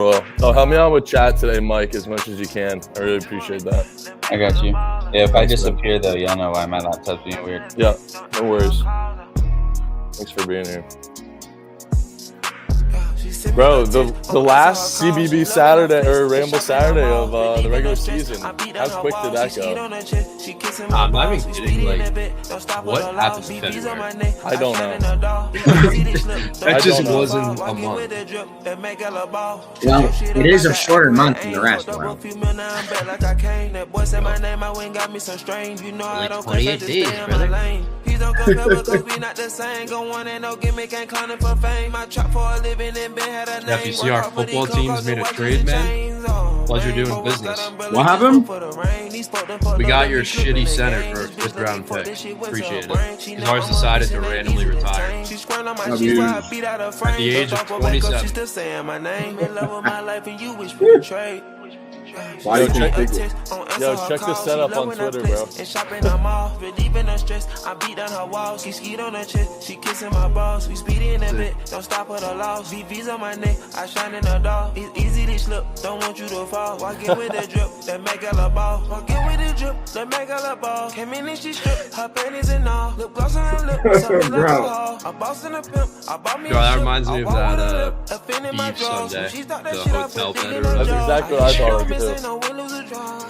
Well, help me out with chat today, Mike, as much as you can. I really appreciate that. I got you. Yeah, if I disappear, though, y'all know why my laptop's being weird. Yeah, no worries. Thanks for being here. Bro, the last CBB Saturday or Ramble Saturday of the regular season, how quick did that go? I'm not even kidding. Like, what happened in February? I don't know. That just wasn't a month. Well, it is a shorter month than the rest. Bro. Like 28 days, brother. If you see our football teams made a trade, man, pleasure doing business. What happened? We got your shitty center for a 5th round pick. Appreciate it. Because ours decided to randomly retire. At the age of 27. Yo, check this setup on Twitter, bro. Bro, that reminds me of that Beef Sunday, the hotel bed or That's whatever. exactly what I thought of it, too.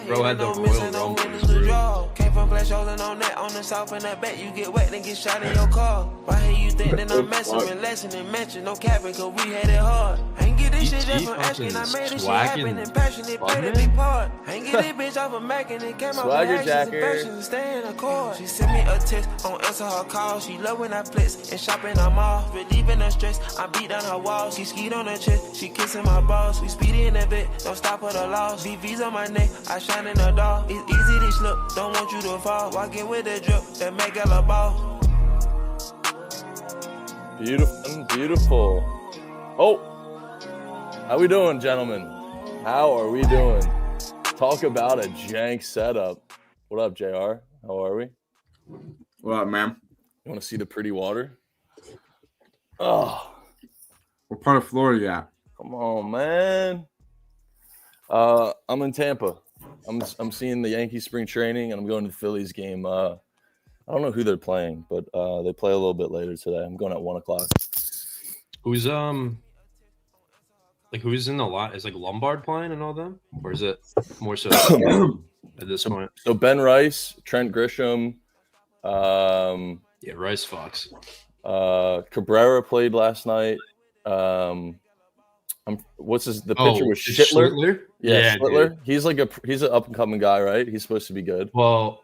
Bro had the Royal Rumble in his room. Came from flash holding on that on the south and I bet you get wet and get shot in your car. Why here you think that I'm messing with lesson and mention no capping cause we had it hard. Ain't get this shit just from asking, I made this shit happen and passionate, play to be part. Ain't get this bitch off a Mac and it came out with actions and passions and stay in the car. She sent me a text, don't answer her call. She love when I flex and shopping I'm off. Relieving her stress, I beat down her walls. She skied on her chest, she kissing my balls. We speedy in that bit, don't stop her the loss. VV's on my neck, I shine in the dark. It's easy to slip, don't want you to fall. Walking with the drip, that make all a ball. Beautiful, beautiful. Oh, how we doing, gentlemen? How are we doing? Talk about a jank setup. What up, JR? How are we? What up, man? You want to see the pretty water? Oh, What part of Florida you at? come on, man. I'm in Tampa. I'm seeing the Yankees spring training, and I'm going to the Phillies game. I don't know who they're playing, but they play a little bit later today. I'm going at 1:00. Who's who's in the lot? Is like Lombard playing and all them, or is it more so at this point? So Ben Rice, Trent Grisham, Yeah, Rice Fox. Cabrera played last night. What's the pitcher was Schlittler? Yeah, Schlittler. Dude. He's an up and coming guy, right? He's supposed to be good. Well,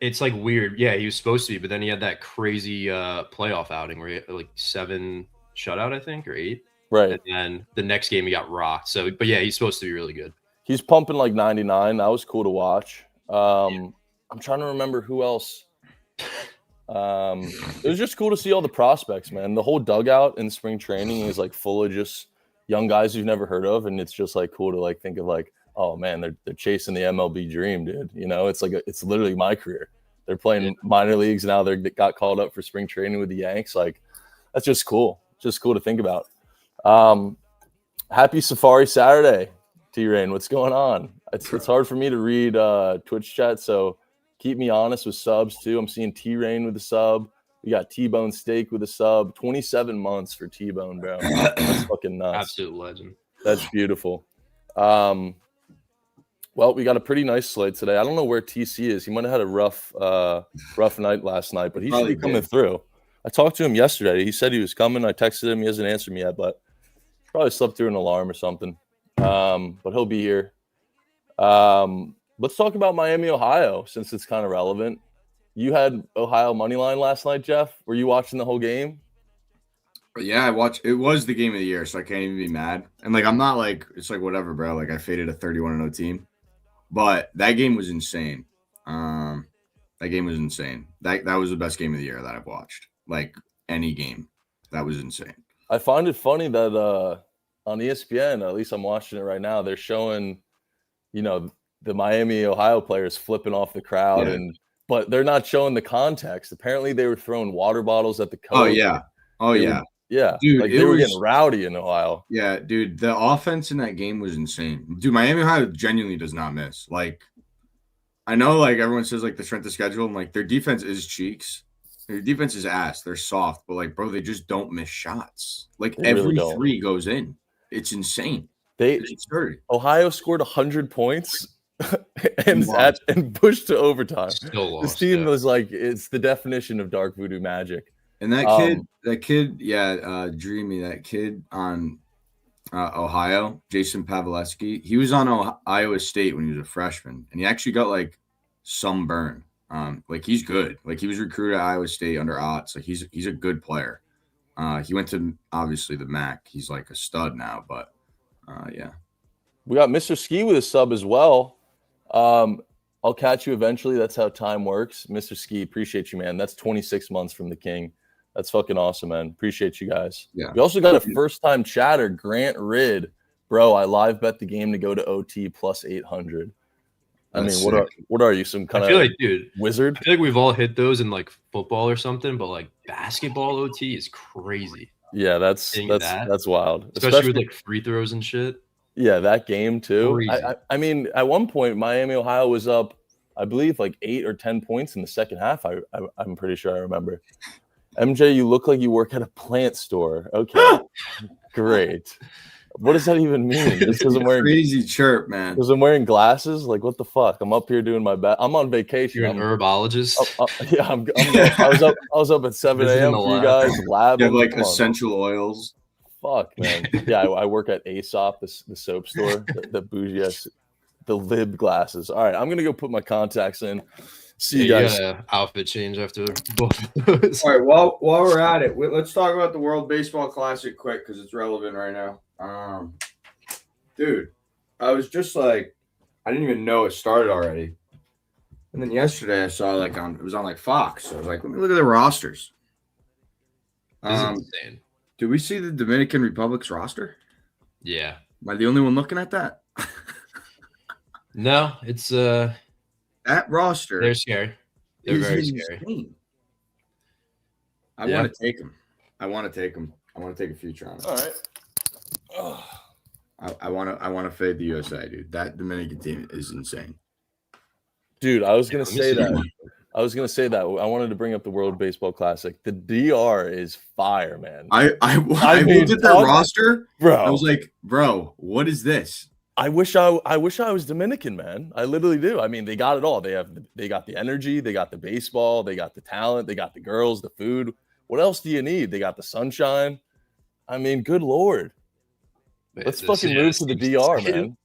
it's like weird. Yeah, he was supposed to be, but then he had that crazy playoff outing where he had like 7 shutout, I think, or 8. Right. And then the next game he got rocked. So, but yeah, he's supposed to be really good. He's pumping like 99. That was cool to watch. I'm trying to remember who else. It was just cool to see all the prospects, man. The whole dugout in spring training is like full of just young guys you've never heard of, and it's just like cool to like think of like, oh man, they're chasing the MLB dream, dude. You know, it's like it's literally my career. They're playing minor leagues now. They got called up for spring training with the Yanks. Like, that's just cool. Just cool to think about. Happy Safari Saturday, T-Rain. What's going on? It's hard for me to read Twitch chat, so keep me honest with subs too. I'm seeing T-Rain with a sub. We got T-Bone Steak with a sub. 27 months for T-Bone, bro. That's fucking nuts. Absolute legend. That's beautiful. Well, we got a pretty nice slate today. I don't know where TC is. He might have had a rough night last night, but he should be coming through. I talked to him yesterday. He said he was coming. I texted him. He hasn't answered me yet, but probably slept through an alarm or something. But he'll be here. Let's talk about Miami, Ohio, since it's kind of relevant. You had Ohio money line last night, Jeff. Were you watching the whole game? Yeah, I watched. It was the game of the year, so I can't even be mad. And like, I'm not like, it's like whatever, bro. Like, I faded a 31-0 team, but that game was insane. That game was insane. That was the best game of the year that I've watched. Like any game, that was insane. I find it funny that on ESPN, at least I'm watching it right now, they're showing, the Miami, Ohio players flipping off the crowd, but they're not showing the context. Apparently, they were throwing water bottles at the coach. Oh yeah. Yeah, Dude, like it they were was- getting rowdy in Ohio. Yeah, dude, the offense in that game was insane. Dude, Miami Ohio genuinely does not miss. Like, I know, like everyone says, like the strength of schedule, and like their defense is cheeks. Their defense is ass. They're soft, but like, bro, they just don't miss shots. Like They really every don't. three goes in. It's insane. They It's absurd. Ohio scored 100 points and Lost. and pushed to overtime. Still This lost. team yeah. was like, it's the definition of dark voodoo magic. And that kid, Dreamy, that kid on Ohio, Jason Paveleski, he was on Iowa State when he was a freshman, and he actually got like some burn. Like he's good. Like he was recruited at Iowa State under Otts. Like he's a good player. He went to obviously the MAC. He's like a stud now, but yeah. We got Mr. Ski with a sub as well. I'll catch you eventually. That's how time works. Mr. Ski, appreciate you, man. That's 26 months from the King. That's fucking awesome, man. Appreciate you guys. Yeah. We also got a first-time chatter, Grant Ridd. Bro, I live bet the game to go to OT plus 800. I That's mean, what are you, some kind I feel of like, dude, wizard? I feel like we've all hit those in like football or something, but like basketball OT is crazy. Yeah, that's Seeing that's that. that's wild. Especially with like free throws and shit. yeah, that game too. Crazy. I mean, at one point, Miami, Ohio was up, I believe, like 8 or 10 points in the second half. I'm pretty sure I remember. MJ, you look like you work at a plant store. Okay, great. What does that even mean? Just because I'm wearing Crazy chirp, man. because I'm wearing glasses? Like, what the fuck? I'm up here doing my best. I'm on vacation. You're an I'm- herbologist. yeah, I was up at 7 Visiting a.m. the for you lab. guys. Lab. You have like Come on. essential oils. Fuck, man. Yeah, I work at Aesop, the soap store, the bougie ass, the lib glasses. All right, I'm gonna go put my contacts in. See you Yeah, guys. you gotta outfit change after both of those. All right, while we're at it, let's talk about the World Baseball Classic quick because it's relevant right now. Dude, I was just like, I didn't even know it started already. And then yesterday I saw like it was on like Fox. So I was like, let me look at the rosters. This is insane. Do we see the Dominican Republic's roster? Yeah. Am I the only one looking at that? No, it's That roster they're scary. They're is very insane. scary. I Yeah. want to take them. I want to take a future on it. All right. I want to fade the USA, dude. That Dominican team is insane. Dude, I was gonna Let me say see. that. I was gonna say that. I wanted to bring up the World Baseball Classic. The DR is fire, man. I mean, looked at their dog- roster. Bro, I was like, bro, what is this? I wish I was Dominican, man. I literally do. I mean, they got it all. They got the energy, they got the baseball, they got the talent, they got the girls, the food. What else do you need? They got the sunshine. I mean, good lord. Let's fucking move to the DR, man.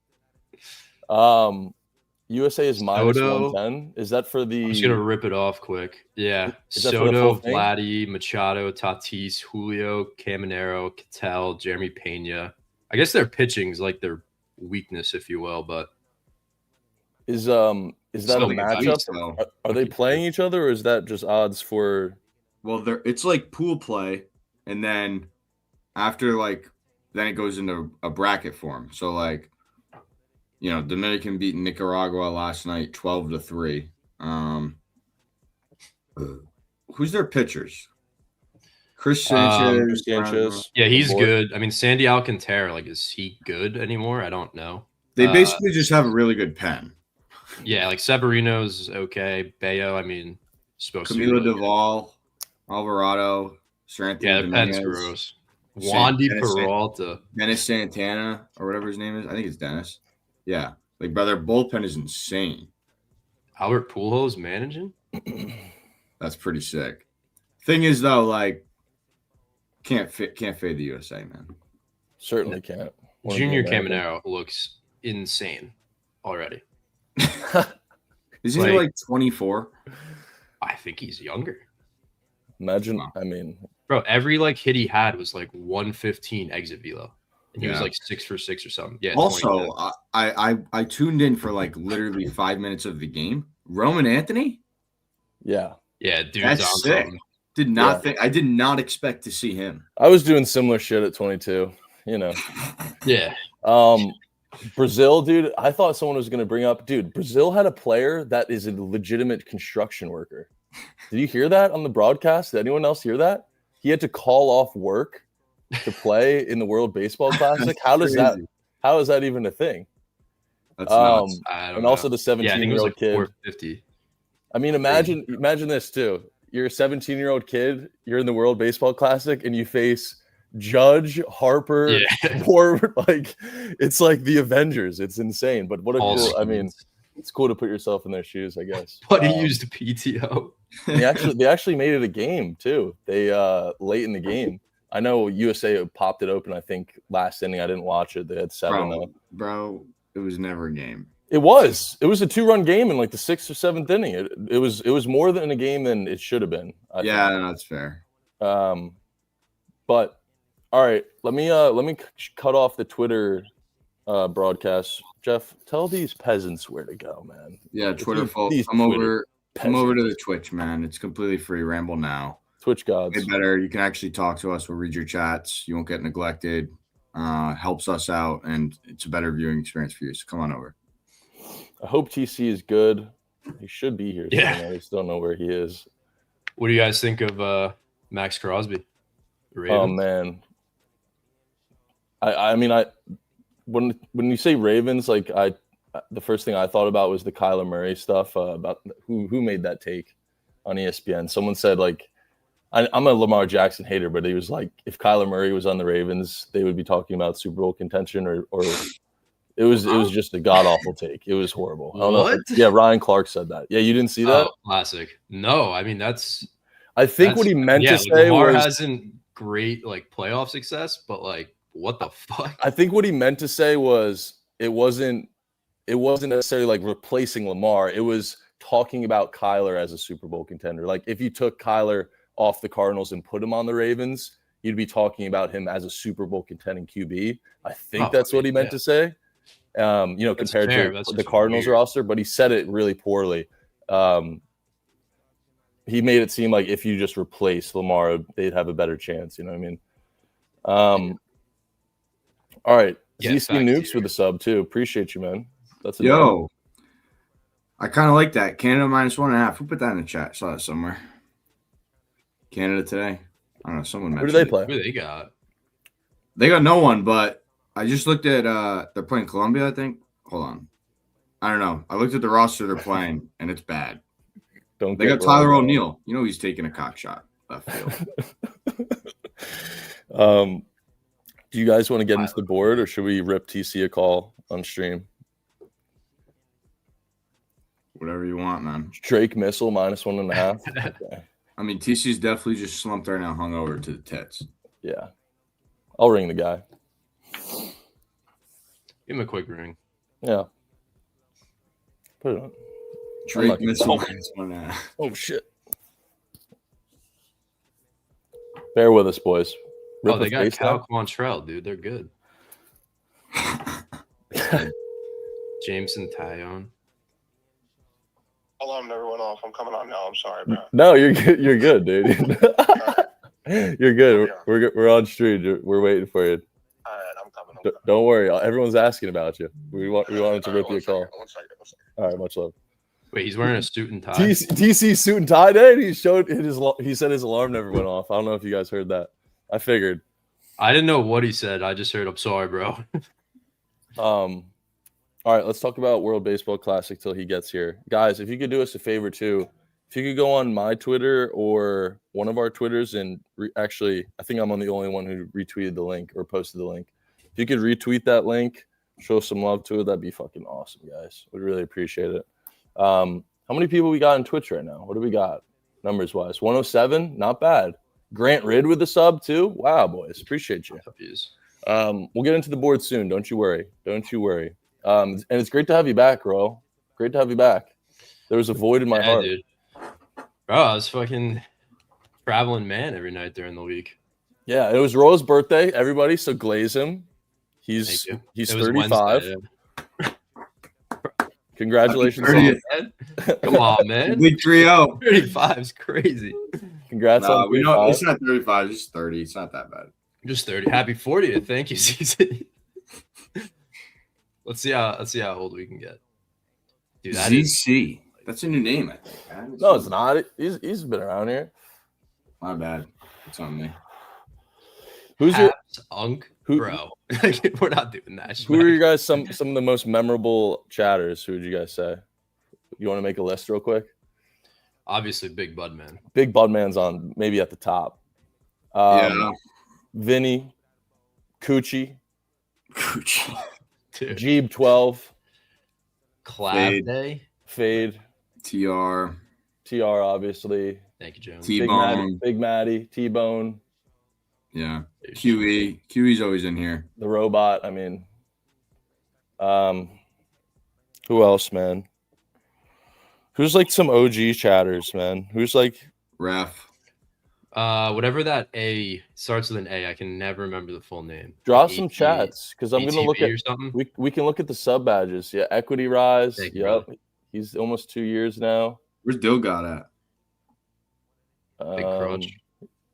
USA is minus Soto. 110. Is that for the I'm just gonna rip it off quick. Yeah. Is that for the Soto, full thing? Vladdy, Machado, Tatis, Julio, Caminero, Cattell, Jeremy Pena. I guess their pitching is like their weakness, if you will, but is that a Something about matchup? So, Are they playing each other, or is that just odds for? well, it's like pool play, and then after then it goes into a bracket form. So Dominican beat Nicaragua last night 12-3. Who's their pitchers? Chris Sanchez. Sanchez. yeah, he's Boy. good. I mean, Sandy Alcantara, like, is he good anymore? I don't know. They basically just have a really good pen. Yeah, like Severino's okay. Bayo, I mean, supposed to be Camilo really good. Duvall, Alvarado, Sir Anthony Yeah, the pen's Dominguez, gross. Wandy Dennis- Peralta. Dennis Santana, or whatever his name is. I think it's Dennis. Yeah. Bro, their bullpen is insane. Albert Pujols managing? That's pretty sick. Thing is, though, can't fade the USA, man. Certainly can't. One of the Junior Americans. Caminero looks insane already. Isn't he Like- like 24? I think he's younger. Imagine. I mean, Bro, every hit he had was like 115 exit velo. And he was Yeah. like 6 for 6 or something. Yeah. Also, 22. I tuned in for literally 5 minutes of the game. Roman Anthony yeah. Yeah, dude's that's on sick. something. I did not expect to see him. I was doing similar shit at 22. Yeah. Brazil, dude. I thought someone was going to bring up, dude. Brazil had a player that is a legitimate construction worker. Did you hear that on the broadcast? Did anyone else hear that? He had to call off work to play in the World Baseball Classic? How is that even a thing? That's nuts. I don't and know. also the Yeah, I think it was 17-year-old like kid. 450. I mean, imagine this too. You're a 17-year-old kid. You're in the World Baseball Classic, and you face Judge, Harper, or like it's like the Avengers. It's insane. But what a cool. I mean, it's cool to put yourself in their shoes, I guess. But he used PTO. They actually made it a game too. They late in the game. I know USA popped it open. I think last inning. I didn't watch it. They had 7. Bro, it was never a game. It was a 2-run game in like the 6th or 7th inning. It was more than a game than it should have been. I think. That's fair. But all right, let me cut off the Twitter broadcast. Jeff, tell these peasants where to go, man. Yeah, Twitter folks, come over to the Twitch, man. It's completely free. Ramble now. Twitch gods. Get better. You can actually talk to us. We'll read your chats. You won't get neglected. Helps us out, and it's a better viewing experience for you. So come on over. I hope TC is good. He should be here. Yeah. I just don't know where he is. What do you guys think of Max Crosby? Oh man. I mean, when you say Ravens, like the first thing I thought about was the Kyler Murray stuff about who made that take on ESPN. Someone said like, I'm a Lamar Jackson hater, but he was like, if Kyler Murray was on the Ravens, they would be talking about Super Bowl contention or it was just a god awful take. It was horrible. I don't know. Yeah, Ryan Clark said that. Yeah, you didn't see that? Oh, classic. No, I mean I think what he meant to say Lamar was hasn't great like playoff success, but like what the fuck? I think what he meant to say was it wasn't necessarily like replacing Lamar. It was talking about Kyler as a Super Bowl contender. Like if you took Kyler off the Cardinals and put him on the Ravens, you'd be talking about him as a Super Bowl contending QB. I think that's what he meant to say. Compared to the Cardinals roster, but he said it really poorly. He made it seem like if you just replace Lamar, they'd have a better chance. You know what I mean? All right. ZC Nukes with the sub too. Appreciate you, man. That's I kind of like that. Canada -1.5. Who put that in the chat? Saw it somewhere. Canada today. I don't know. Someone mentioned. Who do they play? Who they got? They got no one, but I just looked at they're playing Colombia, I think. Hold on. I don't know. I looked at the roster they're playing, and it's bad. They got Tyler O'Neill. You know he's taking a cock shot left field. Do you guys want to get into the board, or should we rip TC a call on stream? Whatever you want, man. Drake missile -1.5. Okay. I mean, TC's definitely just slumped right now, hung over to the tits. Yeah. I'll ring the guy. Give him a quick ring. Yeah. Put it on. Drake missile -1.5. Oh, shit. Bear with us, boys. They got Cal Quantrell, dude. They're good. Jameson Tyone. Alarm never went off. I'm coming on now. I'm sorry, bro. No, you're good. You're good, dude. You're good. We're on stream. We're waiting for you. All right, I'm coming. Don't worry. Everyone's asking about you. We wanted to rip you a call. One second. All right, much love. Wait, he's wearing a suit and tie. TC suit and tie day. He said his alarm never went off. I don't know if you guys heard that. I figured. I didn't know what he said. I just heard, I'm sorry, bro. All right, let's talk about World Baseball Classic till he gets here. Guys, if you could do us a favor too, if you could go on my Twitter or one of our Twitters and actually, I think I'm on the only one who retweeted the link or posted the link. If you could retweet that link, show some love to it, that'd be fucking awesome, guys. We'd really appreciate it. How many people we got on Twitch right now? What do we got numbers-wise? 107? Not bad. Grant Ridd with the sub too. Wow, boys. Appreciate you. We'll get into the board soon. Don't you worry. And it's great to have you back, Ro. Great to have you back. There was a void in my heart. Dude. Bro, I was fucking traveling man every night during the week. Yeah, it was Ro's birthday, everybody, so glaze him. He's 35. Congratulations. Come on, man. Big 3-0. 35 is crazy. Congrats on we know it's not 35, it's 30. It's not that bad. Just 30. Happy 40th. Thank you, CC. Let's see how old we can get. Dude, ZC. That's a new name, I think. No, it's not. He's been around here. My bad. It's on me. Who's your Unk, Who- bro. We're not doing that. Who are you guys? Some of the most memorable chatters. Who would you guys say? You want to make a list real quick? Obviously, Big Bud Man. Big Budman's on maybe at the top. Yeah. Vinny, Coochie, Dude. Jeeb 12, Collab Fade. Day. Fade, TR, TR obviously, Thank you, Jones. T-Bone. Big Maddie, T-Bone, Yeah. QE's always in here. the robot. I mean, who else, man? Who's like some OG chatters, man? Who's like Ref. Whatever that A starts with an A, I can never remember the full name. draw AT some chats because I'm gonna look ATV at or something. we can look at the sub badges. Yeah, Equity Rise. Thank you, Yep, brother. he's almost 2 years now. Where's Dilgot at? Big crunch.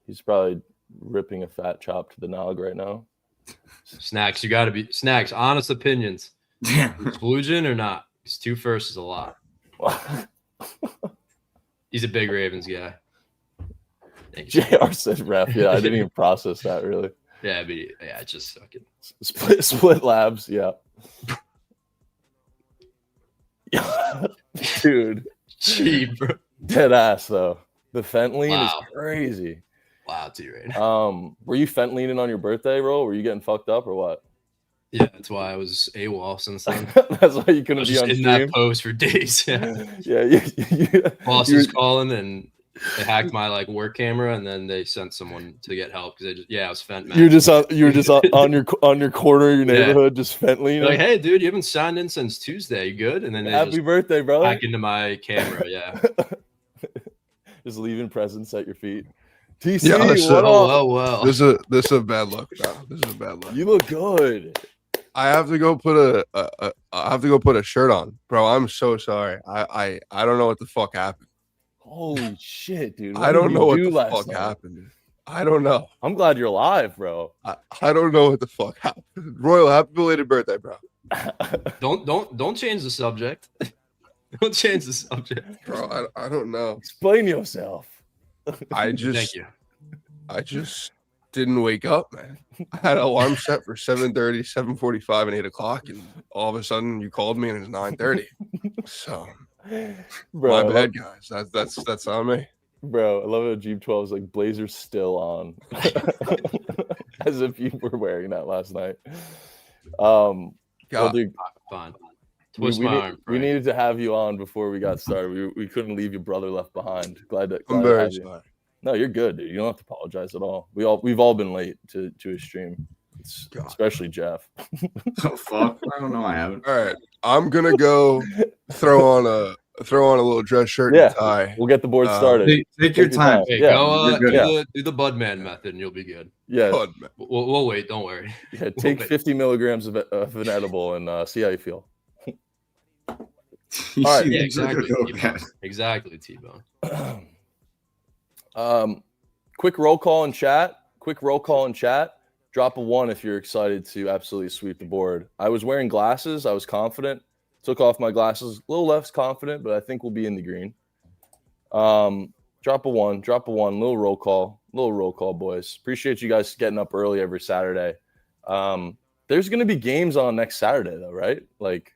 He's probably ripping a fat chop to the nog right now. Snacks, you got to be Snacks. Honest opinions. Exclusion or not? Because 2 firsts is a lot. He's a big Ravens guy. Thank you. JR said ref. Yeah, I didn't even process that really. Yeah, but yeah, just fucking. Split labs. Yeah. Dude, Cheap, bro. dead ass though. The fent lean Wow. is crazy. Wow, too right now. Were you fent leaning on your birthday, bro? Were you getting fucked up or what? Yeah, that's why I was AWOL since then. That's why you I couldn't was be just on in stream. that post for days. Yeah. Yeah, Boss you was were- calling and they hacked my like work camera and then they sent someone to get help because I was fent mad. you were just on your corner of your neighborhood, just fent leaning. They're like, hey, dude, you haven't signed in since Tuesday. You good? And then they Happy just birthday, brother. hack into my camera. Yeah. Just leaving presents at your feet. TC, Yeah, listen, what up? well. This is a bad look. No, this is a bad look. You look good. I have to go put a shirt on, bro. I'm so sorry. I don't know what the fuck happened. Holy shit, dude. I don't know what do the last fuck night? happened. Dude. I don't know. I'm glad you're alive, bro. I don't know what the fuck happened. Royal, happy belated birthday, bro. Don't change the subject. Don't change the subject. Bro, I don't know. Explain yourself. Thank you. I just didn't wake up, man. I had an alarm set for 7:30, 7:45, and 8 o'clock, and all of a sudden you called me and it's 9:30. So Bro, my bad, guys. That's on me. Bro, I love how Jeep 12 is like blazer's still on. As if you were wearing that last night. Well, God, dude, Fine. we, Twist we my need- arm. we Frank. needed to have you on before we got started. We couldn't leave your brother left behind. Glad to I'm have very you. sorry. No, you're good, dude. You don't have to apologize at all. We've all been late to his stream. God. Especially Jeff. Oh fuck! I don't know. I haven't. All right, I'm gonna go throw on a little dress shirt Yeah. and tie. We'll get the board started. Take your time. Hey, Yeah, go you're good. do the Budman method and you'll be good. Yeah, God, man. We'll wait. Don't worry. yeah. Take 50 milligrams of an edible and see how you feel. You All right. seem Yeah, like a exactly. real T-Bone. bad. Exactly, T-Bone. Quick roll call in chat. Drop a 1 if you're excited to absolutely sweep the board. I was wearing glasses. I was confident. Took off my glasses. A little less confident, but I think we'll be in the green. Drop a 1. Little roll call, boys. Appreciate you guys getting up early every Saturday. There's going to be games on next Saturday, though, right? Like,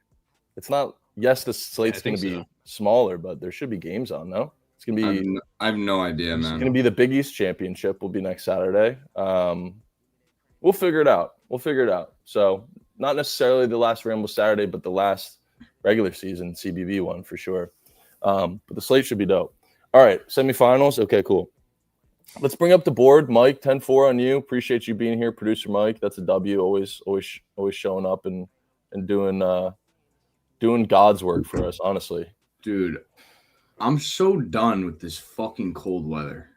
it's not. Yes, the slate's going to be smaller, but there should be games on. No, it's going to be. I have no idea, It's going to man. be the Big East Championship. Will be next Saturday. We'll figure it out. So not necessarily the last Ramble Saturday, but the last regular season CBV one for sure. But the slate should be dope. All right, semifinals. Okay, cool. Let's bring up the board. Mike, 10-4 on you. Appreciate you being here, producer Mike. That's a W. Always showing up and doing God's work for us. Honestly, Dude, I'm so done with this fucking cold weather.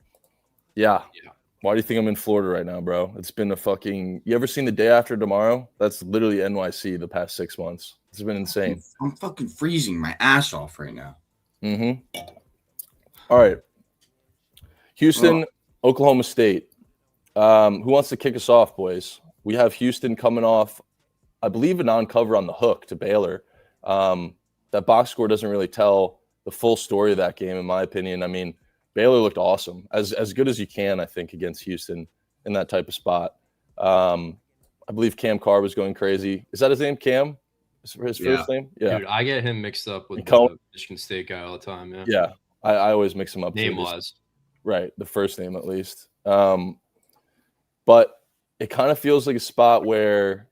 yeah. Yeah. Why do you think I'm in Florida right now, bro? It's been a fucking. You ever seen The Day After Tomorrow? That's literally NYC the past 6 months. It's been insane. I'm fucking freezing my ass off right now. Mm-hmm. All right. Houston, Oklahoma State. Who wants to kick us off, boys? We have Houston coming off, I believe, a non-cover on the hook to Baylor. That box score doesn't really tell the full story of that game, in my opinion. I mean, Baylor looked awesome, as good as you can, I think, against Houston in that type of spot. I believe Cam Carr was going crazy. Is that his name? Cam? His first name? Yeah. Dude, I get him mixed up with Cohen. the Michigan State guy all the time. Yeah. Yeah. I always mix him up. Name wise. Right. The first name at least. But it kind of feels like a spot where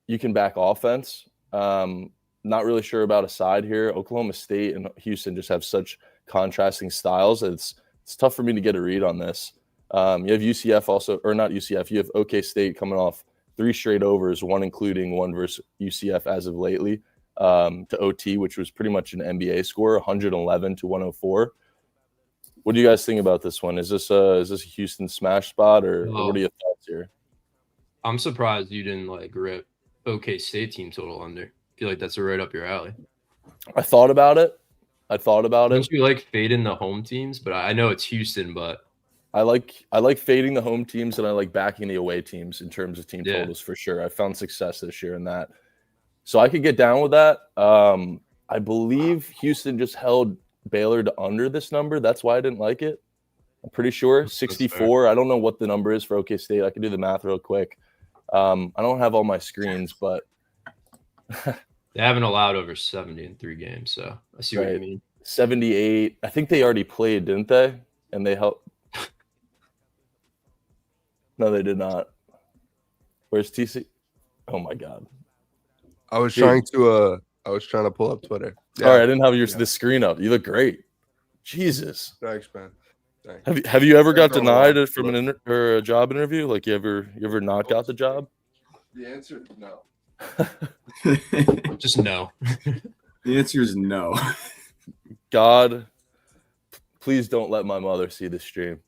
you can back offense. Not really sure about a side here. Oklahoma State and Houston just have such contrasting styles. It's tough for me to get a read on this. You have UCF also, or not UCF. You have OK State coming off 3 straight overs, one including one versus UCF as of lately, to OT, which was pretty much an NBA score, 111 to 104. What do you guys think about this one? Is this a Houston smash spot, or what are your thoughts here? I'm surprised you didn't rip OK State team total under. I feel like that's right up your alley. I thought about it. Don't you like fading the home teams? But I know it's Houston, but I like fading the home teams, and I like backing the away teams in terms of team totals for sure. I found success this year in that. So I could get down with that. I believe Houston just held Baylor to under this number. That's why I didn't like it. I'm pretty sure 64. I don't know what the number is for OK State. I can do the math real quick. I don't have all my screens, but they haven't allowed over 70 in 3 games. So I see what you mean. 78. I think they already played, didn't they? And they helped. No, they did not. Where's TC? Oh my God. I was trying to pull up Twitter. Yeah. Sorry, I didn't have the screen up. You look great. Jesus. Thanks, man. Thanks. Have you ever got denied from a job interview? Like you ever not got the job? The answer is no. Just no. The answer is no. God, please don't let my mother see the stream.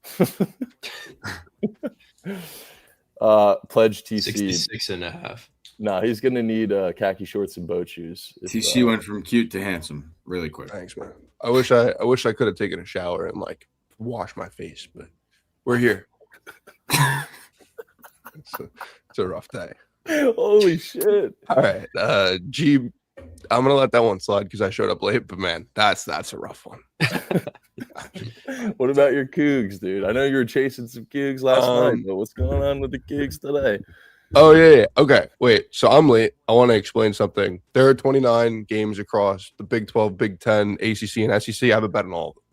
Pledge TC 66.5. No, he's gonna need khaki shorts and boat shoes. TC went from cute to handsome really quick. Thanks, man. I wish I could have taken a shower and wash my face, but we're here. It's a rough day. Holy shit! All right, G, I'm gonna let that one slide because I showed up late, but man, that's a rough one. What about your Cougs, dude? I know you were chasing some Cougs last night, but what's going on with the Cougs today? Oh yeah. Okay, wait. So I'm late. I want to explain something. There are 29 games across the Big 12, Big 10, ACC, and SEC. I have a bet on all of them.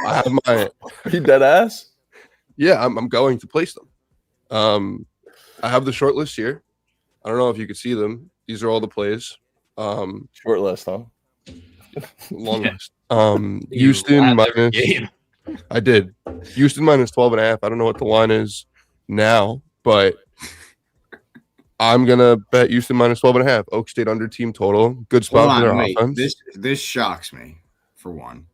I have my. Are you dead ass? Yeah, I'm going to place them. I have the short list here. I don't know if you could see them. These are all the plays. Short list, huh? Long list. Houston minus. I did. Houston minus 12.5. I don't know what the line is now, but I'm gonna bet Houston minus 12.5. Oak State under team total. Good spot for their offense. This shocks me for one.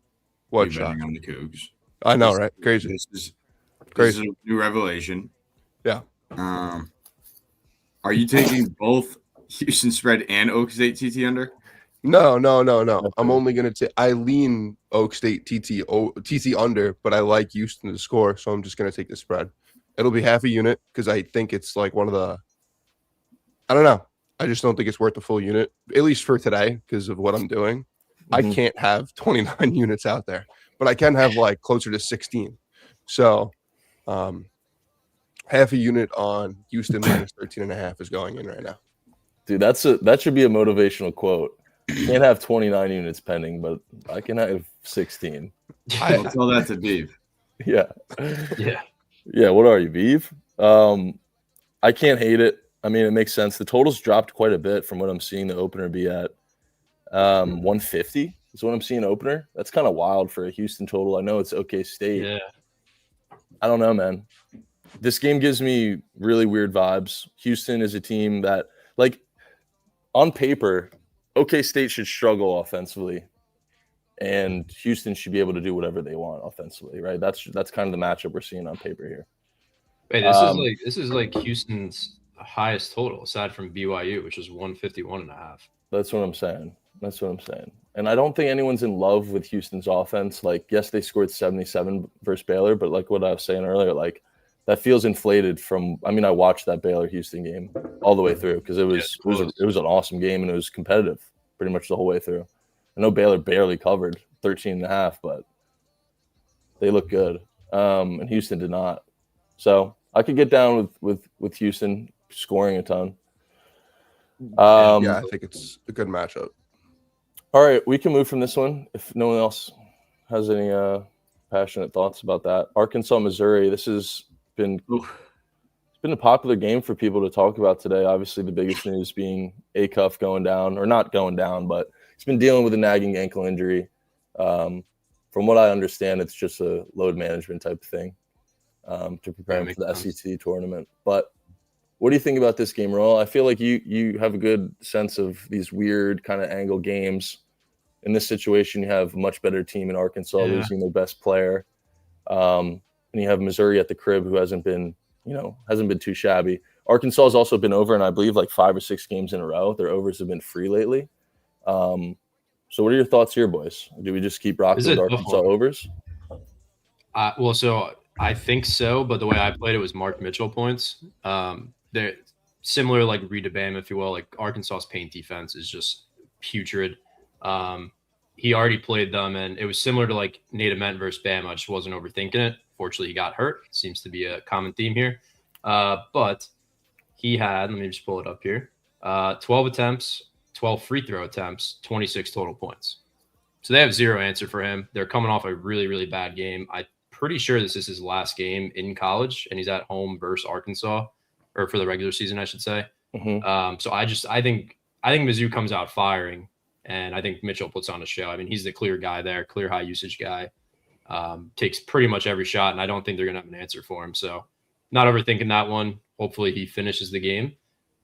What shocks on the Cougs? I know, right? Crazy. This is crazy. a new revelation. Yeah. Are you taking both Houston spread and Oak State TT under? No. I'm only gonna take. I lean Oak State TT under, but I like Houston to score, so I'm just gonna take the spread. It'll be half a unit because I think it's one of the. I don't know. I just don't think it's worth the full unit, at least for today, because of what I'm doing. Mm-hmm. I can't have 29 units out there, but I can have closer to 16. So, half a unit on Houston minus 13.5 is going in right now. Dude, that should be a motivational quote. Can't have 29 units pending, but I can have 16. I'll tell that to Beeve. Yeah. Yeah. Yeah. What are you, Beeve? I can't hate it. I mean, it makes sense. The total's dropped quite a bit from what I'm seeing the opener be at. 150 is what I'm seeing opener. That's kind of wild for a Houston total. I know it's OK State. Yeah. I don't know, man. This game gives me really weird vibes. Houston is a team that, on paper, OK State should struggle offensively, and Houston should be able to do whatever they want offensively, right? That's kind of the matchup we're seeing on paper here. Hey, this is Houston's highest total aside from BYU, which is 151.5. That's what I'm saying. And I don't think anyone's in love with Houston's offense. Yes, they scored 77 versus Baylor, but like what I was saying earlier, that feels inflated from. I mean, I watched that Baylor-Houston game all the way through because it was an awesome game and it was competitive pretty much the whole way through. I know Baylor barely covered 13.5, but they look good, and Houston did not. So I could get down with Houston scoring a ton. Yeah, I think it's a good matchup. All right, we can move from this one if no one else has any passionate thoughts about that. Arkansas, Missouri. This has been a popular game for people to talk about today. Obviously, the biggest news being Acuff going down, or not going down, but he's been dealing with a nagging ankle injury. From what I understand, it's just a load management type of thing to prepare him for the SEC tournament. But what do you think about this game, Roel? I feel like you have a good sense of these weird kind of angle games. In this situation, you have a much better team in Arkansas losing their best player. And you have Missouri at the crib who hasn't been too shabby. Arkansas has also been over, and I believe like 5 or 6 games in a row. Their overs have been free lately. So what are your thoughts here, boys? Do we just keep rocking with Arkansas overs? Well, so I think so, but the way I played it was Mark Mitchell points. They're similar, like Reed to Bam, if you will. Like Arkansas's paint defense is just putrid. He already played them, and it was similar to like Nate Ament versus Bam. I just wasn't overthinking it. Fortunately, he got hurt. Seems to be a common theme here. But he had, let me just pull it up here, 12 attempts, 12 free throw attempts, 26 total points. So they have zero answer for him. They're coming off a really, really bad game. I'm pretty sure this is his last game in college, and he's at home versus Arkansas, or for the regular season, I should say. Mm-hmm. So I think Mizzou comes out firing, and I think Mitchell puts on a show. I mean, he's the clear guy there, clear high usage guy. Takes pretty much every shot, and I don't think they're going to have an answer for him. So not overthinking that one. Hopefully he finishes the game.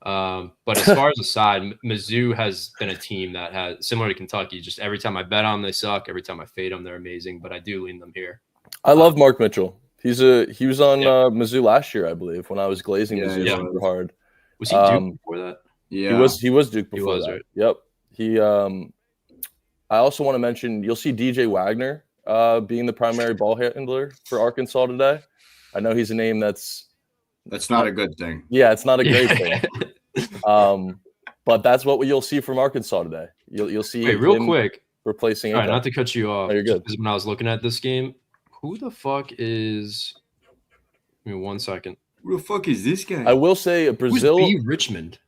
But as far as the side, Mizzou has been a team that has, similar to Kentucky, just every time I bet on them, they suck. Every time I fade them, they're amazing. But I do lean them here. I love Mark Mitchell. He was on Mizzou last year, I believe, when I was glazing Mizzou super hard. Was he Duke before that? Yeah, he was Duke before that. Right? Yep. He. I also want to mention you'll see DJ Wagner being the primary ball handler for Arkansas today. I know he's a name that's not a good thing. Yeah, it's not a great thing. But that's what you'll see from Arkansas today. You'll see. Wait, real quick, replacing. All right, not to cut you off. No, you're good. Because when I was looking at this game, who the fuck is? Give me 1 second. Who the fuck is this guy? I will say Brazil. Who's B. Richmond?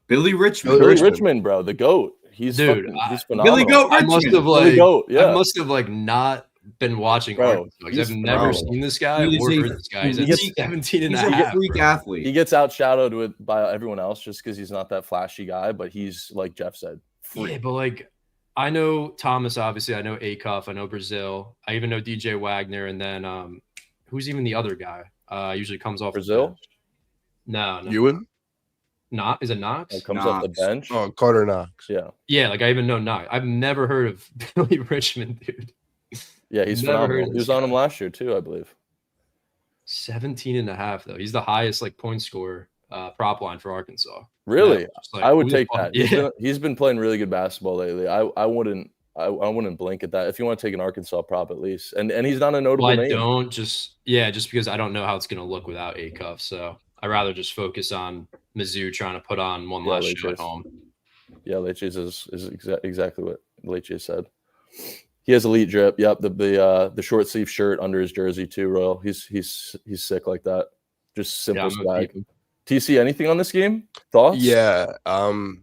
Billy Richmond. Billy Richmond, bro, the GOAT. He's phenomenal. Billy Goat Richmond. I must have not been watching Arkansas. I've never seen this guy or heard this guy. He's 17 and a half. He's a freak athlete. He gets outshadowed by everyone else just because he's not that flashy guy, but he's, like Jeff said, free. Yeah, but like I know Thomas, obviously. I know Acuff. I know Brazil. I even know DJ Wagner. And then who's even the other guy? Usually comes off Brazil. No. Ewan? Not is it Knox? Comes off the bench. Oh, Carter Knox. Yeah. Like I even know Knox. I've never heard of Billy Richmond, dude. Yeah, he's phenomenal. He was on him last year too, I believe. 17 and a half though. He's the highest like point scorer prop line for Arkansas. Really? Yeah, like, I would take that. Yeah. He's been playing really good basketball lately. I wouldn't blink at that if you want to take an Arkansas prop at least. And he's not a notable name. Don't just because I don't know how it's going to look without Acuff. So I'd rather just focus on Mizzou trying to put on one last show at home. Yeah, Leches is exactly what Leches said. He has elite drip. Yep, the short sleeve shirt under his jersey too, Royal. He's sick like that. Just simple swag. TC, anything on this game? Thoughts? Yeah,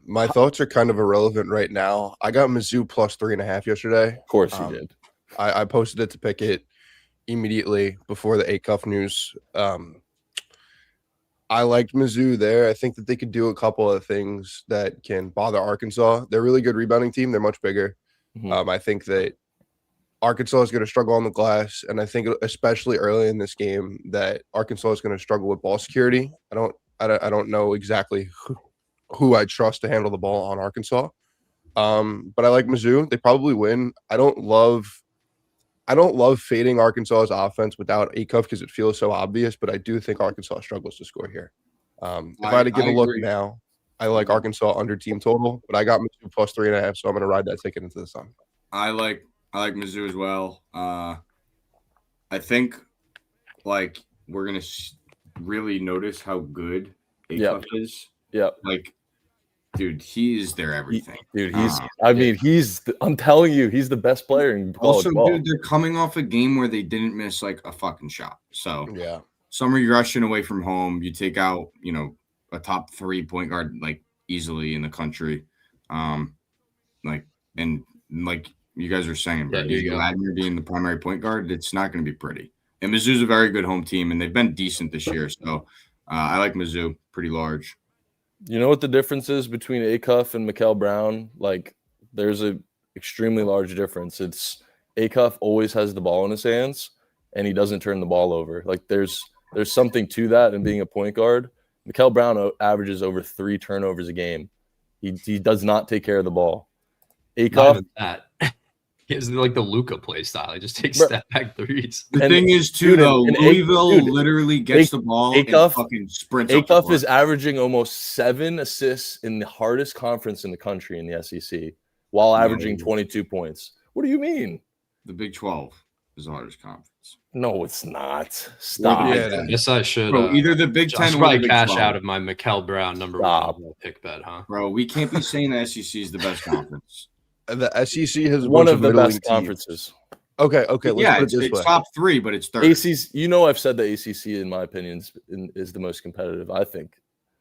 my thoughts are kind of irrelevant right now. I got Mizzou plus 3.5 yesterday. Of course you did. I posted it to pick it immediately before the Acuff news. I liked Mizzou there. I think that they could do a couple of things that can bother Arkansas. They're a really good rebounding team. They're much bigger. Mm-hmm. I think that Arkansas is going to struggle on the glass, and I think especially early in this game that Arkansas is going to struggle with ball security. I don't know exactly who I trust to handle the ball on Arkansas, but I like Mizzou. They probably win. I don't love fading Arkansas's offense without Acuff because it feels so obvious, but I do think Arkansas struggles to score here. If I had to give a look now, I like Arkansas under team total, but I got Mizzou plus 3.5, so I'm going to ride that ticket into the sun. I like Mizzou as well. I think like we're gonna really notice how good Acuff is. Yeah, like, dude, he's their everything. I'm telling you, he's the best player in college also, ball. dude, they're coming off a game where they didn't miss like a fucking shot. So yeah. some regression away from home. You take out, a top 3 point guard like easily in the country. Like you guys are saying, bro, Wagner being the primary point guard, it's not going to be pretty. And Mizzou's a very good home team, and they've been decent this year. So I like Mizzou pretty large. You know what the difference is between Acuff and Mikal Brown? Like, there's a extremely large difference. It's Acuff always has the ball in his hands, and he doesn't turn the ball over. Like, there's something to that in being a point guard. Mikal Brown averages over 3 turnovers a game. He does not take care of the ball. Acuff, that. He has like the Luka play style. He just takes step back threes. The thing is, too, though, Louisville literally gets the ball and fucking sprints. Acuff is averaging almost 7 assists in the hardest conference in the country in the SEC, while averaging 22 points. What do you mean? The Big 12 is the hardest conference. No, it's not. Stop. I guess I should. Bro, either the Big 10 I should or probably the Big cash 12. out of my Mikal Brown number 1 pick bet, huh? Bro, we can't be saying the SEC is the best conference. The SEC has one of the best teams. conferences. Okay. Let's put it this it's way. top 3, but it's third. ACC, I've said the ACC, in my opinion, is the most competitive. I think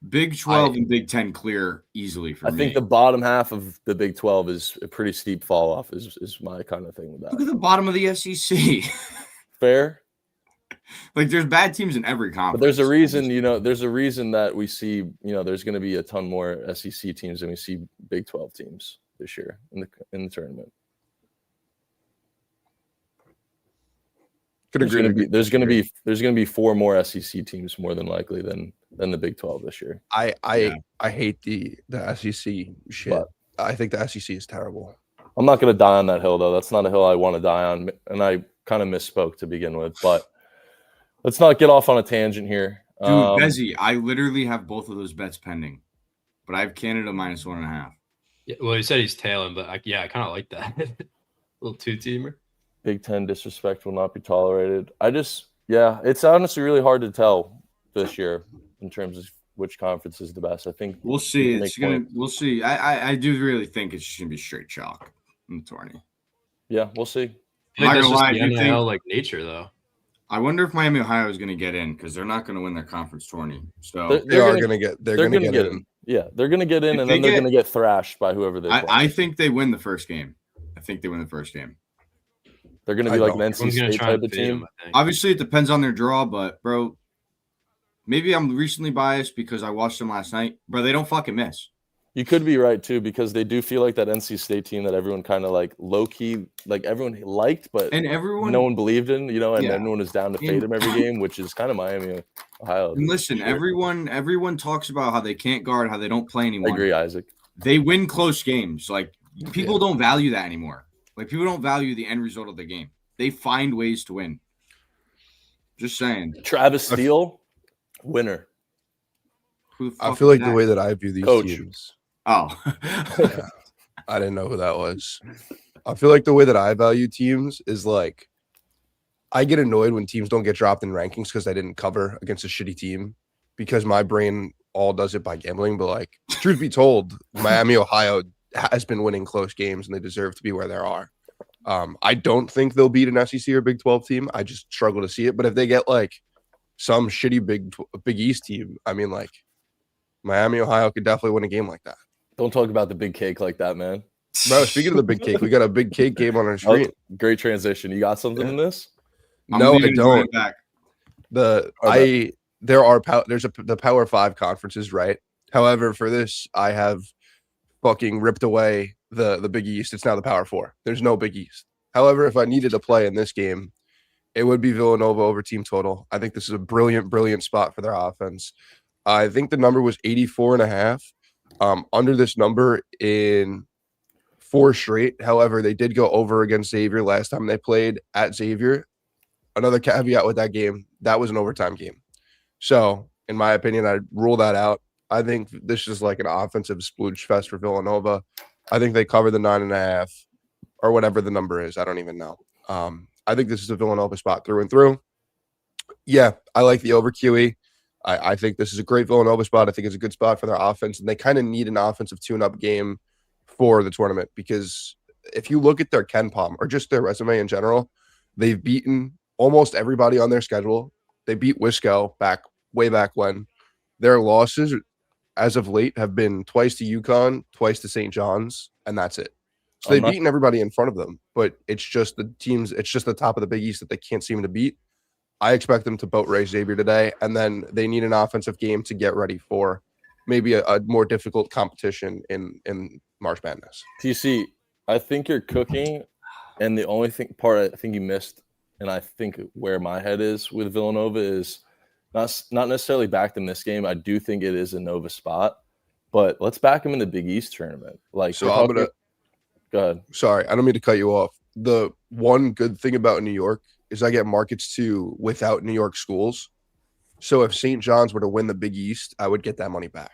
Big 12 and Big 10 clear easily for me. I think the bottom half of the Big 12 is a pretty steep fall off. Is my kind of thing with that. Look at the bottom of the SEC. Fair. Like, there's bad teams in every conference. But there's a reason, there's a reason that we see, there's going to be a ton more SEC teams than we see Big 12 teams this year in the tournament. There's going to be 4 more SEC teams more than likely than the Big 12 this year. I hate the SEC shit. But I think the SEC is terrible. I'm not going to die on that hill, though. That's not a hill I want to die on, and I kind of misspoke to begin with. But let's not get off on a tangent here. Dude, Bezzy, I literally have both of those bets pending, but I have Canada -1.5. Yeah, well, he said he's tailing, but I kind of like that. Little 2-teamer. Big 10 disrespect will not be tolerated. It's honestly really hard to tell this year in terms of which conference is the best. I think we'll see. We'll see. I do really think it's just gonna be straight chalk in the tourney. Yeah, we'll see. I think that's just the NIL like nature, though. I wonder if Miami Ohio is going to get in because they're not going to win their conference tourney. So they're going to get in. Yeah, they're going to get in, and then they're going to get thrashed by whoever they play. I think they win the first game. They're going to be like an NC State type of team. Obviously, it depends on their draw, but, bro, maybe I'm recently biased because I watched them last night. Bro, they don't fucking miss. You could be right, too, because they do feel like that NC State team that everyone kind of like low-key, like everyone liked, but no one believed in, and everyone was down to fade them every game, which is kind of Miami, Ohio. And listen, everyone talks about how they can't guard, how they don't play anymore. I agree, Isaac. They win close games. Like, people don't value that anymore. Like, people don't value the end result of the game. They find ways to win. Just saying. Travis Steele, winner. I feel like the way that I view these teams. Oh. Yeah, I didn't know who that was. I feel like the way that I value teams is like I get annoyed when teams don't get dropped in rankings because they didn't cover against a shitty team because my brain all does it by gambling. But like, truth be told, Miami, Ohio has been winning close games and they deserve to be where they are. I don't think they'll beat an SEC or Big 12 team. I just struggle to see it. But if they get like some shitty Big East team, I mean, like Miami, Ohio could definitely win a game like that. Don't talk about the big cake like that, man. Bro, speaking of the big cake, we got a big cake game on our screen. Great transition. You got something in this? No, I don't. The Power 5 conferences, right? However, for this, I have fucking ripped away the Big East. It's now the Power 4. There's no Big East. However, if I needed to play in this game, it would be Villanova over team total. I think this is a brilliant spot for their offense. I think the number was 84.5. Under this number in 4 straight. However, they did go over against Xavier last time they played at Xavier. Another caveat with that game, that was an overtime game. So, in my opinion, I'd rule that out. I think this is like an offensive splooge fest for Villanova. I think they cover the 9.5 or whatever the number is. I don't even know. I think this is a Villanova spot through and through. Yeah, I like the over QE. I think this is a great Villanova spot. I think it's a good spot for their offense, and they kind of need an offensive tune-up game for the tournament because if you look at their KenPom or just their resume in general, they've beaten almost everybody on their schedule. They beat Wisco way back when. Their losses as of late have been twice to UConn, twice to St. John's, and that's it. So they've beaten everybody in front of them, but it's just the teams, it's just the top of the Big East that they can't seem to beat. I expect them to boat race Xavier today, and then they need an offensive game to get ready for maybe a more difficult competition in March Madness. TC, I think you're cooking, and the only part I think you missed, and I think where my head is with Villanova is not necessarily back in this game. I do think it is a Nova spot, but let's back them in the Big East tournament. Like, so I'm gonna go ahead. Sorry, I don't mean to cut you off. The one good thing about New York is I get markets too without New York schools. So if St. John's were to win the Big East, I would get that money back.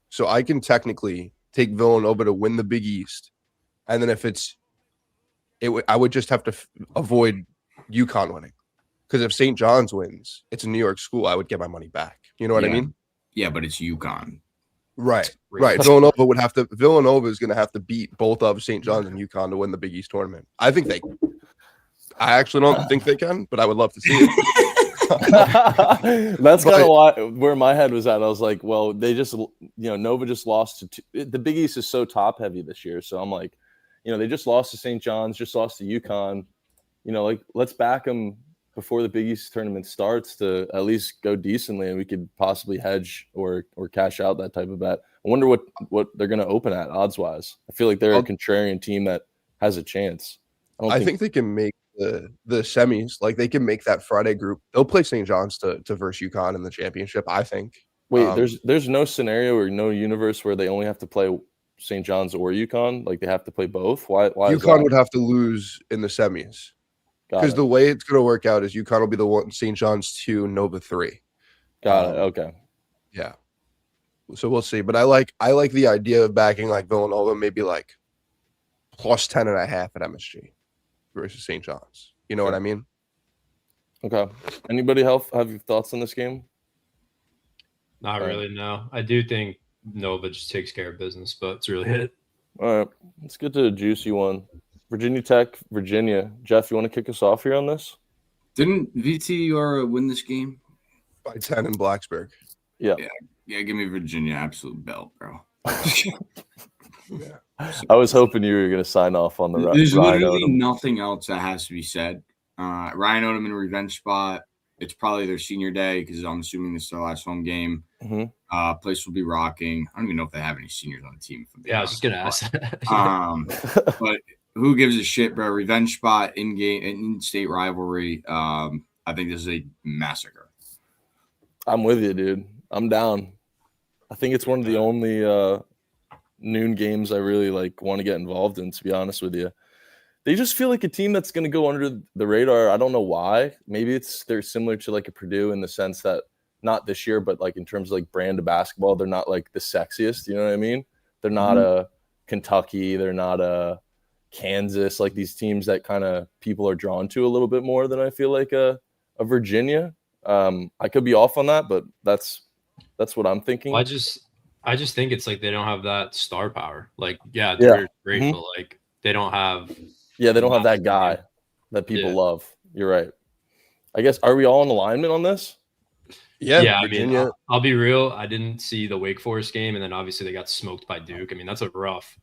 So I can technically take Villanova to win the Big East, and then if I would just have to avoid UConn winning. Because if St. John's wins, it's a New York school, I would get my money back. You know what I mean? Yeah, but it's UConn. Right. Villanova is going to have to beat both of St. John's and UConn to win the Big East tournament. I actually don't think they can, but I would love to see it. That's kind of where my head was at. I was like, well, they just, Nova just lost to the Big East is so top heavy this year. So I'm like, they just lost to St. John's, just lost to UConn. Let's back them before the Big East tournament starts to at least go decently, and we could possibly hedge or cash out that type of bet. I wonder what they're going to open at odds wise. I feel like they're a contrarian team that has a chance. I think they can make the semis. Like, they can make that Friday group. They'll play St. John's to verse UConn in the championship, I think. Wait, there's no scenario or no universe where they only have to play St. John's or UConn? Like, they have to play both? Why UConn would have to lose in the semis. Because the way it's going to work out is UConn will be the one, St. John's 2, Nova 3. Got it. Okay. Yeah. So we'll see. But I like the idea of backing like Villanova, maybe like plus 10.5 at MSG versus St. John's. You know what I mean? Okay. Anybody have your thoughts on this game? Not really, no. I do think Nova just takes care of business, but it's really it. All right. Let's get to a juicy one. Virginia Tech, Virginia. Jeff, you want to kick us off here on this? Didn't VTUR win this game? By 10 in Blacksburg. Yeah. Yeah, give me Virginia absolute belt, bro. Yeah. I was hoping you were going to sign off on the There's Ryan literally Odom. nothing else that has to be said. Ryan Odom in a revenge spot. It's probably their senior day because I'm assuming this is their last home game. Mm-hmm. Place will be rocking. I don't even know if they have any seniors on the team. I was just going to ask that. But who gives a shit, bro? Revenge spot, in-state rivalry. I think this is a massacre. I'm with you, dude. I'm down. I think it's one of the only noon games I really want to get involved in, to be honest with you. They just feel like a team that's going to go under the radar. I don't know why. Maybe they're similar to a Purdue in the sense that not this year, but in terms of brand of basketball, they're not the sexiest. You know what I mean? They're not a Kentucky. They're not a Kansas, these teams that kind of people are drawn to a little bit more than I feel like a Virginia. I could be off on that, but that's what I'm thinking. I just think it's they don't have that star power. They're great, Mm-hmm. but they don't have. Yeah, they don't have that guy that people love. You're right. I guess, are we all in alignment on this? Yeah, Virginia. I mean, I'll be real. I didn't see the Wake Forest game, and then obviously they got smoked by Duke. I mean, that's a rough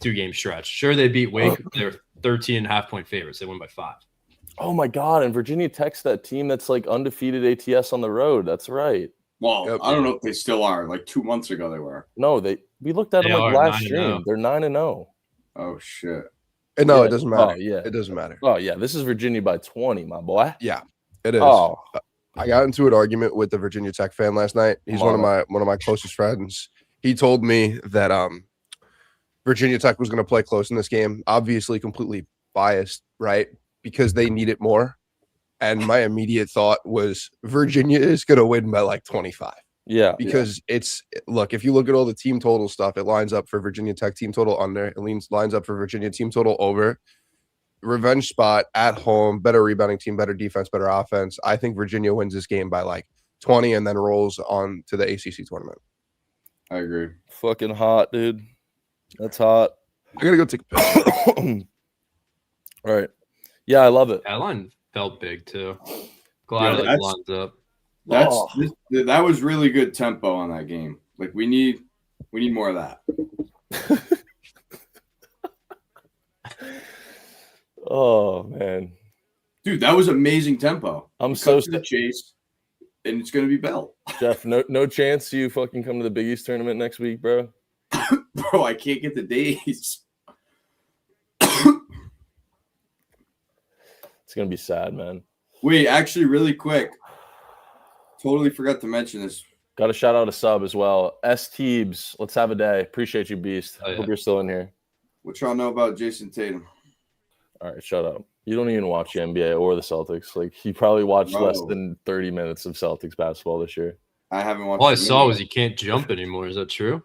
2-game stretch. Sure, they beat Wake. They're 13.5-point favorites. They won by 5. Oh my God! And Virginia Tech's that team that's undefeated ATS on the road. That's right. Well, I don't know if they still are. 2 months ago they were. No, we looked at them last stream. They're 9-0. Oh shit! No, it doesn't matter. Oh, yeah, it doesn't matter. Oh yeah, this is Virginia by 20, my boy. Yeah, it is. Oh, I got into an argument with the Virginia Tech fan last night. He's one of my closest friends. He told me that Virginia Tech was going to play close in this game. Obviously, completely biased, right? Because they need it more. And my immediate thought was Virginia is going to win by 25. Yeah. Because if you look at all the team total stuff, it lines up for Virginia Tech team total under. It lines up for Virginia team total over. Revenge spot at home, better rebounding team, better defense, better offense. I think Virginia wins this game by 20 and then rolls on to the ACC tournament. I agree. Fucking hot, dude. That's hot. I gotta go take a piss. All right. Yeah, I love it. That line felt big too. Glad it lines up. That was really good tempo on that game. Like we need more of that. Oh man, dude, that was amazing tempo. I'm so the chase, and it's gonna be Bell. Jeff, no chance you fucking come to the Big East tournament next week, bro. Bro, I can't get the days. It's gonna be sad, man. Wait, actually, really quick. Totally forgot to mention this. Got to shout out a sub as well. S Teebs, let's have a day. Appreciate you, Beast. Oh, yeah. Hope you're still in here. What y'all know about Jason Tatum? All right, shut up. You don't even watch the NBA or the Celtics. Like, he probably watched less than 30 minutes of Celtics basketball this year. I haven't watched. All I saw was he can't jump anymore. Is that true?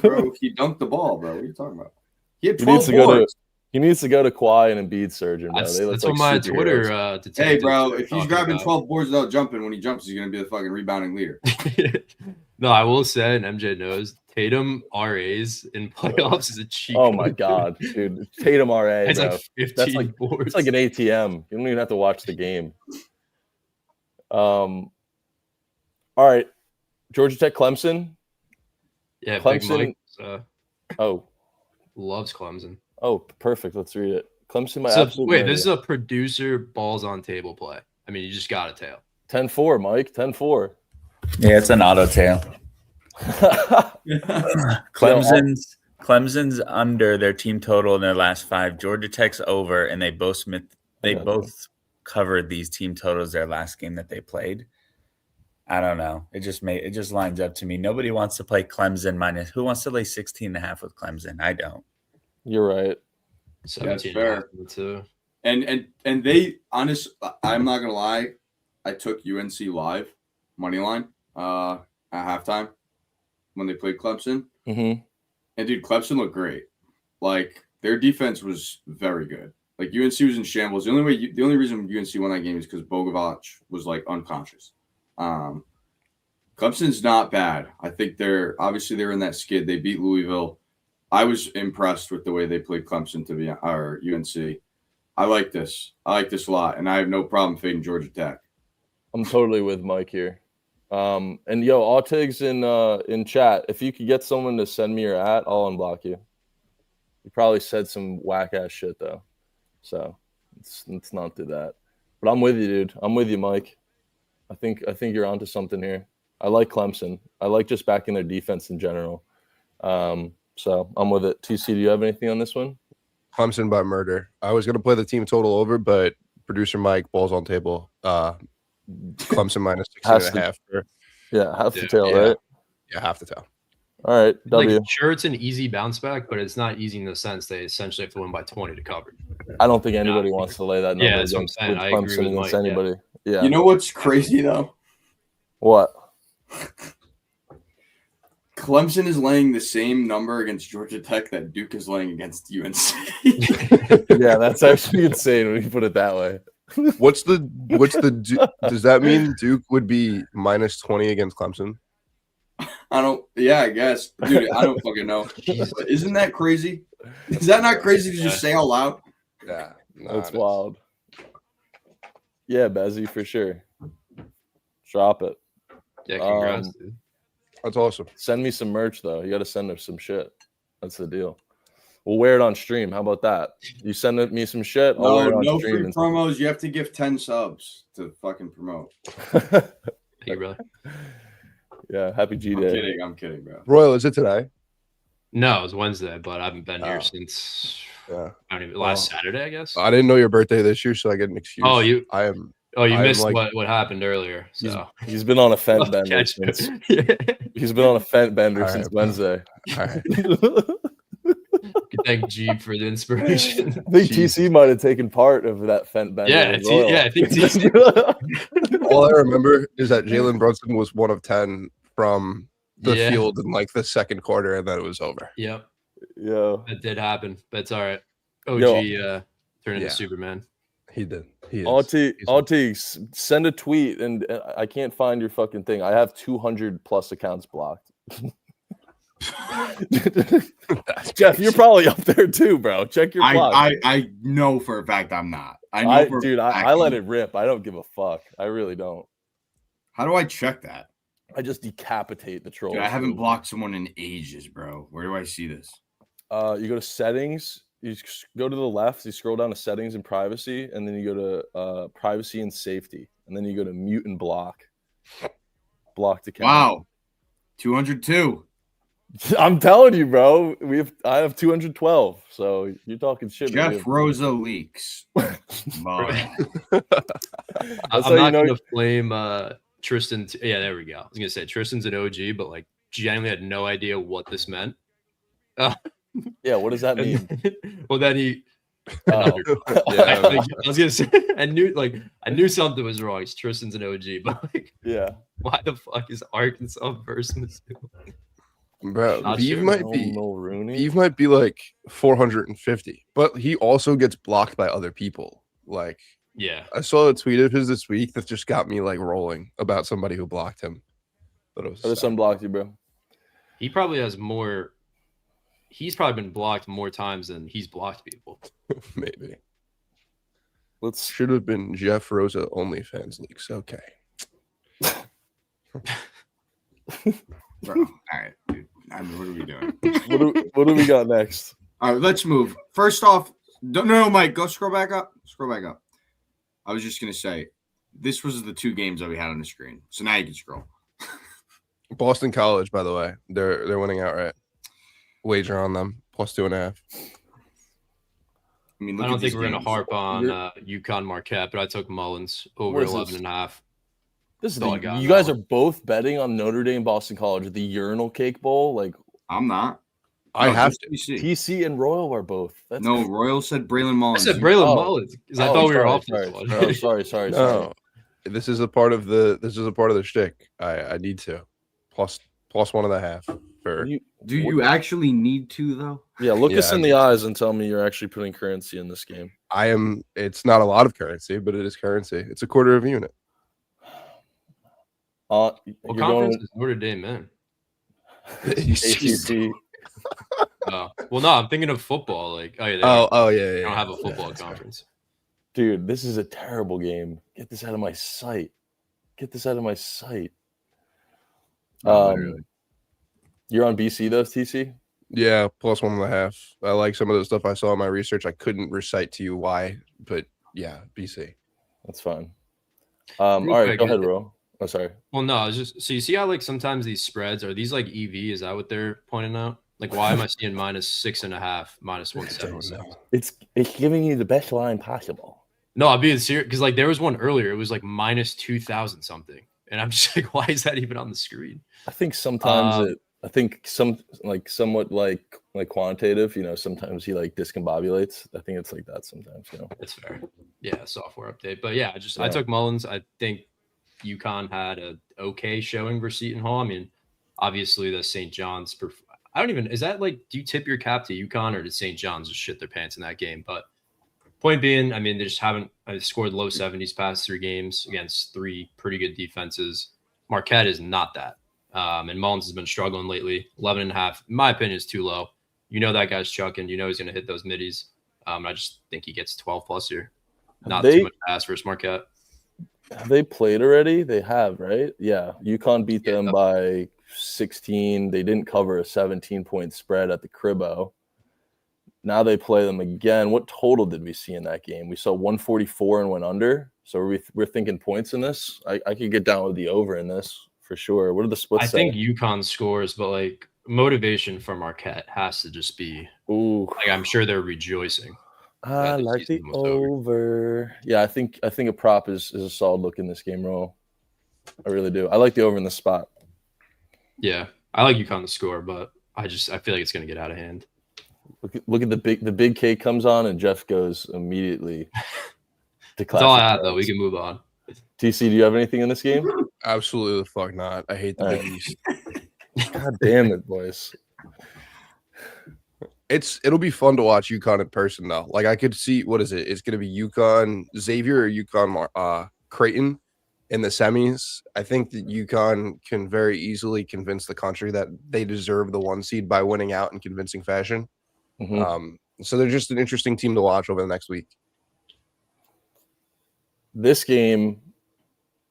Bro, he dunked the ball, bro. What are you talking about? He had 12 boards. He needs to go to Kawhi and Embiid surgeon, bro. That's what my Twitter hey, bro, if he's grabbing 12 boards without jumping, when he jumps, he's going to be the fucking rebounding leader. No, I will say, and MJ knows, Tatum RAs in playoffs is a cheat. Oh, my God, dude. Tatum RA, it's bro. like 15 boards. It's like an ATM. You don't even have to watch the game. All right. Georgia Tech, Clemson. Yeah, Clemson. Big Mike, loves Clemson. Oh, perfect. Let's read it. Clemson, this is a producer balls on table play. I mean, you just got a tail. 10-4, Mike. 10-4. Yeah, it's an auto tail. Clemson's under their team total in their last 5. Georgia Tech's over, and they both covered these team totals their last game that they played. I don't know. It just lines up to me. Nobody wants to play Clemson minus. Who wants to lay 16.5 with Clemson? I don't. You're right. 17 fair. Too. And they I'm not gonna lie, I took UNC live money line at halftime when they played Clemson. Mm-hmm. And dude, Clemson looked great. Like their defense was very good. Like UNC was in shambles. The only reason UNC won that game is because Bogovac was like unconscious. Clemson's not bad. I think they're in that skid. They beat Louisville. I was impressed with the way they played Clemson or UNC. I like this. I like this a lot, and I have no problem fading Georgia Tech. I'm totally with Mike here. And yo, Autigs in chat, if you could get someone to send me your @ I'll unblock you. You probably said some whack ass shit though, so let's not do that. But I'm with you, dude. I'm with you, Mike. I think you're onto something here. I like Clemson. I like just backing their defense in general. So I'm with it. TC, do you have anything on this one? Clemson by murder. I was going to play the team total over, but producer Mike, balls on table. Clemson minus 16.5. Yeah, half the tail, right? Yeah, half the tail. All right, W. Like, sure, it's an easy bounce back, but it's not easy in the sense they essentially have to win by 20 to cover. I don't think anybody wants to lay that number. Yeah, that's what I'm saying. I agree with Mike. Anybody. Yeah. You know what's crazy though? What? Clemson is laying the same number against Georgia Tech that Duke is laying against UNC. Yeah, that's actually insane when you put it that way. What's the does that mean Duke would be minus 20 against Clemson? I guess. Dude, I don't fucking know. But isn't that crazy? Is that not crazy to just say out loud? Yeah. That's wild. Yeah, Bezzy, for sure. Drop it. Yeah, congrats, dude. That's awesome. Send me some merch, though. You got to send us some shit. That's the deal. We'll wear it on stream. How about that? You send me some shit. I'll wear it on no stream free promos. You have to give 10 subs to fucking promote. Hey, brother. Yeah, happy G Day. I'm kidding, bro. Royal, is it today? No, it was Wednesday, but I haven't been here since last Saturday, I guess. I didn't know your birthday this year, so I get an excuse. You missed like, what happened earlier. So he's been on a fent bender since he's been on a fent bender since Wednesday. All right. Thank Jeep for the inspiration. I think TC might have taken part of that fent bender. I think TC. All I remember is that Jalen Brunson was 1 of 10 from the field in like the second quarter, and then it was over. Yep. Yeah. That did happen, but it's all right. OG turned into Superman. He did. Alti, send a tweet, and I can't find your fucking thing. I have 200 plus accounts blocked. Jeff, you're probably up there too, bro. Check your blog. I know for a fact I'm not. I let it rip. I don't give a fuck. I really don't. How do I check that? I just decapitate the trolls. Dude, I haven't dude. blocked someone in ages, bro. Where do I see this? You go to settings. You go to the left. You scroll down to settings and privacy, and then you go to privacy and safety, and then you go to mute and block. Blocked account. Wow, 202. I'm telling you, bro. I have 212. So you're talking shit. Jeff Rosa leaks. Bye. I'm how not you know- gonna flame Tristan. Yeah, there we go. I was gonna say Tristan's an OG, but like genuinely had no idea what this meant. Yeah, what does that mean? Well, then he. Oh. I was gonna say I knew something was wrong. Tristan's an OG, but like, Yeah. why the fuck is Arkansas versus Mizzou? Bro, Not Beeve sure. might be like 450, but he also gets blocked by other people. Like Yeah, I saw a tweet of his this week that just got me like rolling about somebody who blocked him. But it was I just unblocked you, bro. he probably has more. He's probably been blocked more times than he's blocked people. maybe. Let's Should have been Jeff Rosa OnlyFans leaks. Okay. Bro, all right, dude. I mean, what are we doing? what do we got next? All right, let's move. First off, no, Mike, go scroll back up. Scroll back up. I was just gonna say, this was the 2 games that we had on the screen. So now you can scroll. Boston College, by the way, they're winning outright. Wager on them +2.5. I mean, I look don't at think these we're gonna games. harp on UConn Marquette, but I took Mullins over What is 11.5. This is That's all I got on you that guys one. are both betting on Notre Dame Boston College, the urinal cake bowl. Like I'm not. I No, have just to. TC. TC and Royal are both. That's No, Royal said Braylon I Mullins. said Braylon Oh. Mullins because I Oh, thought we were sorry, off sorry. this one. No, sorry. No, this is a part of the shtick. I need to plus 1.5 for Do you actually need to though? Yeah, look us Yeah, in the eyes and tell me you're actually putting currency in this game. I am. It's not a lot of currency, but it is currency. It's a quarter of a unit. What You're conference going is Notre Dame in? ACC. Well, no, I'm thinking of football. Like, oh yeah, yeah. they don't have a football conference. Dude, this is a terrible game. Get this out of my sight. You're on BC though, TC? Yeah, plus 1.5. I like some of the stuff I saw in my research. I couldn't recite to you why, but yeah, BC. That's fine. All Real right, quick, go ahead, Ro. Oh, sorry. Well, no, it's just so you see how like sometimes these spreads are these like EV? Is that what they're pointing out? Like, why am I seeing -6.5, -177? It's giving you the best line possible. No, I'm being serious because like there was one earlier. It was like -2,000 something, and I'm just like, why is that even on the screen? I think sometimes somewhat like quantitative, sometimes he like discombobulates. I think it's like that sometimes, That's fair. Yeah, software update. But yeah, I Yeah. took Mullins. I think UConn had a okay showing versus Seton Hall. I mean, obviously the St. John's. Is that like, do you tip your cap to UConn or did St. John's just shit their pants in that game? But point being, I mean, they just haven't scored low 70s past 3 games against 3 pretty good defenses. Marquette is not that. And Mullins has been struggling lately. 11.5, in my opinion, is too low. That guy's chucking. He's going to hit those middies. I just think he gets 12 plus here. Not too much pass versus Marquette. Have they played already? They have, right? Yeah. UConn beat them by 16. They didn't cover a 17-point spread at the Cribbo. Now they play them again. What total did we see in that game? We saw 144 and went under. So we're thinking points in this. I could get down with the over in this for sure. What are the splits? I think UConn scores, but like motivation for Marquette has to just be. Ooh, like I'm sure they're rejoicing. I the like the season was over. over. Yeah, I think a prop is a solid look in this game, Ro. I really do. I like the over in the spot. Yeah, I like UConn to score, but I feel like it's going to get out of hand. Look at the big cake comes on and Jeff goes immediately to class. That's all I had though. We can move on. TC, do you have anything in this game? Absolutely the fuck not. I hate the All right. Big East. God damn it, boys. It'll be fun to watch UConn in person though. Like I could see what is it? It's gonna be UConn Xavier or UConn Creighton in the semis. I think that UConn can very easily convince the country that they deserve the 1 seed by winning out in convincing fashion. Mhm. So they're just an interesting team to watch over the next week. This game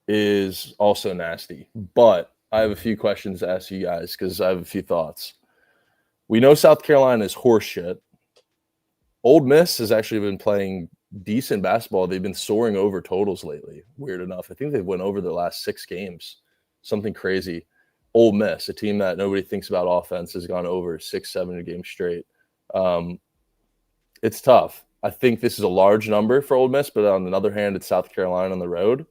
is also nasty. But I have a few questions to ask you guys because I have a few thoughts. We know South Carolina is horseshit. Ole Miss has actually been playing decent basketball. They've been soaring over totals lately, weird enough. I think they've went over the last 6 games. Something crazy. Ole Miss, a team that nobody thinks about offense, has gone over 6-7 games straight. It's tough. I think this is a large number for Ole Miss, but on the other hand, it's South Carolina on the road.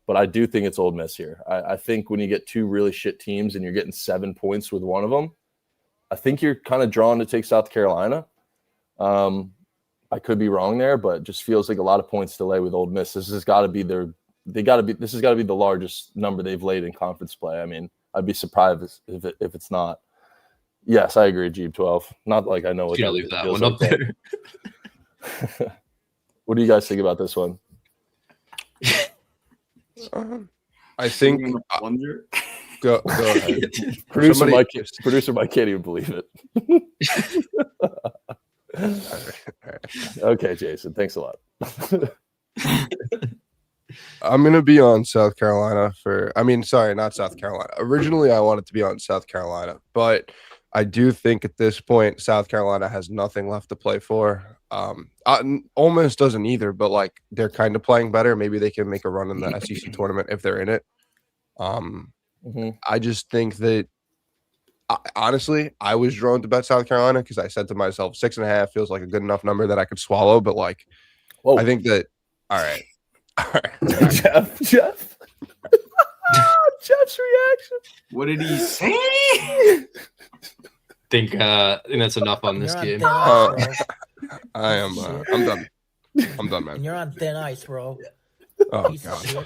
But I do think it's Ole Miss here. I think when you get 2 really shit teams and you're getting 7 points with one of them, I think you're kind of drawn to take South Carolina. I could be wrong there, but it just feels like a lot of points to lay with Ole Miss. This has got to be the largest number they've laid in conference play. I mean, I'd be surprised if it's not. Yes, I agree. Jeep 12. Not like I know what leave that one up there. What do you guys think about this one? I think go ahead. Producer Mike can't even believe it. Okay, Jason, thanks a lot. I'm going to be on South Carolina not South Carolina. Originally, I wanted to be on South Carolina, but I do think at this point, South Carolina has nothing left to play for. Ole Miss doesn't either, but like they're kind of playing better. Maybe they can make a run in the SEC tournament if they're in it. I just think that honestly, I was drawn to bet South Carolina because I said to myself, 6.5 feels like a good enough number that I could swallow. But like, I think that all right. Jeff. Jeff's reaction. What did he say? I think that's enough on this game. I am. I'm done. I'm done, man. And you're on thin ice, bro. Oh god.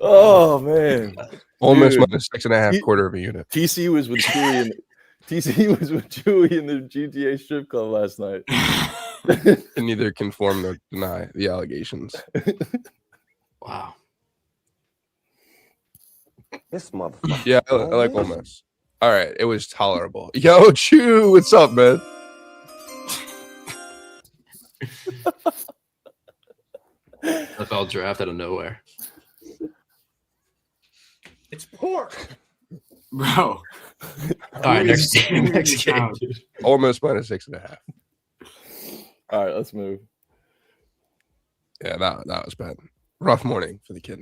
Oh man. Almost minus 6.5 quarter of a unit. TC was with Chewy in the GTA strip club last night. Can neither confirm nor deny the allegations. Wow. This motherfucker. Yeah, I like Ole Miss. All right, it was tolerable. Yo, Chew, what's up, man? NFL draft out of nowhere. It's pork. Bro. All right, next game. Dude. Ole Miss minus 6.5. All right, let's move. Yeah, that was bad. Rough morning for the kid.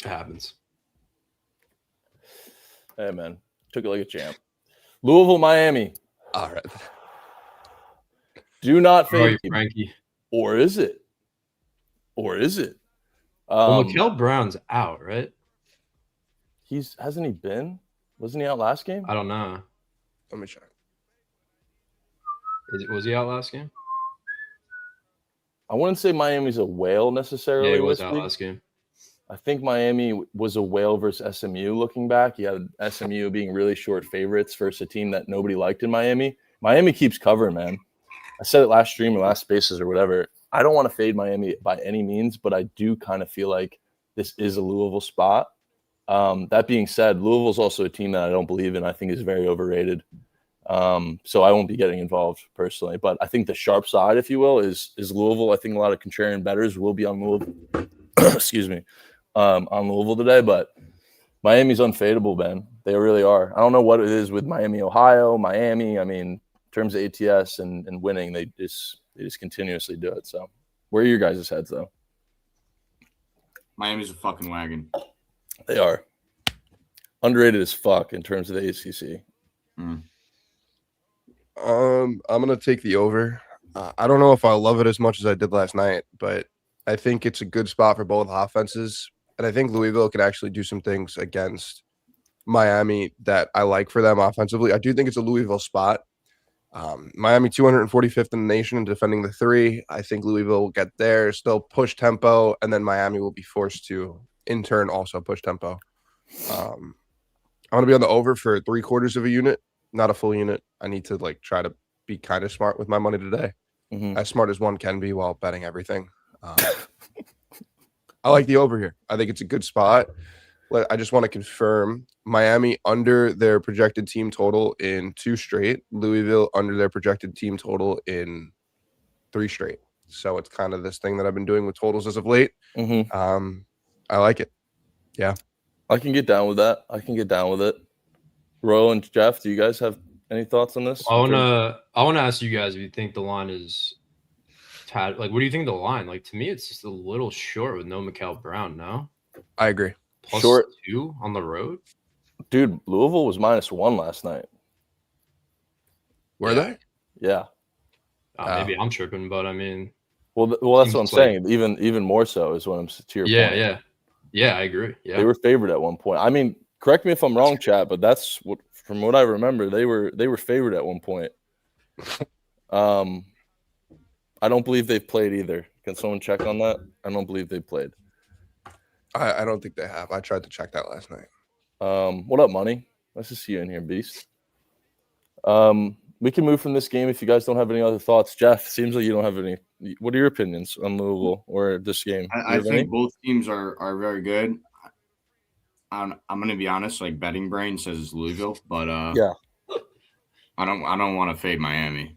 It happens. Hey man, took it like a champ. Louisville, Miami. All right. Do not Where are you, fade. Frankie? Or is it? Well, Mikael Brown's out, right? Hasn't he been? Wasn't he out last game? I don't know. Let me check. Was he out last game? I wouldn't say Miami's a whale necessarily. Yeah, he was this out week. last game. I think Miami was a whale versus SMU looking back. You had SMU being really short favorites versus a team that nobody liked in Miami. Miami keeps covering, man. I said it last stream or last spaces or whatever. I don't want to fade Miami by any means, but I do kind of feel like this is a Louisville spot. That being said, Louisville's also a team that I don't believe in. I think is very overrated. So I won't be getting involved personally. But I think the sharp side, if you will, is Louisville. I think a lot of contrarian bettors will be on Louisville. Excuse me. On Louisville today, but Miami's unfadable, man. They really are. I don't know what it is with Miami, Ohio, Miami. I mean, in terms of ATS and winning, they just continuously do it. So where are your guys' heads though? Miami's a fucking wagon. They are underrated as fuck in terms of the ACC. I'm gonna take the over. I don't know if I love it as much as I did last night, but I think it's a good spot for both offenses. And I think Louisville can actually do some things against Miami that I like for them offensively. I do think it's a Louisville spot. Miami 245th in the nation in defending the three. I think Louisville will get there, still push tempo, and then Miami will be forced to, in turn, also push tempo. I'm going to be on the over for 3/4 of a unit, not a full unit. I need to try to be kind of smart with my money today. As smart as one can be while betting everything. I like the over here. I think it's a good spot. I just want to confirm Miami under their projected team total in 2 straight. Louisville under their projected team total in 3 straight. So it's kind of this thing that I've been doing with totals as of late. Mm-hmm. I like it. Yeah. I can get down with that. I can get down with it. Ro and Jeff, do you guys have any thoughts on this? I wanna ask you guys if you think the line is like, what do you think of the line? Like, to me, it's just a little short with no Mikal Brown. No, I agree. plus Short. 2 on the road. Dude, Louisville was -1 last night. Were they? Yeah. Maybe I'm tripping, but I mean, Well, that's what I'm Seems like- saying. Even more so is what I'm to your yeah, point. yeah, I agree. Yeah, They were favored at one point. I mean, correct me if I'm wrong, chat, but that's what from what I remember, they were favored at one point. I don't believe they've played either. Can someone check on that? I don't believe they played. I don't think they have. I tried to check that last night. What up, Money? Nice to see you in here, Beast. We can move from this game if you guys don't have any other thoughts. Jeff, seems like you don't have any. What are your opinions on Louisville or this game? I think both teams are very good. I'm going to be honest. Like betting brain says it's Louisville, but Yeah. I don't want to fade Miami.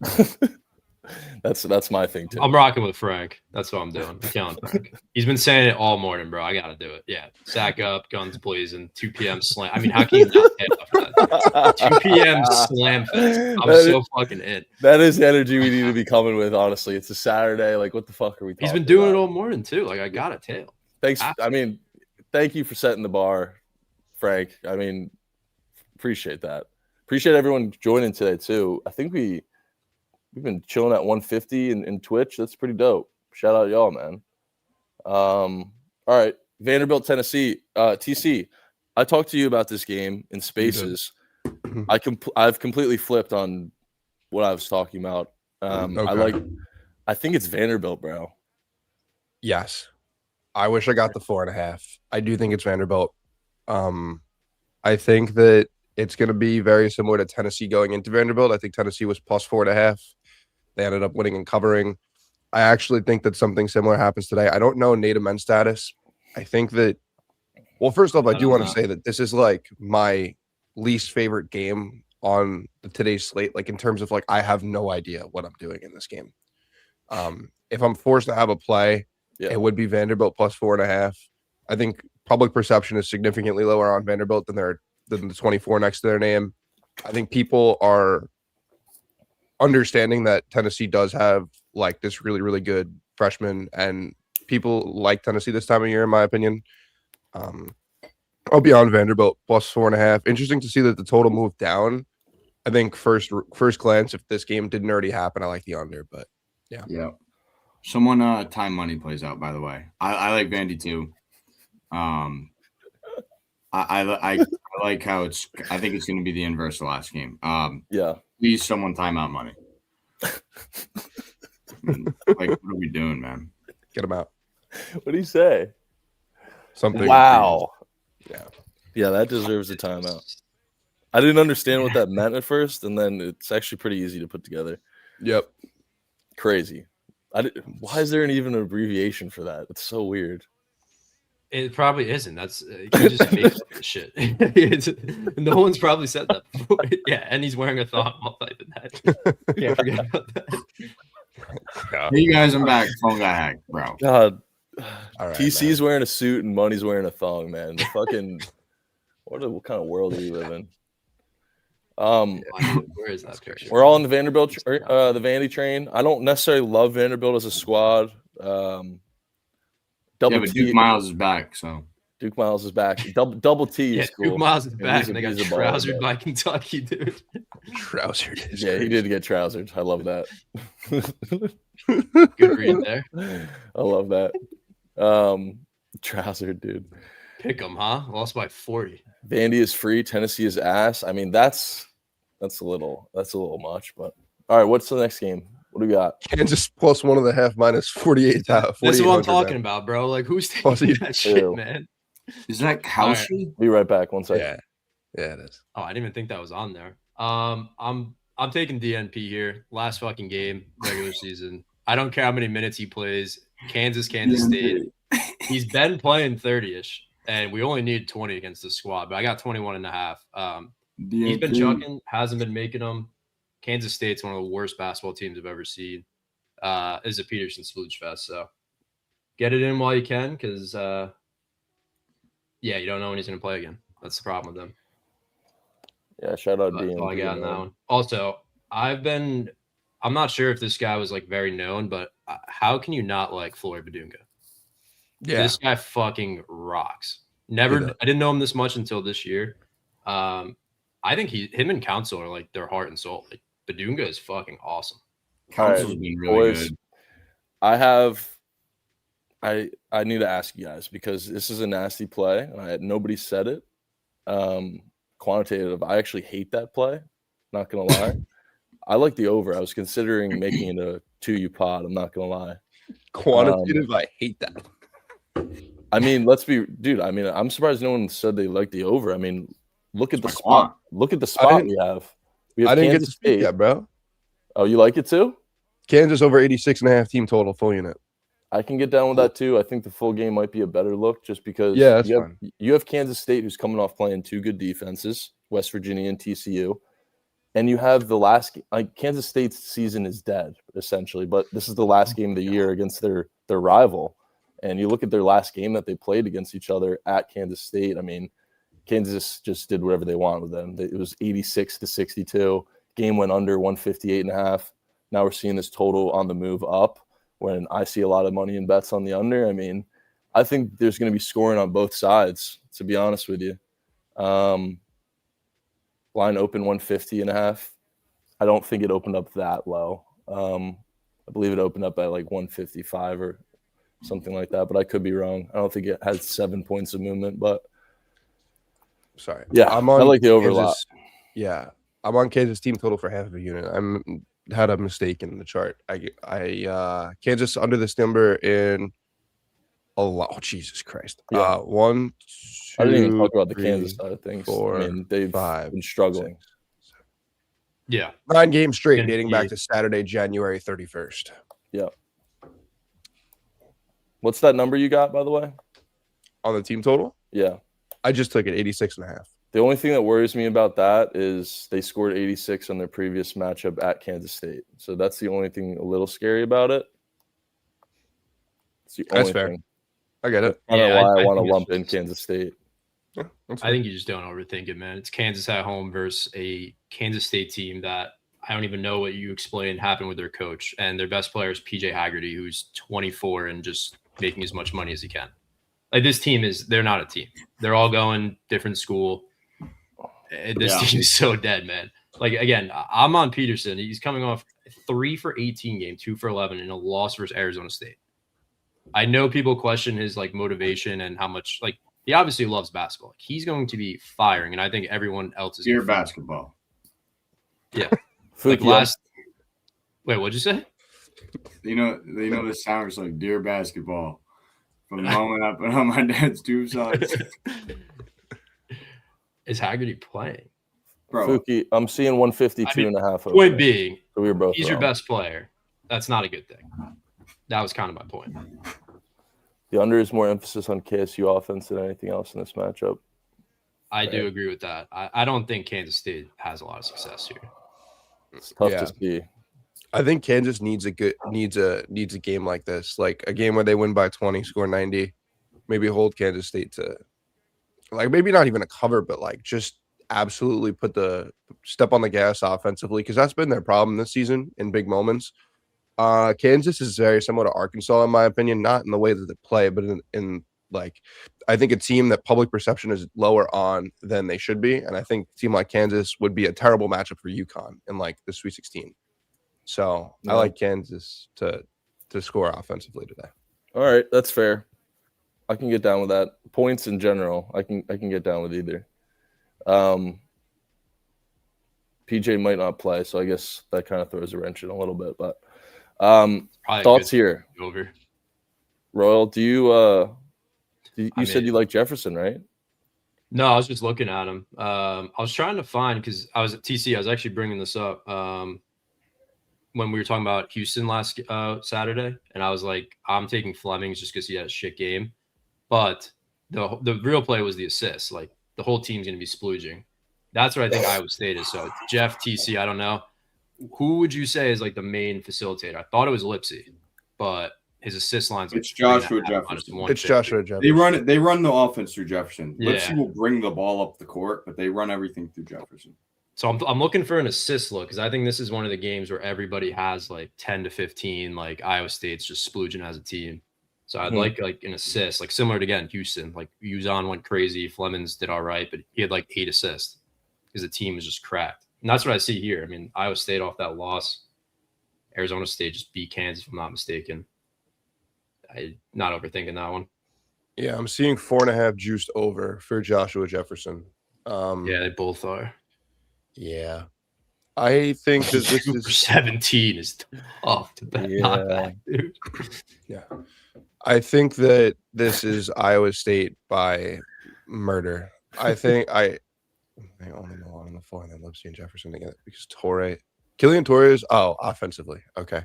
That's my thing too. I'm rocking with Frank. That's what I'm doing. I'm killing Frank. He's been saying it all morning, bro. I gotta do it. Yeah, sack up, guns blazing, 2 p.m. slam. I mean, how can you not pay off that? 2 p.m. slam fest. I'm so fucking in. That is the energy we need to be coming with. Honestly, it's a Saturday. Like, what the fuck are we? He's talking been doing about? it all morning too. Like, I got a tail. Thanks. I mean, thank you for setting the bar, Frank. I mean, appreciate that. Appreciate everyone joining today too. I think we've been chilling at 150 in Twitch. That's pretty dope. Shout out y'all, man. All right, Vanderbilt, Tennessee. TC, I talked to you about this game in Spaces. I've completely flipped on what I was talking about. I think it's Vanderbilt, bro. Yes. I wish I got the 4.5. I do think it's Vanderbilt. I think that it's going to be very similar to Tennessee going into Vanderbilt. I think Tennessee was plus 4.5. They ended up winning and covering. I actually think that something similar happens today. I don't know Nate Men's status. I think that, well, first off, I do want to say that this is like my least favorite game on today's slate. Like in terms of like, I have no idea what I'm doing in this game. If I'm forced to have a play, it would be Vanderbilt plus 4.5. I think public perception is significantly lower on Vanderbilt than the 24 next to their name. I think people are understanding that Tennessee does have like this really, really good freshman, and people like Tennessee this time of year, in my opinion. I'll be on Vanderbilt plus 4.5. Interesting to see that the total moved down. I think first glance, if this game didn't already happen, I like the under, but yeah. Yeah. Someone time money plays out, by the way. I like Vandy too. I like how I think it's going to be the inverse of the last game. Yeah. Please, someone timeout money. Like, what are we doing, man? Get him out. What do you say? Something. Wow. Yeah. Yeah, that deserves a timeout. I didn't understand what that meant at first, and then it's actually pretty easy to put together. Yep. Crazy. Why is there even an abbreviation for that? It's so weird. It probably isn't. That's you just make up this shit. No one's probably said that before. Yeah, and he's wearing a thong. I'll type in that. Can't forget about that. Hey, you guys, I'm back. Phone got hacked, bro. God. All right, TC's wearing a suit and Money's wearing a thong, man. The fucking what kind of world do we live in? Where is that picture? We're all on the Vanderbilt, the Vandy train. I don't necessarily love Vanderbilt as a squad. But Duke Miles is back, so Duke Miles is back. Double T is cool. Duke Miles is back, he's and they got a baller, trousered man. by Kentucky, dude. Trousered. Yeah, he did get trousered. I love that. Good read there. I love that. Trousered, dude. Pick 'em, huh? Lost by 40. Vandy is free. Tennessee is ass. I mean, that's a little much, but all right. What's the next game? What do we got? Kansas plus 1.5 minus 48. This is what I'm talking about, bro. Like, who's taking that shit, man? Is that Kelsey? Be right back. 1 second. Yeah, it is. Oh, I didn't even think that was on there. I'm taking DNP here. Last fucking game, regular season. I don't care how many minutes he plays. Kansas State. He's been playing 30-ish, and we only need 20 against the squad, but I got 21.5. He's been chucking, hasn't been making them. Kansas State's one of the worst basketball teams I've ever seen. is a Peterson splooge fest. So get it in while you can, because you don't know when he's going to play again. That's the problem with him. Yeah, shout out That's DMD. all I got on that one. Also, I'm not sure if this guy was like very known, but how can you not like Floyd Badunga? Yeah. This guy fucking rocks. I didn't know him this much until this year. I think him and Council are like their heart and soul. Like Badunga is fucking awesome. Council's been really good. I need to ask you guys, because this is a nasty play, and nobody said it. Quantitative. I actually hate that play. Not gonna lie. I like the over. I was considering making it a 2U pod. I'm not gonna lie. Quantitative. I hate that. I mean, I'm surprised no one said they like the over. I mean, look at the my spot. Look at the spot we have. I didn't get to Kansas speak State. yet, bro. Oh, you like it too? Kansas over 86.5 team total full unit. I can get down with that too. I think the full game might be a better look, just because that's you have Kansas State, who's coming off playing two good defenses, West Virginia and TCU. And you have the last, Kansas State's season is dead, essentially, but this is the last game of the year against their rival. And you look at their last game that they played against each other at Kansas State. I mean, Kansas just did whatever they want with them. It was 86-62. Game went under 158.5. Now we're seeing this total on the move up, when I see a lot of money in bets on the under. I mean, I think there's going to be scoring on both sides, to be honest with you. Line open 150.5. I don't think it opened up that low. I believe it opened up at like 155 or something like that, but I could be wrong. I don't think it has 7 points of movement, but sorry. Yeah, I'm on I like the over Kansas, a lot. Yeah, I'm on Kansas team total for half of a unit. Had a mistake in the chart. Kansas under this number in a lot. Oh, Jesus Christ. Yeah. 1, 2, I didn't even talk about the 3, Kansas side of things. 4, I mean, they've 5, been struggling. 6, 7. Yeah. 9 games straight, And dating back to Saturday, January 31st. Yeah. What's that number you got, by the way? On the team total? Yeah. I just took it 86.5. The only thing that worries me about that is they scored 86 on their previous matchup at Kansas State. So that's the only thing a little scary about it. It's the only That's fair. thing. I get it. I don't know Yeah, why I I want to think it's lump in just- Kansas State. Yeah, that's I fair. think you just don't overthink it, man. It's Kansas at home versus a Kansas State team that I don't even know what you explained happened with their coach. And their best player is PJ Haggerty, who's 24 and just making as much money as he can. Like, this team they're not a team. They're all going different school. And this team is so dead, man. Like, again, I'm on Peterson. He's coming off 3 for 18 game, 2 for 11 in a loss versus Arizona State. I know people question his like motivation and how much, like, he obviously loves basketball. Like, he's going to be firing, and I think everyone else is. Dear basketball. Yeah. Fuki, Like wait, what'd you say? You know the sounds like Dear basketball. From the moment I put on my dad's tube socks. Is Haggerty playing? Bro, Fuki, I'm seeing 152.5. Point being, So we were both he's your wrong. best player. That's not a good thing. That was kind of my point. The under is more emphasis on KSU offense than anything else in this matchup. I do agree with that. I don't think Kansas State has a lot of success here. It's tough Yeah. to see. I think Kansas needs a game like this, like a game where they win by 20, score 90, maybe hold Kansas State to, like, maybe not even a cover, but like just absolutely put the step on the gas offensively, because that's been their problem this season in big moments. Kansas is very similar to Arkansas, in my opinion, not in the way that they play, but in like, I think a team that public perception is lower on than they should be. And I think a team like Kansas would be a terrible matchup for UConn in like the Sweet 16. So Yeah. I like Kansas to score offensively today. All right, that's fair. I can get down with that. Points in general, I can get down with either. PJ might not play, so I guess that kind of throws a wrench in a little bit. But Probably a thoughts good here, over. Royal? Do you I said mean- you like Jefferson, right? No, I was just looking at him. I was trying to find, because I was at TC. I was actually bringing this up when we were talking about Houston last Saturday, and I was like, I'm taking Flemings just because he had a shit game. But the real play was the assist. Like, the whole team's going to be splooging. That's what I think Iowa State is. So Jeff, TC, I don't know. who would you say is like the main facilitator? I thought it was Lipsy, but his assist line's like It's Joshua 3.5, Jefferson. -150. It's Joshua Jefferson. They run the offense through Jefferson. Yeah. Lipsy will bring the ball up the court, but they run everything through Jefferson. So I'm looking for an assist look because I think this is one of the games where everybody has like 10 to 15. Like Iowa State's just splooging as a team. So I'd like an assist, like similar to again Houston. Like Uzon went crazy, Flemings did all right, but he had like 8 assists because the team is just cracked. And that's what I see here. I mean, Iowa State off that loss, Arizona State just beat Kansas, if I'm not mistaken. I'm not overthinking that one. Yeah, I'm seeing 4.5 juiced over for Joshua Jefferson. Yeah, they both are. Yeah. I think that this Super is 17 is tough to bet not back, dude. yeah. I think that this is Iowa State by murder. I think I only know on the floor and then Lipsy and Jefferson together because Killian Torres. Oh, offensively. Okay.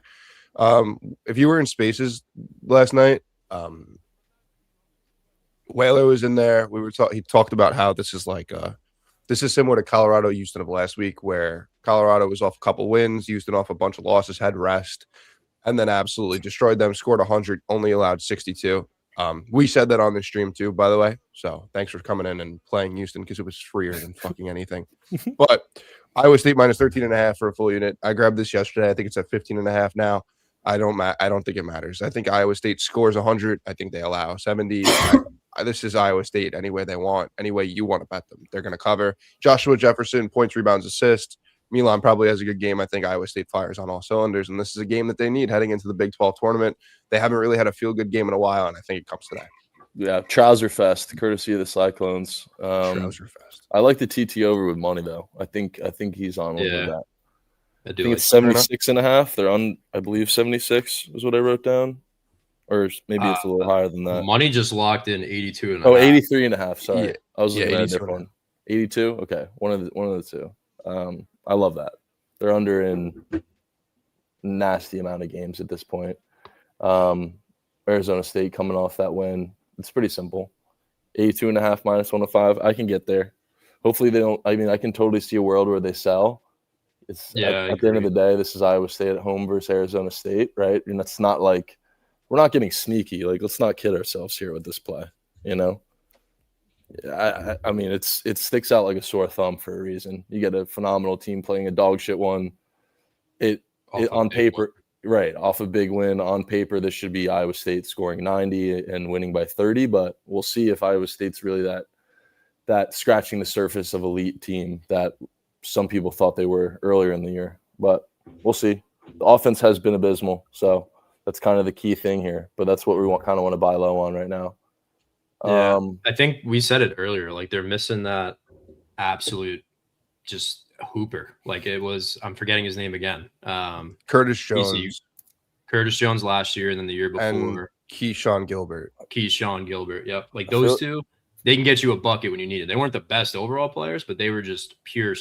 If you were in Spaces last night, Whaler was in there. He talked about how this is similar to Colorado Houston of last week, where Colorado was off a couple wins, Houston off a bunch of losses, had rest, and then absolutely destroyed them, scored 100, only allowed 62. We said that on the stream too, by the way. So thanks for coming in and playing Houston because it was freer than fucking anything. But Iowa State minus 13.5 for a full unit. I grabbed this yesterday. I think it's at 15.5 now. I don't think it matters. I think Iowa State scores 100. I think they allow 70. This is Iowa State any way they want, any way you want to bet them. They're going to cover. Joshua Jefferson, points, rebounds, assists. Milan probably has a good game. I think Iowa State fires on all cylinders, and this is a game that they need heading into the Big 12 tournament. They haven't really had a feel-good game in a while, and I think it comes to that. Yeah, Trouser Fest, courtesy of the Cyclones. Trouser Fest. I like the TT over with money, though. I think he's on with that. I I think it's 76.5. They're on, I believe, 76 is what I wrote down. Or maybe it's a little higher than that. Money just locked in 82 and 83.5. Sorry. Yeah. I was looking at a 82 different one. 82? Okay. One of the two. I love that. They're under in nasty amount of games at this point. Arizona State coming off that win. It's pretty simple. 82.5 minus 105. I can get there. Hopefully they don't. I mean, I can totally see a world where they sell. It's at the end of the day, this is Iowa State at home versus Arizona State, right? And it's not like we're not getting sneaky. Like, let's not kid ourselves here with this play, you know? I mean, it sticks out like a sore thumb for a reason. You get a phenomenal team playing a dog shit one. It on paper, right, off a big win. On paper, this should be Iowa State scoring 90 and winning by 30, but we'll see if Iowa State's really that scratching the surface of elite team that some people thought they were earlier in the year. But we'll see. The offense has been abysmal, so that's kind of the key thing here. But that's what we kind of want to buy low on right now. Yeah, I think we said it earlier. Like, they're missing that absolute just hooper. Like, it was, I'm forgetting his name again. Curtis Jones. Curtis Jones last year, and then the year before. And Keyshawn Gilbert. Yep. Like, those two, they can get you a bucket when you need it. They weren't the best overall players, but they were just pure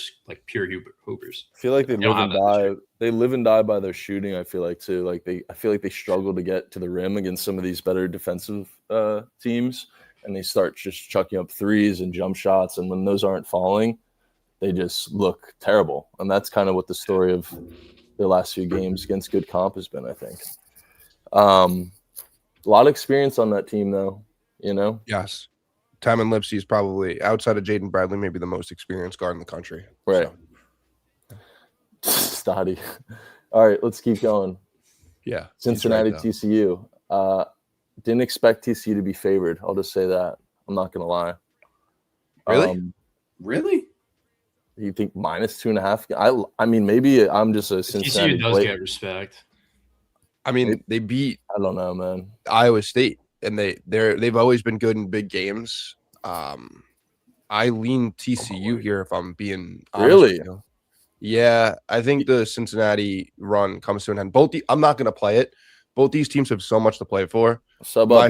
hoopers. I feel like they live and die by their shooting. I feel like too. Like I feel like they struggle to get to the rim against some of these better defensive teams, and they start just chucking up threes and jump shots. And when those aren't falling, they just look terrible. And that's kind of what the story of the last few games against good comp has been, I think. A lot of experience on that team, though. You know. Yes. Tamon Lipsy is probably, outside of Jaden Bradley, maybe the most experienced guard in the country. Right. So. Stoddy. All right, let's keep going. Yeah. Cincinnati, TCU. Didn't expect TCU to be favored. I'll just say that. I'm not going to lie. Really? Really? You think minus 2.5? I mean, maybe I'm just a Cincinnati. TCU does get respect. I mean, they beat, I don't know, man, Iowa State. And they've always been good in big games. I lean TCU here if I'm being honest. Really? Yeah, I think the Cincinnati run comes to an end. I'm not going to play it. Both these teams have so much to play for. My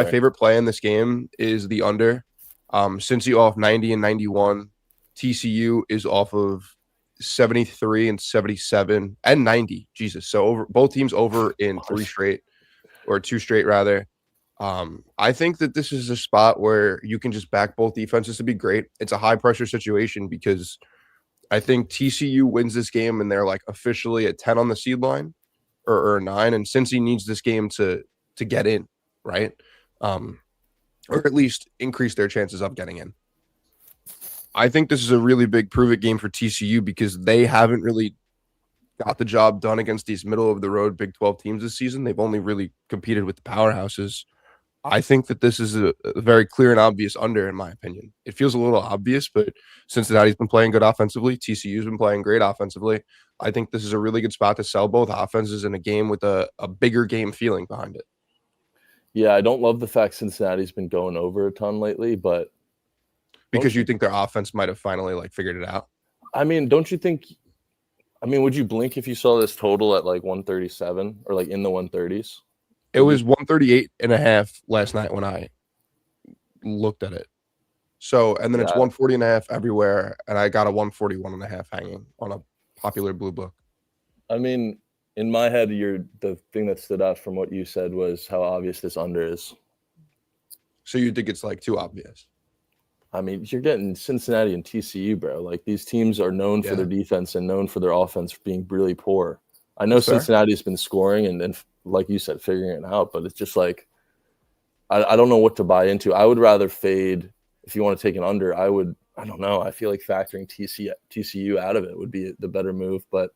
favorite play in this game is the under. Cincy off 90 and 91. TCU is off of 73 and 77 and 90. Jesus. So both teams over in 3 straight. Or 2 straight, rather. I think that this is a spot where you can just back both defenses to be great. It's a high-pressure situation because I think TCU wins this game and they're like officially at 10 on the seed line or 9. And Cincy needs this game to get in, right? Or at least increase their chances of getting in. I think this is a really big prove-it game for TCU because they haven't really got the job done against these middle-of-the-road Big 12 teams this season. They've only really competed with the powerhouses. I think that this is a very clear and obvious under, in my opinion. It feels a little obvious, but Cincinnati's been playing good offensively. TCU's been playing great offensively. I think this is a really good spot to sell both offenses in a game with a bigger game feeling behind it. Yeah, I don't love the fact Cincinnati's been going over a ton lately, but because you think their offense might have finally like figured it out. I mean, don't you think? I mean, would you blink if you saw this total at like 137 or like in the 130s? It was 138.5 last night when I looked at it. So, and then it's 140.5 everywhere, and I got a 141.5 hanging on a popular blue book. I mean, in my head, the thing that stood out from what you said was how obvious this under is. So you think it's like too obvious? I mean, you're getting Cincinnati and TCU, bro. Like these teams are known for their defense and known for their offense being really poor. I know Cincinnati's been scoring and like you said, figuring it out, but it's just like I don't know what to buy into. I would rather fade if you want to take an under. I don't know. I feel like factoring TCU out of it would be the better move, but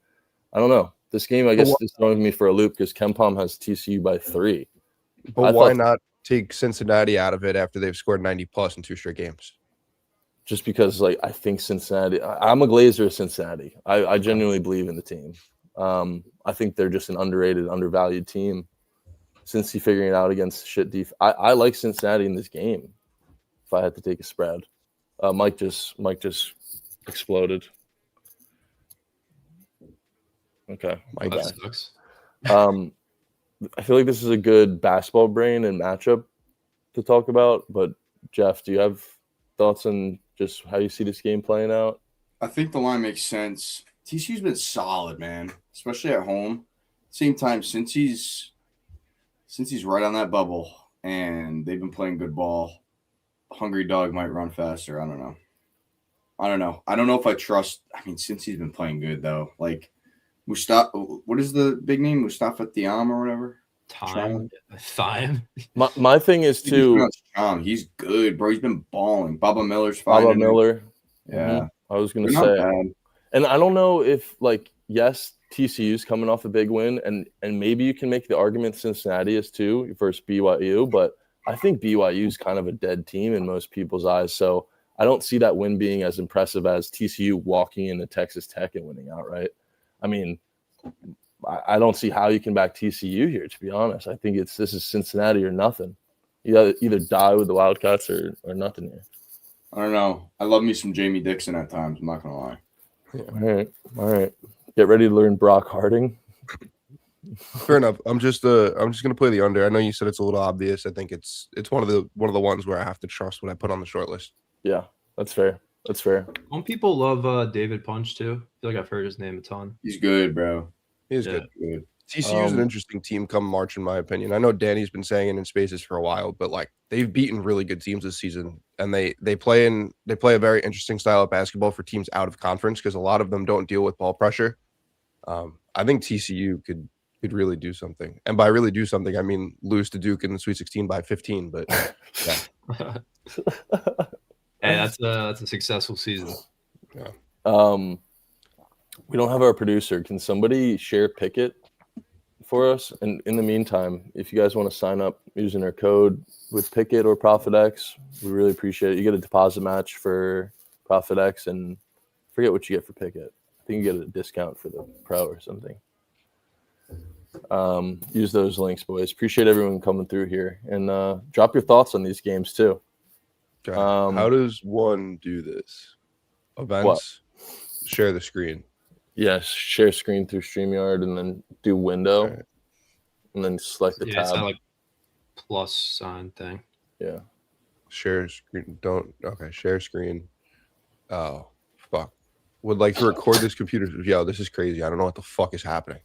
I don't know. This game, I guess, is throwing me for a loop because KenPom has TCU by 3. But why not take Cincinnati out of it after they've scored 90 plus in 2 straight games? Just because, like, I think Cincinnati – I'm a Glazer of Cincinnati. I genuinely believe in the team. I think they're just an underrated, undervalued team. Cincy figuring it out against shit defense. I like Cincinnati in this game if I had to take a spread. Mike just exploded. Okay. Mike sucks. I feel like this is a good basketball brain and matchup to talk about. But, Jeff, do you have thoughts on just how you see this game playing out? I think the line makes sense. TCU's been solid, man, especially at home. Same time, since he's right on that bubble and they've been playing good ball, Hungry Dog might run faster. I don't know. I don't know if I trust. I mean, since he's been playing good though, like Mustafa. What is the big name? Mustafa Thiam or whatever. Time. My thing is too. He's good, bro. He's been balling. Baba Miller's fine. Baba Miller. Yeah, I was gonna say. And I don't know if, like, yes, TCU's coming off a big win, and maybe you can make the argument Cincinnati is too versus BYU, but I think BYU is kind of a dead team in most people's eyes. So I don't see that win being as impressive as TCU walking into Texas Tech and winning outright. I mean, I don't see how you can back TCU here, to be honest. I think this is Cincinnati or nothing. You either die with the Wildcats or nothing here. I don't know. I love me some Jamie Dixon at times. I'm not gonna lie. Yeah. All right. Get ready to learn Brock Harding. Fair enough. I'm just gonna play the under. I know you said it's a little obvious. I think it's one of the ones where I have to trust what I put on the short list. Yeah, that's fair. Don't people love David Punch too? I feel like I've heard his name a ton. He's good, bro. He's good. TCU is an interesting team come March, in my opinion. I know Danny's been saying it in spaces for a while, but like they've beaten really good teams this season, and they play a very interesting style of basketball for teams out of conference because a lot of them don't deal with ball pressure. I think TCU could really do something, and by really do something, I mean lose to Duke in the Sweet 16 by 15. But yeah, hey, that's a successful season. Yeah. We don't have our producer. Can somebody share Pickett for us? And in the meantime, if you guys want to sign up using our code with Pickett or ProfitX, we really appreciate it. You get a deposit match for ProfitX, and forget what you get for Pickett. I think you get a discount for the Pro or something. Use those links, boys. Appreciate everyone coming through here, and drop your thoughts on these games too. Okay. How does one do this? Events. What? Share the screen. Yes, share screen through StreamYard and then do window, right. And then select the tab. It's that like plus sign thing. Yeah. Share screen. Share screen. Oh, fuck. Would like to record this computer. Yo, this is crazy. I don't know what the fuck is happening.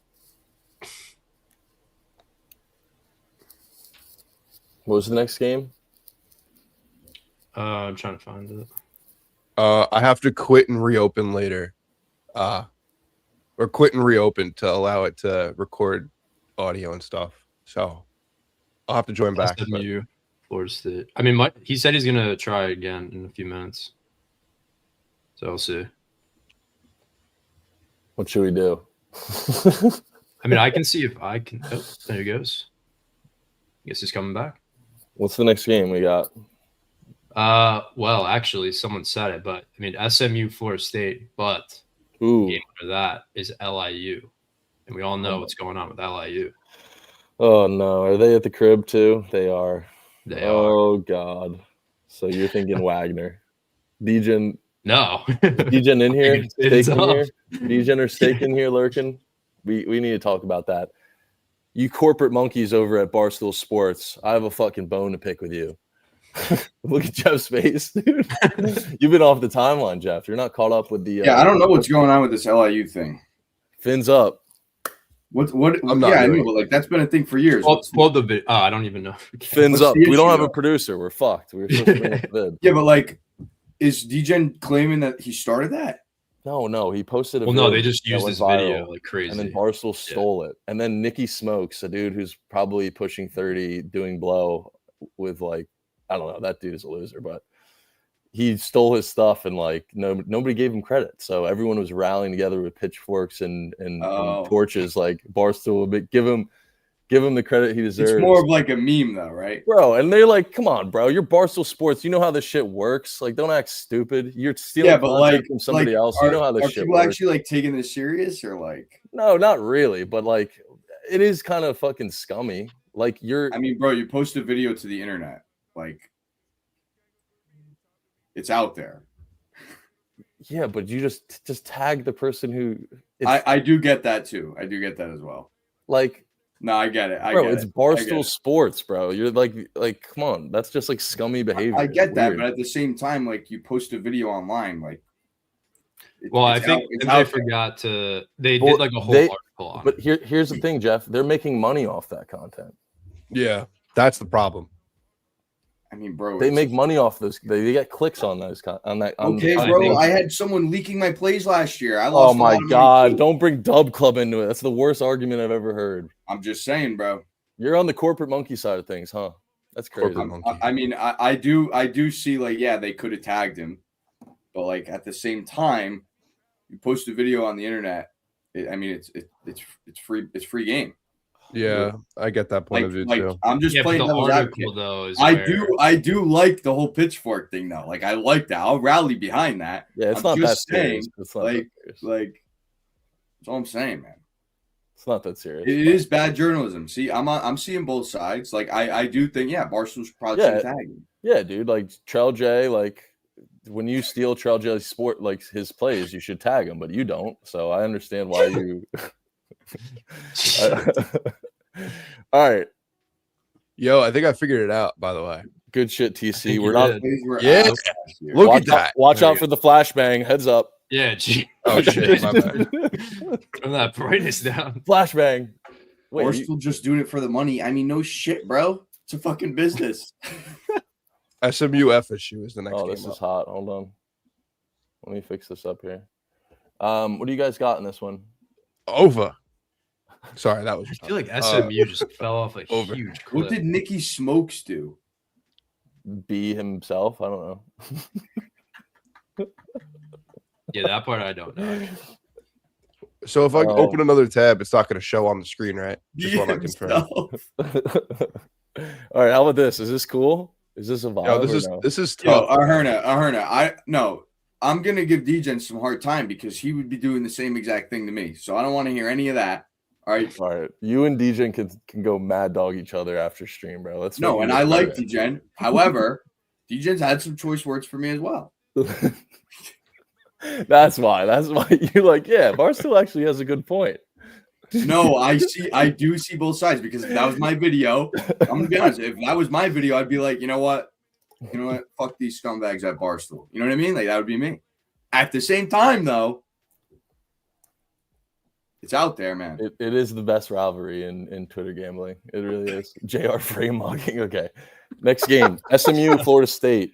What was the next game? I'm trying to find it. I have to quit and reopen later. or Quentin reopened to allow it to record audio and stuff. So I'll have to join back. SMU, Florida State. I mean, he said he's gonna try again in a few minutes. So I'll see. What should we do? I mean, I can see if I can. Oh, there he goes. Guess he's coming back. What's the next game we got? Well, actually, someone said it, but I mean, SMU, Florida State, but Ooh. the game after that is LIU, and we all know what's going on with LIU. Oh no, are they at the crib too? They are. They oh God. So you're thinking Wagner, Degen? No, Degen in here, It's Steak in up. here, Degen or Steak in here lurking. We need to talk about that. You corporate monkeys over at Barstool Sports, I have a fucking bone to pick with you. Look at Jeff's face, dude. You've been off the timeline, Jeff. You're not caught up with the. Yeah, I don't know what's going on with this LIU thing. Fins up. What? I'm not Yeah, I doing know, but like that's been a thing for years. Well, the video. I don't even know. Fins What's up. the We don't issue, have a though? producer. We're fucked. We were supposed to bring up the vid. Yeah, but like, is Degen claiming that he started that? No. He posted a Well, no, vid they just that used went this video viral, like crazy. and then Barstool stole it. And then Nikki Smokes, a dude who's probably pushing 30, doing blow with like, I don't know, that dude is a loser, but he stole his stuff and like nobody gave him credit. So everyone was rallying together with pitchforks and torches. Like Barstool would give him the credit he deserves. It's more of like a meme, though, right? Bro, and they're like, come on, bro, you're Barstool Sports. You know how this shit works. Like, don't act stupid. You're stealing content like from somebody else. You know how this are shit people works. actually like taking this serious or like? No, not really, but like, it is kind of fucking scummy. Like, I mean, bro, you post a video to the internet, like, it's out there. yeah, but you just tag the person who. I do get that too. I do get that as well. Like. No, I get it. It's Barstool Sports, bro. You're like, come on, that's just like scummy behavior. I get It's that, weird. but at the same time, like you post a video online, like. Well, I it's think out- it's they out there. forgot to. They Well, did like a whole they- article on But it. here's the thing, Jeff. They're making money off that content. Yeah, that's the problem. I mean, bro, They it's- make money off those. They get clicks on those. On that. Okay, on bro. things. I had someone leaking my plays last year. I lost. Oh a my lot of money, God! too. Don't bring Dub Club into it. That's the worst argument I've ever heard. I'm just saying, bro. You're on the corporate monkey side of things, huh? That's crazy. Corporate monkey. I mean, I do see like, yeah, they could have tagged him, but like at the same time, you post a video on the internet. It's free game. Yeah, I get that point of view too. I'm just Yeah, but playing the devil's article advocate. though is I do like the whole pitchfork thing though. Like I like that. I'll rally behind that. Yeah, it's I'm not that just serious. saying, It's not like- that serious. Like that's all I'm saying, man. It's not that serious. It is bad journalism. See, I'm seeing both sides. Like I do think, yeah, Barstool's probably Yeah. tagging. Yeah, dude. Like Trell J, like when you steal Trell J's sport, like his plays, you should tag him, but you don't. So I understand why you. All right, Yo, I think I figured it out. By the way, good shit, TC. think We're you not. did. Plays were Yeah. ass last year. Look watch at that. Watch There out you for the flashbang. Heads up. Yeah, gee, Oh shit, my bad. turn that brightness down. Flashbang. Wait, you- Barstool just doing it for the money. I mean, no shit, bro. It's a fucking business. SMU FSU is the next oh, game this up. is hot. Hold on. Let me fix this up here. What do you guys got in this one? Over. Sorry, that was. I feel like SMU just fell off a over. huge cliff. What did Nicky Smokes do? B himself? I don't know. Yeah, that part I don't know. So if I Oh. open another tab, it's not going to show on the screen, right? Just want to confirm. Himself. All right, how about this? Is this cool? Is this a vibe? Yo, or this is no? this is Yo, tough. Aherna. I'm gonna give Degen some hard time because he would be doing the same exact thing to me. So I don't want to hear any of that. All right. All right, you and DJ can go mad dog each other after stream, bro. Let's No, make and it I like better. Degen. However, Degen's had some choice words for me as well. That's why you like. Yeah, Barstool actually has a good point. No, I do see both sides because if that was my video, I'm gonna be honest. If that was my video, I'd be like, you know what? Fuck these scumbags at Barstool. You know what I mean? Like that would be me. At the same time, though, it's out there, man. It is the best rivalry in Twitter gambling. It really is. JR frame mocking. Okay, next game: SMU Florida State.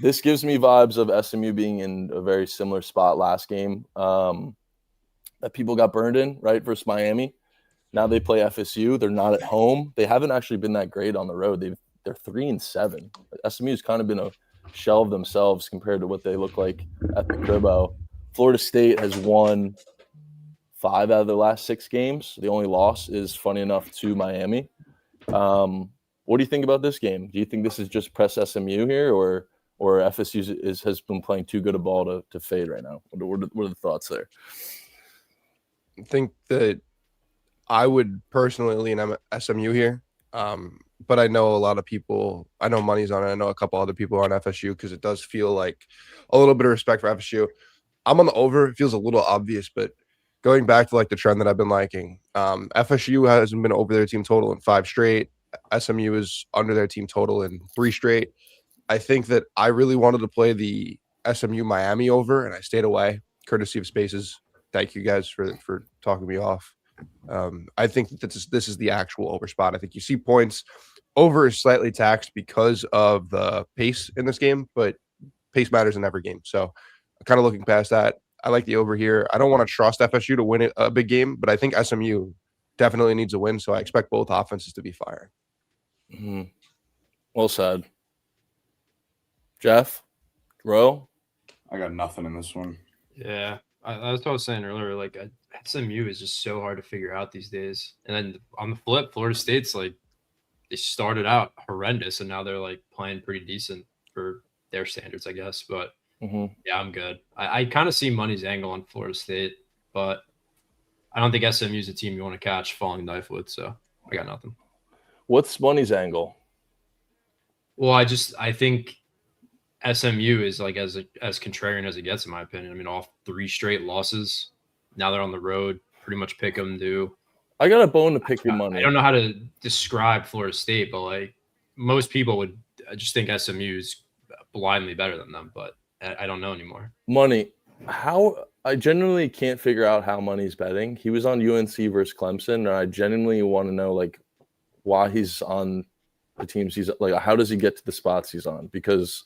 This gives me vibes of SMU being in a very similar spot last game. that people got burned in, right, versus Miami. Now they play FSU. They're not at home. They haven't actually been that great on the road. They're 3-7. SMU's kind of been a shell of themselves compared to what they look like at the Cribbo. Florida State has won 5 out of their last 6 games. The only loss is, funny enough, to Miami. What do you think about this game? Do you think this is just press SMU here, or FSU has been playing too good a ball to fade right now? What are the thoughts there? I think that I would personally lean SMU here. But I know a lot of people, I know money's on it. I know a couple other people on FSU because it does feel like a little bit of respect for FSU. I'm on the over. It feels a little obvious, but going back to like the trend that I've been liking, FSU hasn't been over their team total in 5 straight. SMU is under their team total in 3 straight. I think that I really wanted to play the SMU Miami over, and I stayed away, courtesy of Spaces. Thank you guys for talking me off. I think that this is the actual over spot. I think you see points. Over is slightly taxed because of the pace in this game, but pace matters in every game. So I'm kind of looking past that. I like the over here. I don't want to trust FSU to win a big game, but I think SMU definitely needs a win. So I expect both offenses to be firing. Mm-hmm. Well said. Jeff, Ro? I got nothing in this one. Yeah, that's what I was saying earlier. Like, SMU is just so hard to figure out these days. And then on the flip, Florida State's like, they started out horrendous, and now they're like playing pretty decent for their standards, I guess. But yeah, I'm good. I kind of see money's angle on Florida State, but I don't think SMU is a team you want to catch falling knife with. So I got nothing. What's money's angle? Well, I think SMU is like as contrarian as it gets, in my opinion. I mean, all 3 straight losses. Now they're on the road. Pretty much pick them do. I got a bone to pick your money. I don't know how to describe Florida State, but like most people would just think SMU is blindly better than them, but I don't know anymore. Money. How I genuinely can't figure out how Money's betting. He was on UNC versus Clemson, and I genuinely want to know like why he's on the teams he's like. How does he get to the spots he's on? Because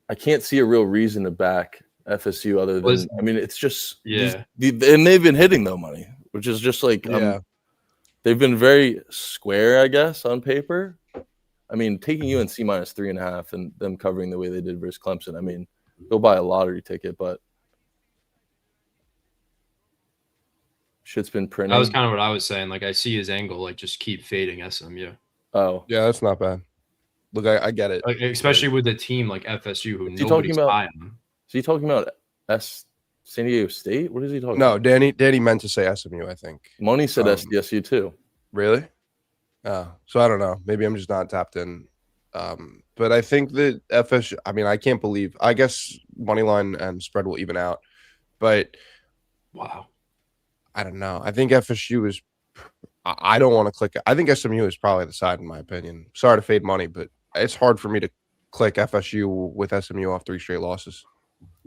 I can't see a real reason to back FSU other than I mean, it's just and they've been hitting though Money, which is just like they've been very square, I guess, on paper. I mean, taking UNC minus 3.5 and them covering the way they did versus Clemson. I mean, go buy a lottery ticket, but shit's been printing. That was kind of what I was saying. Like, I see his angle, like just keep fading SMU. Oh, yeah, that's not bad. Look, I get it. Like, especially with a team like FSU, who is he talking about? Is he talking about San Diego State? What is he talking about? No, Danny meant to say SMU, I think. Money said SDSU too. Really? So I don't know. Maybe I'm just not tapped in. But I think that FSU, I mean, I can't believe, I guess Moneyline and spread will even out. But wow. I don't know. I think FSU is, I don't want to click. I think SMU is probably the side, in my opinion. Sorry to fade Money, but it's hard for me to click FSU with SMU off 3 straight losses.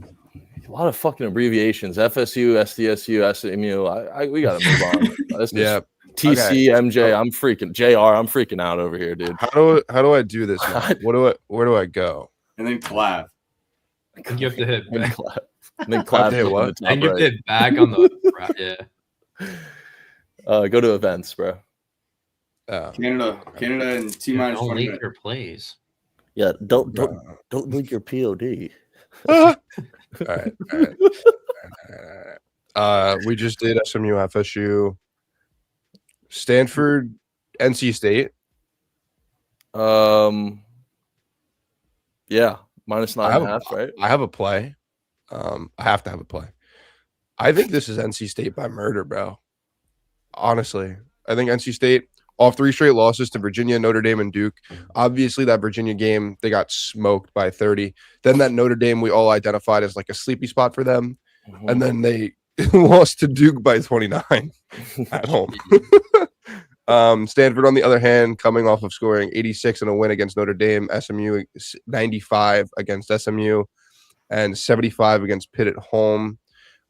A lot of fucking abbreviations. FSU, SDSU, SMU. We got to move on. Yeah. TC, okay. MJ, I'm freaking JR. I'm freaking out over here, dude. How do I do this now? Where do I go? And then clap. You have to hit back. And then clap. What? And you have to hit back on the go to events, bro. Canada and T minus 20 minutes. Your plays. Yeah, don't link your POD. All right. We just did SMU, FSU, Stanford, NC State. Yeah, minus 9.5, right? I have a play. I have to have a play. I think this is NC State by murder, bro. Honestly, I think NC State off 3 straight losses to Virginia, Notre Dame, and Duke. Obviously, that Virginia game, they got smoked by 30. Then that Notre Dame, we all identified as like a sleepy spot for them. Mm-hmm. And then they lost to Duke by 29 at home. Stanford, on the other hand, coming off of scoring 86 in a win against Notre Dame, SMU 95 against SMU, and 75 against Pitt at home.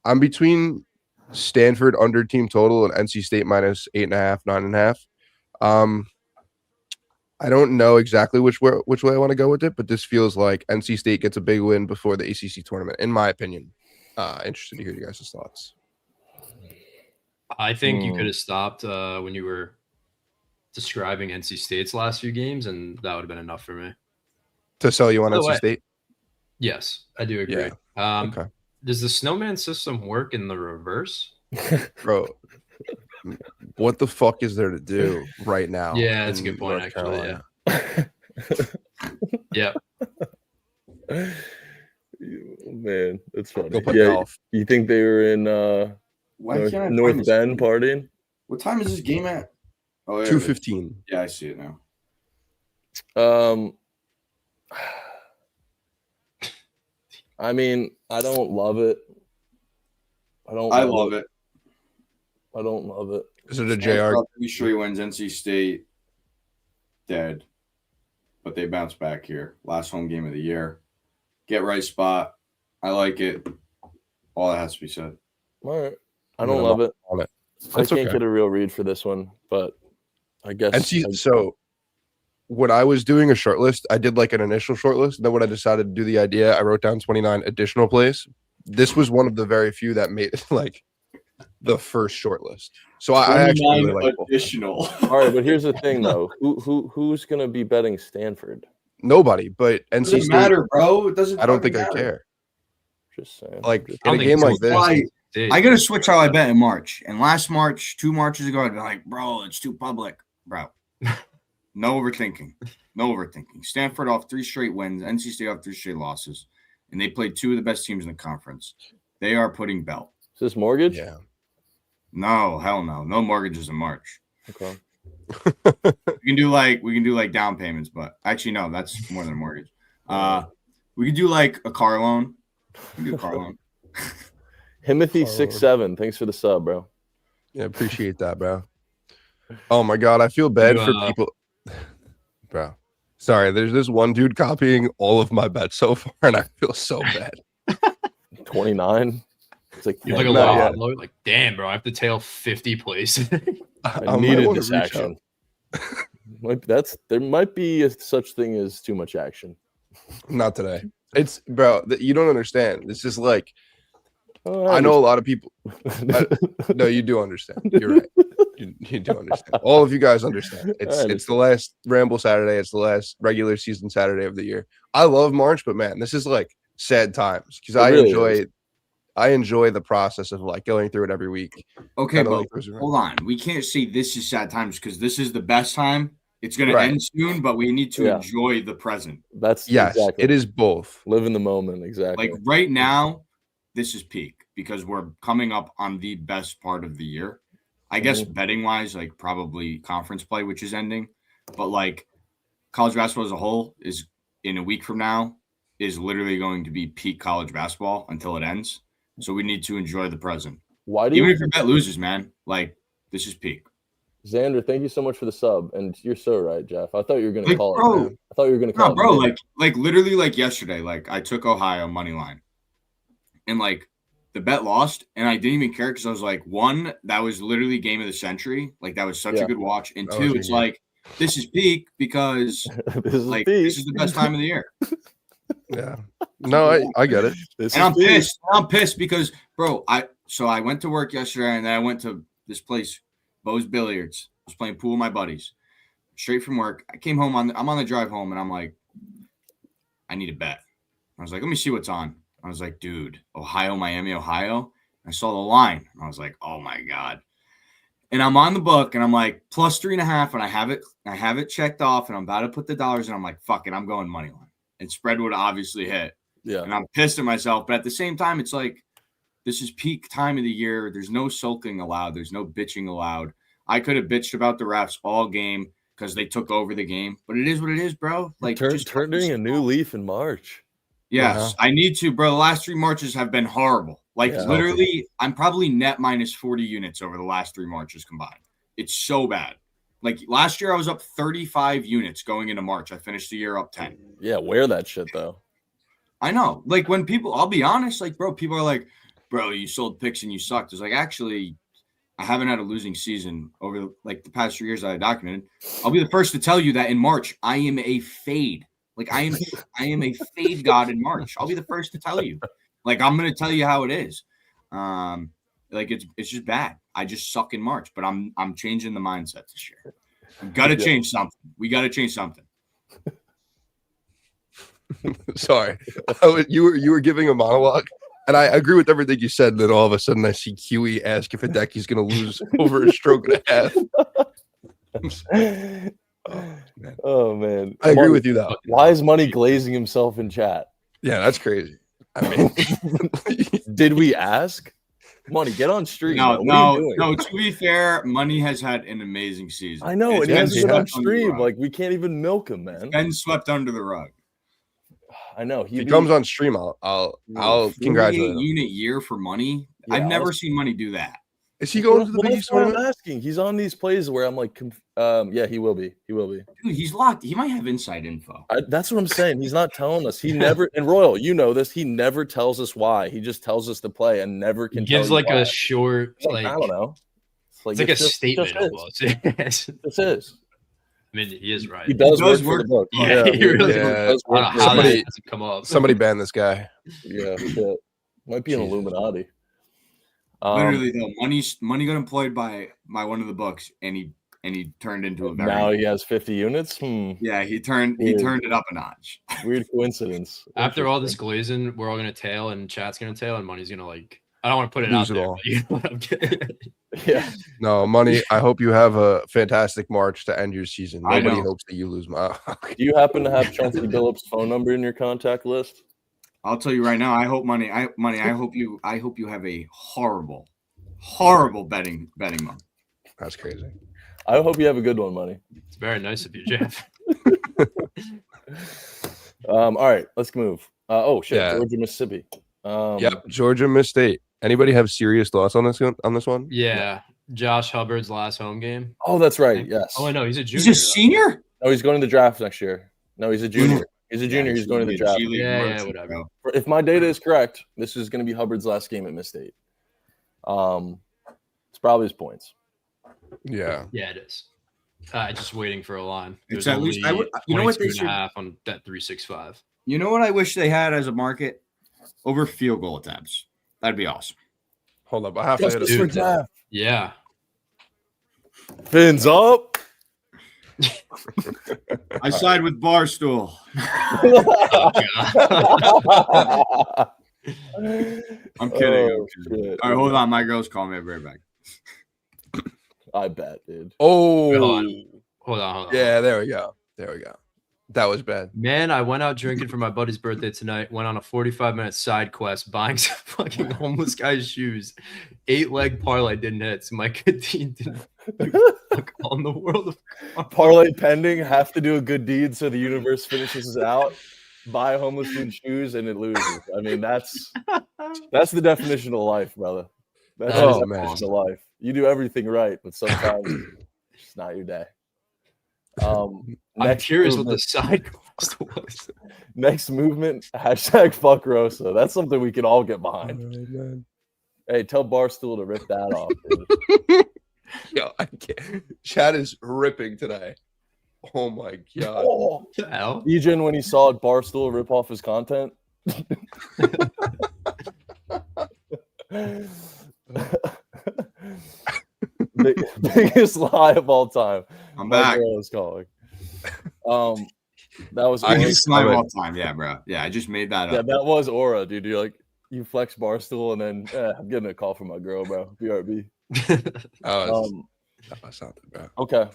I'm between Stanford under team total and NC State minus 8.5, 9.5. I don't know exactly which way I want to go with it, but this feels like NC State gets a big win before the ACC tournament, in my opinion. Interested to hear you guys' thoughts. I think you could have stopped when you were describing NC State's last few games, and that would have been enough for me. To sell you on By the NC way- State? Yes, I do agree. Yeah. Okay. Does the snowman system work in the reverse? Bro, what the fuck is there to do right now? Yeah, that's a in good point, North actually. Carolina? Yeah. Man, that's funny. Go play Yeah, golf. you think they were in Why North, can't I find North this Bend game? partying? What time is this game at? Oh, there it is. 2:15. Yeah, I see it now. I mean, I don't love it. I love it. I don't love it. Is it a JR? Three straight wins. NC State dead, but they bounce back here. Last home game of the year. Get right spot. I like it. All that has to be said. All right. I I'm don't gonna love it. on it. I That's can't okay. get a real read for this one, but I guess. So when I was doing a short list, I did like an initial short list. Then when I decided to do the idea, I wrote down 29 additional plays. This was one of the very few that made it like the first short list. So I actually really like both. additional. All right, but here's the thing though. Who's gonna be betting Stanford? Nobody, but NC Doesn't State. matter, bro. It doesn't. I don't think fucking I matter. care. Just saying. Like Just- in a game like this, Why? Dude, I gotta switch how I bet in March. And last March, 2 Marches ago, I'd be like, bro, it's too public, bro. No overthinking. No overthinking. Stanford off 3 straight wins, NC State off 3 straight losses, and they played 2 of the best teams in the conference. They are putting belt. Is this mortgage? yeah. No, hell no. No mortgages in March. Okay. We can do like down payments, but actually no, that's more than a mortgage. We could do like a car loan. We can do a car loan. Himothy 67. Thanks for the sub, bro. Yeah, appreciate that, bro. Oh my god, I feel bad You, for people. Bro, sorry, there's this one dude copying all of my bets so far, and I feel so bad. 29. It's like, you're like a Not lot yet. low. Like, damn, bro, I have to tail 50 plays. I might needed wanna this reach action. There might be a such thing as too much action. Not today. It's bro, you don't understand. It's just like Oh, I know a lot of people. No, you do understand. You're right. You do understand. All of you guys understand. It's the last Ramble Saturday. It's the last regular season Saturday of the year. I love March, but man, this is like sad times because I enjoy the process of like going through it every week. Okay, Kinda but like those around. hold on. We can't say this is sad times because this is the best time. It's going to Right. end soon, but we need to Yeah. enjoy the present. That's Yes, exactly. it is both. Live in the moment. Exactly. Like right now, this is peak because we're coming up on the best part of the year. I guess betting wise, like probably conference play, which is ending, but like college basketball as a whole is in a week from now is literally going to be peak college basketball until it ends. So we need to enjoy the present. Why do Even you, if your bet loses, man, like this is peak. Xander? Thank you so much for the sub, and you're so right, Jeff. I thought you were gonna Like, call bro. it. Man. I thought you were gonna call No, it. bro, mid. like literally like yesterday, like I took Ohio money line and like the bet lost and I didn't even care because I was like, one, that was literally game of the century. Like that was such Yeah. a good watch. And That two, was it's good. like this is peak because this is like peak. this is the best time of the year. Yeah. No, I get it. This And is I'm peak. pissed. I'm pissed because bro, I went to work yesterday and then I went to this place, Bo's Billiards. I was playing pool with my buddies. Straight from work. I came home I'm on the drive home and I'm like, I need a bet. I was like, let me see what's on. I was like, dude, Ohio, Miami, Ohio. I saw the line. And I was like, oh my God. And I'm on the book and I'm like plus 3.5 and I have it checked off and I'm about to put the dollars and I'm like, fuck it, I'm going money line. And spread would obviously hit. Yeah. And I'm pissed at myself. But at the same time, it's like this is peak time of the year. There's no sulking allowed. There's no bitching allowed. I could have bitched about the refs all game because they took over the game. But it is what it is, bro. Like Turning a new leaf in March. Yes, Wow. I need to, bro. The last 3 Marches have been horrible. Like Yeah. literally, I'm probably net minus 40 units over the last 3 Marches combined. It's so bad. Like last year, I was up 35 units going into March. I finished the year up 10. Yeah, wear that shit though. I know. Like when people, I'll be honest, like, bro, people are like, bro, you sold picks and you sucked. It's like, actually, I haven't had a losing season over like the past 3 years that I documented. I'll be the first to tell you that in March, I am a fade. Like I am a fade god in March. I'll be the first to tell you. Like I'm going to tell you how it is. Like it's just bad. I just suck in March, but I'm changing the mindset this year. We've got to change something. We got to change something. Sorry, you were giving a monologue, and I agree with everything you said. Then all of a sudden, I see QE ask if Hideki's going to lose over a stroke and a half. Oh man, I agree with you though. Why is Money glazing himself in chat? Yeah, that's crazy. I mean, did we ask? Money, get on stream. No. To To be fair, Money has had an amazing season. I know, It's and he hasn't been on swept under the stream. rug. Like we can't even milk him, man. Been swept under the rug. I know. if he comes on stream, I'll congratulate him. Unit year for Money. Yeah, I've never seen Money do that. Is he going to the Well, Big that's East what I'm tournament? asking. He's on these plays where I'm like, yeah, he will be. He will be. Dude, he's locked. He might have inside info. That's what I'm saying. He's not telling us. He never. And Royal, you know this. He never tells us why. He just tells us to play and never He can. gives tell you like why. a short, like I don't know. it's like a just- statement just is. almost. This is. I mean, he is right. He does does work for work- the book. Yeah, he really does I don't know work how for that Somebody- hasn't come up. Somebody ban this guy. Yeah, shit. Might be an Jesus. Illuminati. Literally, though, Money got employed by one of the books, and he turned into a very Now he has 50 units. yeah. He turned it up a notch. Weird coincidence. After all this glazing, we're all gonna tail, and chat's gonna tail, and Money's gonna like. I don't want to put it Lose out it there. all. But you know what I'm getting. Yeah. No, Money. I hope you have a fantastic March to end your season. I Nobody know. hopes that you lose. My Do you happen to have Chauncey Billups' phone number in your contact list? I'll tell you right now. I hope Money. I hope you have a horrible betting month. That's crazy. I hope you have a good one, Money. It's very nice of you, Jeff. All right, let's move. Oh shit, Yeah. Georgia, Mississippi. Yep, Georgia, Miss State. Anybody have serious thoughts on this one? Yeah, Josh Hubbard's last home game. Oh, that's right. Yes. Oh, I know he's a junior. He's a though. senior. No, he's going to the draft next year. No, he's a junior. He's a Yeah, junior. He's going to the draft. Yeah, whatever. If my data is correct, this is going to be Hubbard's last game at Miss State. It's probably his points. Yeah. Yeah, it is. Just waiting for a line. It's There's at least- I only would- you know what they 22 and a should- half on that 365. You know what I wish they had as a market over field goal attempts. That'd be awesome. Hold up. I have to hit Justice for it. Taft. Yeah. Fins up. I side with Barstool. I'm kidding. Oh, shit. All right, hold on. My girl's calling me. I'll be right back. I bet, dude. Oh, Hold on. yeah. There we go. That was bad. Man, I went out drinking for my buddy's birthday tonight. Went on a 45-minute side quest buying some fucking homeless guy's shoes. 8-leg parlay didn't hit, so my good team didn't fuck on the world of Parlay pending. Have to do a good deed so the universe finishes us out. Buy a homeless dude shoes and it loses. I mean, that's the definition of life, brother. That's Oh, the man. definition of life. You do everything right, but sometimes it's just not your day. I'm Next curious what the movement- side quest was. next movement. Hashtag fuck Rosa. That's something we can all get behind. Hey, tell Barstool to rip that off. Dude. Yo, I can't. Chad is ripping today. Oh my god. Oh, What the hell? Eugene, when he saw Barstool rip off his content. Biggest lie of all time. I'm My back. girl is calling. That was I Aura. Biggest slime love of it. all time. Yeah, bro. Yeah, I just made that Yeah, up. that was Aura, dude. You're like, you flex Barstool, and then I'm getting a call from my girl, bro. BRB. Oh, that's not that bad. Okay.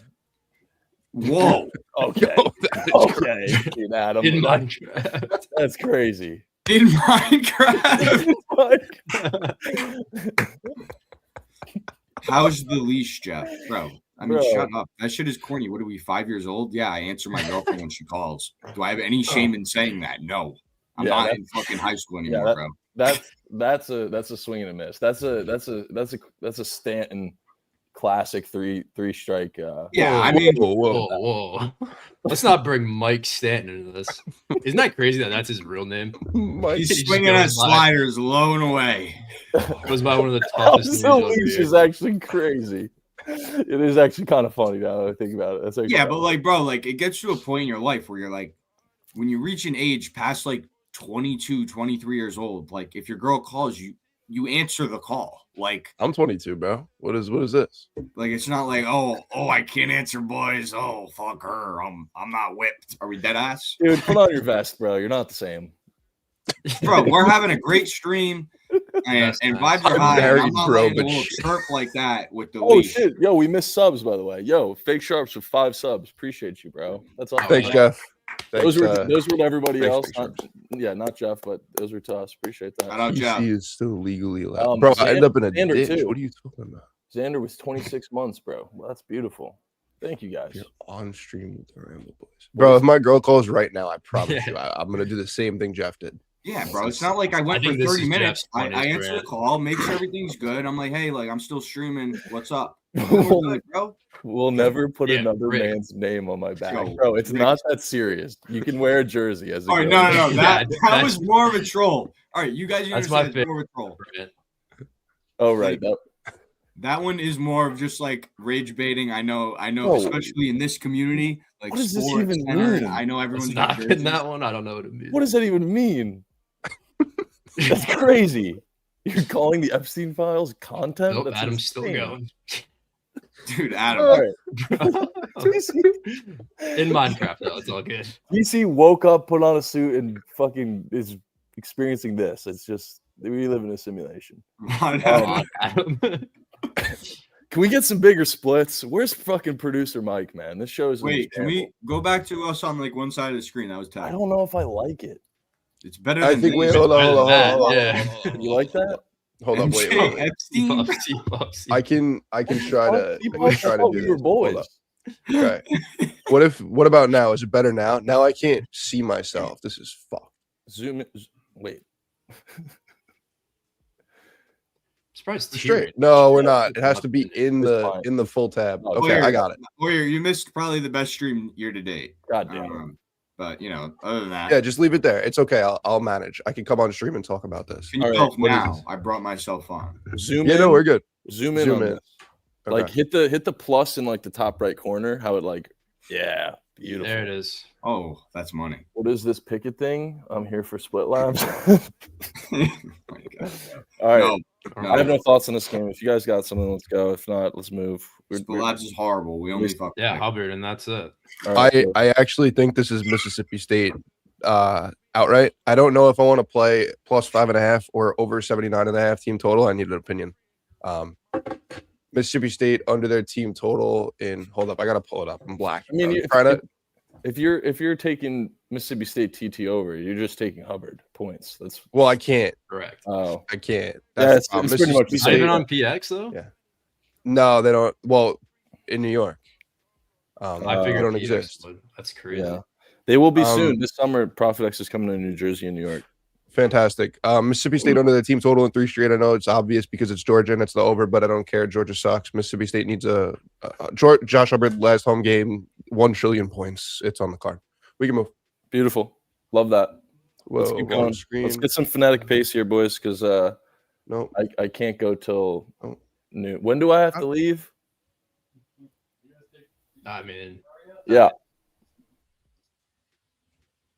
Whoa. Okay. Yo, that is Okay. Dude, Adam, In Minecraft. that's crazy. In Minecraft. How's the leash, Jeff? Bro. I mean, Bro. shut up. That shit is corny. What are we, 5 years old? Yeah, I answer my girlfriend when she calls. Do I have any shame in saying that? No. I'm Yeah, not that- in fucking high school anymore, that- bro. That's a swing and a miss. That's a Stanton classic three strike. Yeah, I mean, Whoa, whoa. Let's not bring Mike Stanton into this. Isn't that crazy that that's his real name? Mike, he's just swinging at goes by. sliders low and away. Goes by one of the toughest The names leash of is actually crazy. It is actually kind of funny now that I think about it. That's actually Yeah, but like, bro, like it gets to a point in your life where you're like, when you reach an age past like 22, 23 years old, like if your girl calls you, you answer the call. Like I'm 22, bro. What is this? Like it's not like oh I can't answer, boys. Oh fuck her. I'm not whipped. Are we dead ass? Dude, put on your vest, bro. You're not the same. Bro, we're having a great stream and vibes are high. married, I'm not bro, letting a but little shit. chirp like that with the Oh leash. shit. Yo, we missed subs, by the way. Yo, Fake Sharps with 5 subs. Appreciate you, bro. That's all. Thanks, Jeff. Those Thanks, were to everybody thanks, else. Fake Not, yeah, not Jeff, but those were to us. Appreciate that. Shout out, Jeff. TC is still legally allowed. Bro, I ended up in a Xander, ditch. too. What are you talking about? Xander was 26 months, bro. Well, that's beautiful. Thank you guys. You're on stream with the Ramble Boys. Bro, if my girl calls right now, I promise Yeah. you, I'm going to do the same thing Jeff did. Yeah, bro. It's not like I went I for think this 30 is minutes. Jeff's I funniest answer the rant. call, make sure everything's good. I'm like, hey, like I'm still streaming. What's up? We'll, We're good, bro. we'll never put Yeah, another Rick. man's name on my back. Yo, Bro, it's Rick. not that serious. You can wear a jersey as a All right, goat. no. That that's- was more of a troll. All right, you guys That's my understand it's more of a troll. Rant. Oh, right. That one is more of just like rage baiting. I know, Whoa. especially in this community, like What does this Sports even Center, mean? I know everyone's It's got not in jerseys. that one. I don't know what it means. What does that even mean? That's crazy. You're calling the Epstein files content? Nope, That's Adam's still insane. going. Dude, Adam. All right. In Minecraft, though, it's all good. DC woke up, put on a suit, and fucking is experiencing this. It's just we live in a simulation. Come on, Adam. Can we get some bigger splits? Where's fucking producer Mike, man? This show is Wait, can understandable. we go back to us on like one side of the screen? That was I tight. don't know if I like it. It's better I than think, wait, this. hold on, Better hold than on, that, hold on, yeah. hold on. You like that? Hold on, wait, MJ wait, wait. Epstein. Puffsy. I can try to Oh, do we were this. Hold boys. up. Okay. What about now? Is it better now? Now I can't see myself. This is fucked. Zoom in. Wait. Surprised Straight. No, we're not. It has to be in It's the fine. full tab. Oh, Okay, I got it. Warrior, you missed probably the best stream year to date. God damn it. But you know, other than that, Yeah, just leave it there. It's okay. I'll manage. I can come on stream and talk about this. can All you right, tell what is now? this? I brought myself on. Zoom Yeah, in. no, we're good. Zoom in. Zoom on in. this. Like Okay. hit the plus in like the top right corner. How it like, yeah, beautiful. There it is. Oh, that's money. What is this picket thing? I'm here for split labs. Oh my God. All right. No, I have no thoughts on this game. If you guys got something, let's go. If not, let's move. Split Labs is horrible. We only fuck. Yeah, Hubbard, and that's it. All right, so- I actually think this is Mississippi State outright. I don't know if I want to play plus 5.5 or over 79.5 team total. I need an opinion. Mississippi State under their team total in hold up. I gotta pull it up. I'm black. I mean, I'm trying to if you're taking Mississippi State TT over, you're just taking Hubbard points. That's well, I can't. Correct. oh I can't. Yeah, the it's problem. pretty much Mississippi the Is that even State- on PX though? Yeah. No, they don't. Well, in New York. I They figured don't PX exist. would. That's crazy. yeah. They will be soon. Um, This summer, Profit X is coming to New Jersey and New York. Fantastic. Mississippi State under their team total in 3 straight. I know it's obvious because it's Georgia and it's the over, but I don't care. Georgia sucks. Mississippi State needs Josh Hubbard last home game, 1 trillion points. It's on the card. We can move. Beautiful. Love that. Let's Whoa, keep wrong going. screen. Let's get some phonetic pace here, boys, because No, I can't go till Oh. noon. When do I have to leave? I mean, Yeah.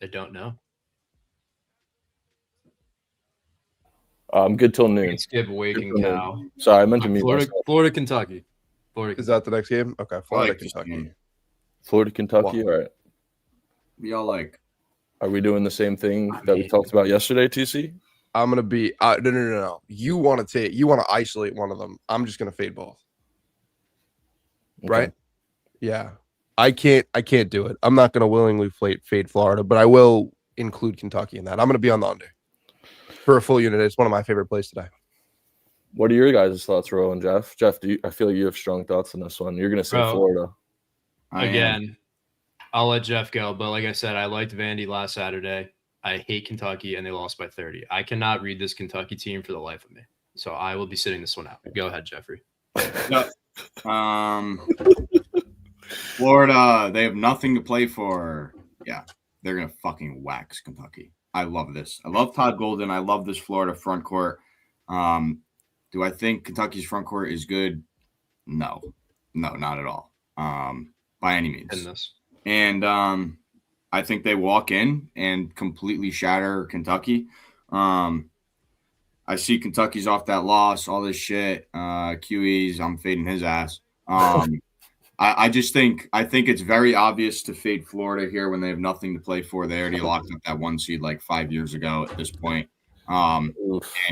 I don't know. I'm good till We noon. can skip Waking Good for Cow. Sorry, I meant to mute Florida, myself. Florida, Kentucky. Florida. is that the next game? Okay, I Florida, like this Kentucky. game. Florida, Kentucky. Wow. All right. We all like. Are we doing the same thing that we talked about yesterday, TC? I'm gonna be no. You want to isolate one of them. I'm just gonna fade both. Okay. Right? Yeah. I can't do it. I'm not gonna willingly fade Florida, but I will include Kentucky in that. I'm gonna be on the under for a full unit. It's one of my favorite plays today. What are your guys' thoughts, Ro and Jeff? Jeff, I feel like you have strong thoughts on this one. You're gonna say Bro. Florida. I am. Again, I'll let Jeff go. But like I said, I liked Vandy last Saturday. I hate Kentucky, and they lost by 30. I cannot read this Kentucky team for the life of me. So I will be sitting this one out. Go ahead, Jeffrey. No. Florida, they have nothing to play for. Yeah, they're gonna fucking wax Kentucky. I love this. I love Todd Golden. I love this Florida front court. Do I think Kentucky's front court is good? No, not at all. By any In means. this. And I think they walk in and completely shatter Kentucky. I I see Kentucky's off that loss, all this shit. QE's, I'm fading his ass. I think it's very obvious to fade Florida here when they have nothing to play for. They already locked up that 1 seed like 5 years ago at this point. And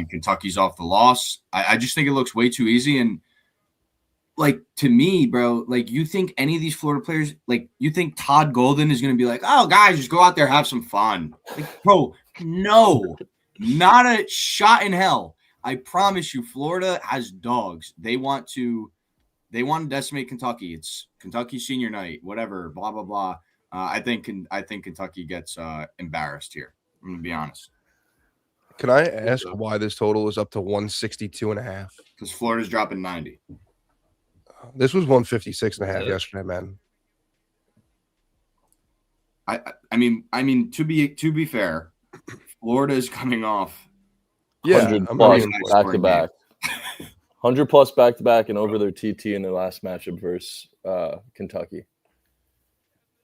Kentucky's off the loss. I just think it looks way too easy. And like, to me, bro, like, you think any of these Florida players, like, you think Todd Golden is going to be like, oh, guys, just go out there, have some fun. Like, bro, no, not a shot in hell. I promise you, Florida has dogs. They want to decimate Kentucky. It's Kentucky senior night, whatever, blah, blah, blah. I think Kentucky gets embarrassed here. I'm going to be honest. Can I ask why this total is up to 162.5? Because Florida's dropping 90. This was 156.5 yesterday, man. I mean, to be fair, Florida is coming off 100 plus back to back. 100 plus back to back and over their TT in their last matchup versus Kentucky.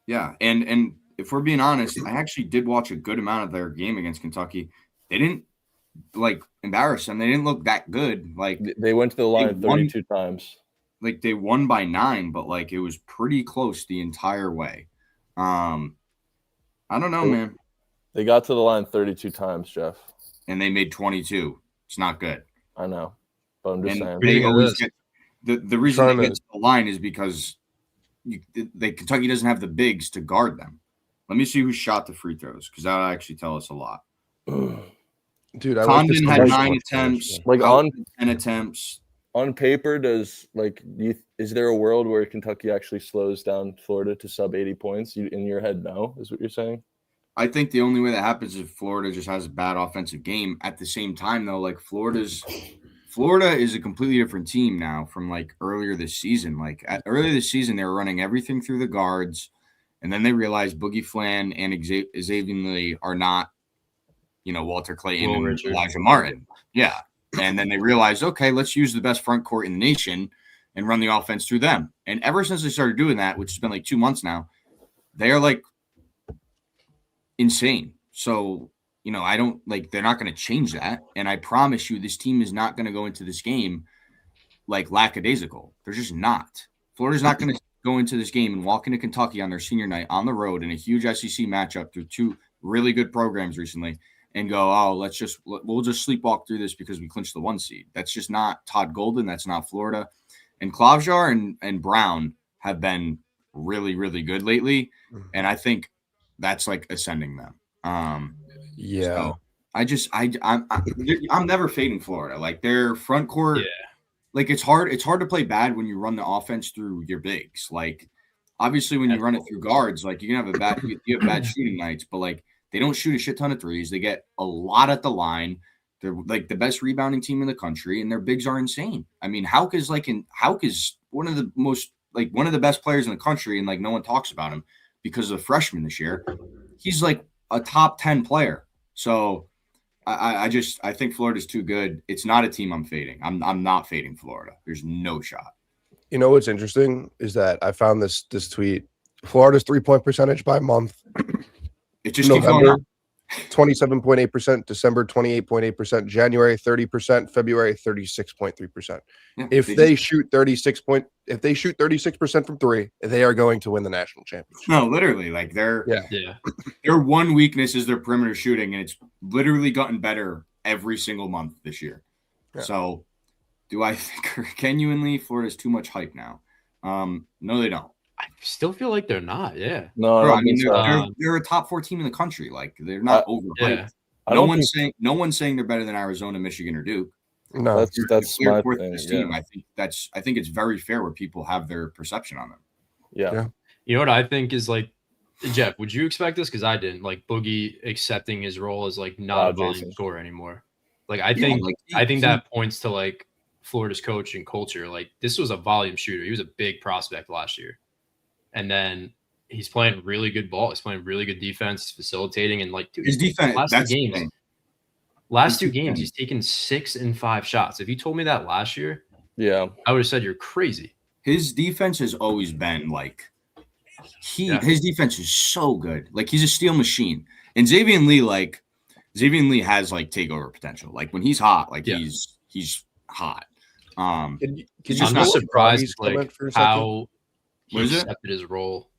Yeah, and if we're being honest, I actually did watch a good amount of their game against Kentucky. They didn't like embarrass them. They didn't look that good. Like, they went to the line 32 times. Like, they won by 9, but like, it was pretty close the entire way. I don't know, man. They got to the line 32 times, Jeff. And they made 22. It's not good. I know. But I'm just saying. They always get, the reason they get to the line is because Kentucky doesn't have the bigs to guard them. Let me see who shot the free throws, because that'll actually tell us a lot. Dude, Condon had 9 attempts. Like, on 10 attempts. On paper, is there a world where Kentucky actually slows down Florida to sub 80 points? In your head, no, is what you're saying? I think the only way that happens is Florida just has a bad offensive game. At the same time, though, like, Florida is a completely different team now from like earlier this season. Like, earlier this season, they were running everything through the guards, and then they realized Boogie Flan and Xavier Lee are not, Walter Clayton and Elijah Martin. Yeah. And then they realized, okay, let's use the best front court in the nation and run the offense through them. And ever since they started doing that, which has been like 2 months now, they are like insane. So, I don't like, they're not going to change that. And I promise you, this team is not going to go into this game like lackadaisical. They're just not. Florida's not going to go into this game and walk into Kentucky on their senior night on the road in a huge SEC matchup through 2 really good programs recently and go, oh, we'll just sleepwalk through this because we clinched the 1 seed. That's just not Todd Golden. That's not Florida. And Klavjar and Brown have been really, really good lately. And I think that's like ascending them. Yeah. So I'm never fading Florida. Like, their front court, like, it's hard to play bad when you run the offense through your bigs. Like, obviously when you run it through guards, like, you can have you have bad shooting nights, but like, they don't shoot a shit ton of threes. They get a lot at the line. They're like the best rebounding team in the country, and their bigs are insane. I mean, Hauk is one of the best players in the country, and like, no one talks about him because of the freshman this year. He's like a top 10 player. So I think Florida's too good. It's not a team I'm fading. I'm not fading Florida. There's no shot. You know what's interesting is that I found this tweet. Florida's 3-point percentage by month. It just keeps going up. 27.8%, December 28.8%, January 30%, February 36.3%. Yeah, if they shoot 36% from 3, they are going to win the national championship. No, literally, like, their one weakness is their perimeter shooting, and it's literally gotten better every single month this year. Yeah. So, do I think genuinely Florida's too much hype now? No, they don't. I still feel like they're not. Yeah. No, bro, I mean, they're a top 4 team in the country. Like, they're not overhyped. Yeah. No one's saying they're better than Arizona, Michigan, or Duke. No, that's my thing. Team. I think it's very fair where people have their perception on them. Yeah. You know what I think is, like, Jeff, would you expect this? Because I didn't. Like, Boogie accepting his role as like not a volume scorer anymore. Like, I think that points to like Florida's coach and culture. Like, this was a volume shooter. He was a big prospect last year. And then he's playing really good ball. He's playing really good defense, facilitating, and like, dude, his defense. Last two games, he's taken 6 and 5 shots. If you told me that last year, I would have said you're crazy. His defense has always been like his defense is so good. Like, he's a steal machine. And Xavier Lee, like, Xavier Lee has like takeover potential. Like when he's hot, like Yeah. he's hot. Can you I'm I'm not just pull surprised Bobby's comment like for a second? how he What is it? accepted his role.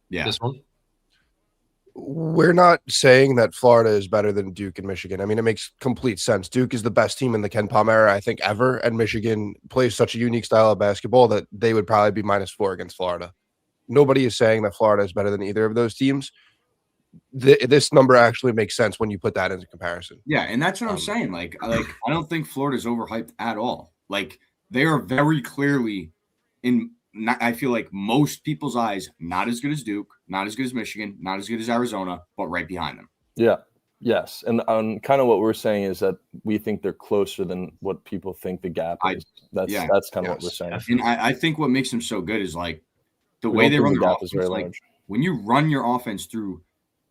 Yeah. This one. We're not saying that Florida is better than Duke and Michigan. I mean, it makes complete sense. Duke is the best team in the Ken Palm era, I think, ever. And Michigan plays such a unique style of basketball that they would probably be -4 against Florida. Nobody is saying that Florida is better than either of those teams. This number actually makes sense when you put that into comparison. Yeah, and that's what I'm saying. Like I don't think Florida's overhyped at all. Like they are very clearly I feel like most people's eyes, not as good as Duke, not as good as Michigan, not as good as Arizona, but right behind them. Yeah. Yes. And kind of what we're saying is that we think they're closer than what people think the gap is. That's kind of what we're saying. And I think what makes them so good is like the We way don't they think run the their gap offense. is very Like large. when you run your offense through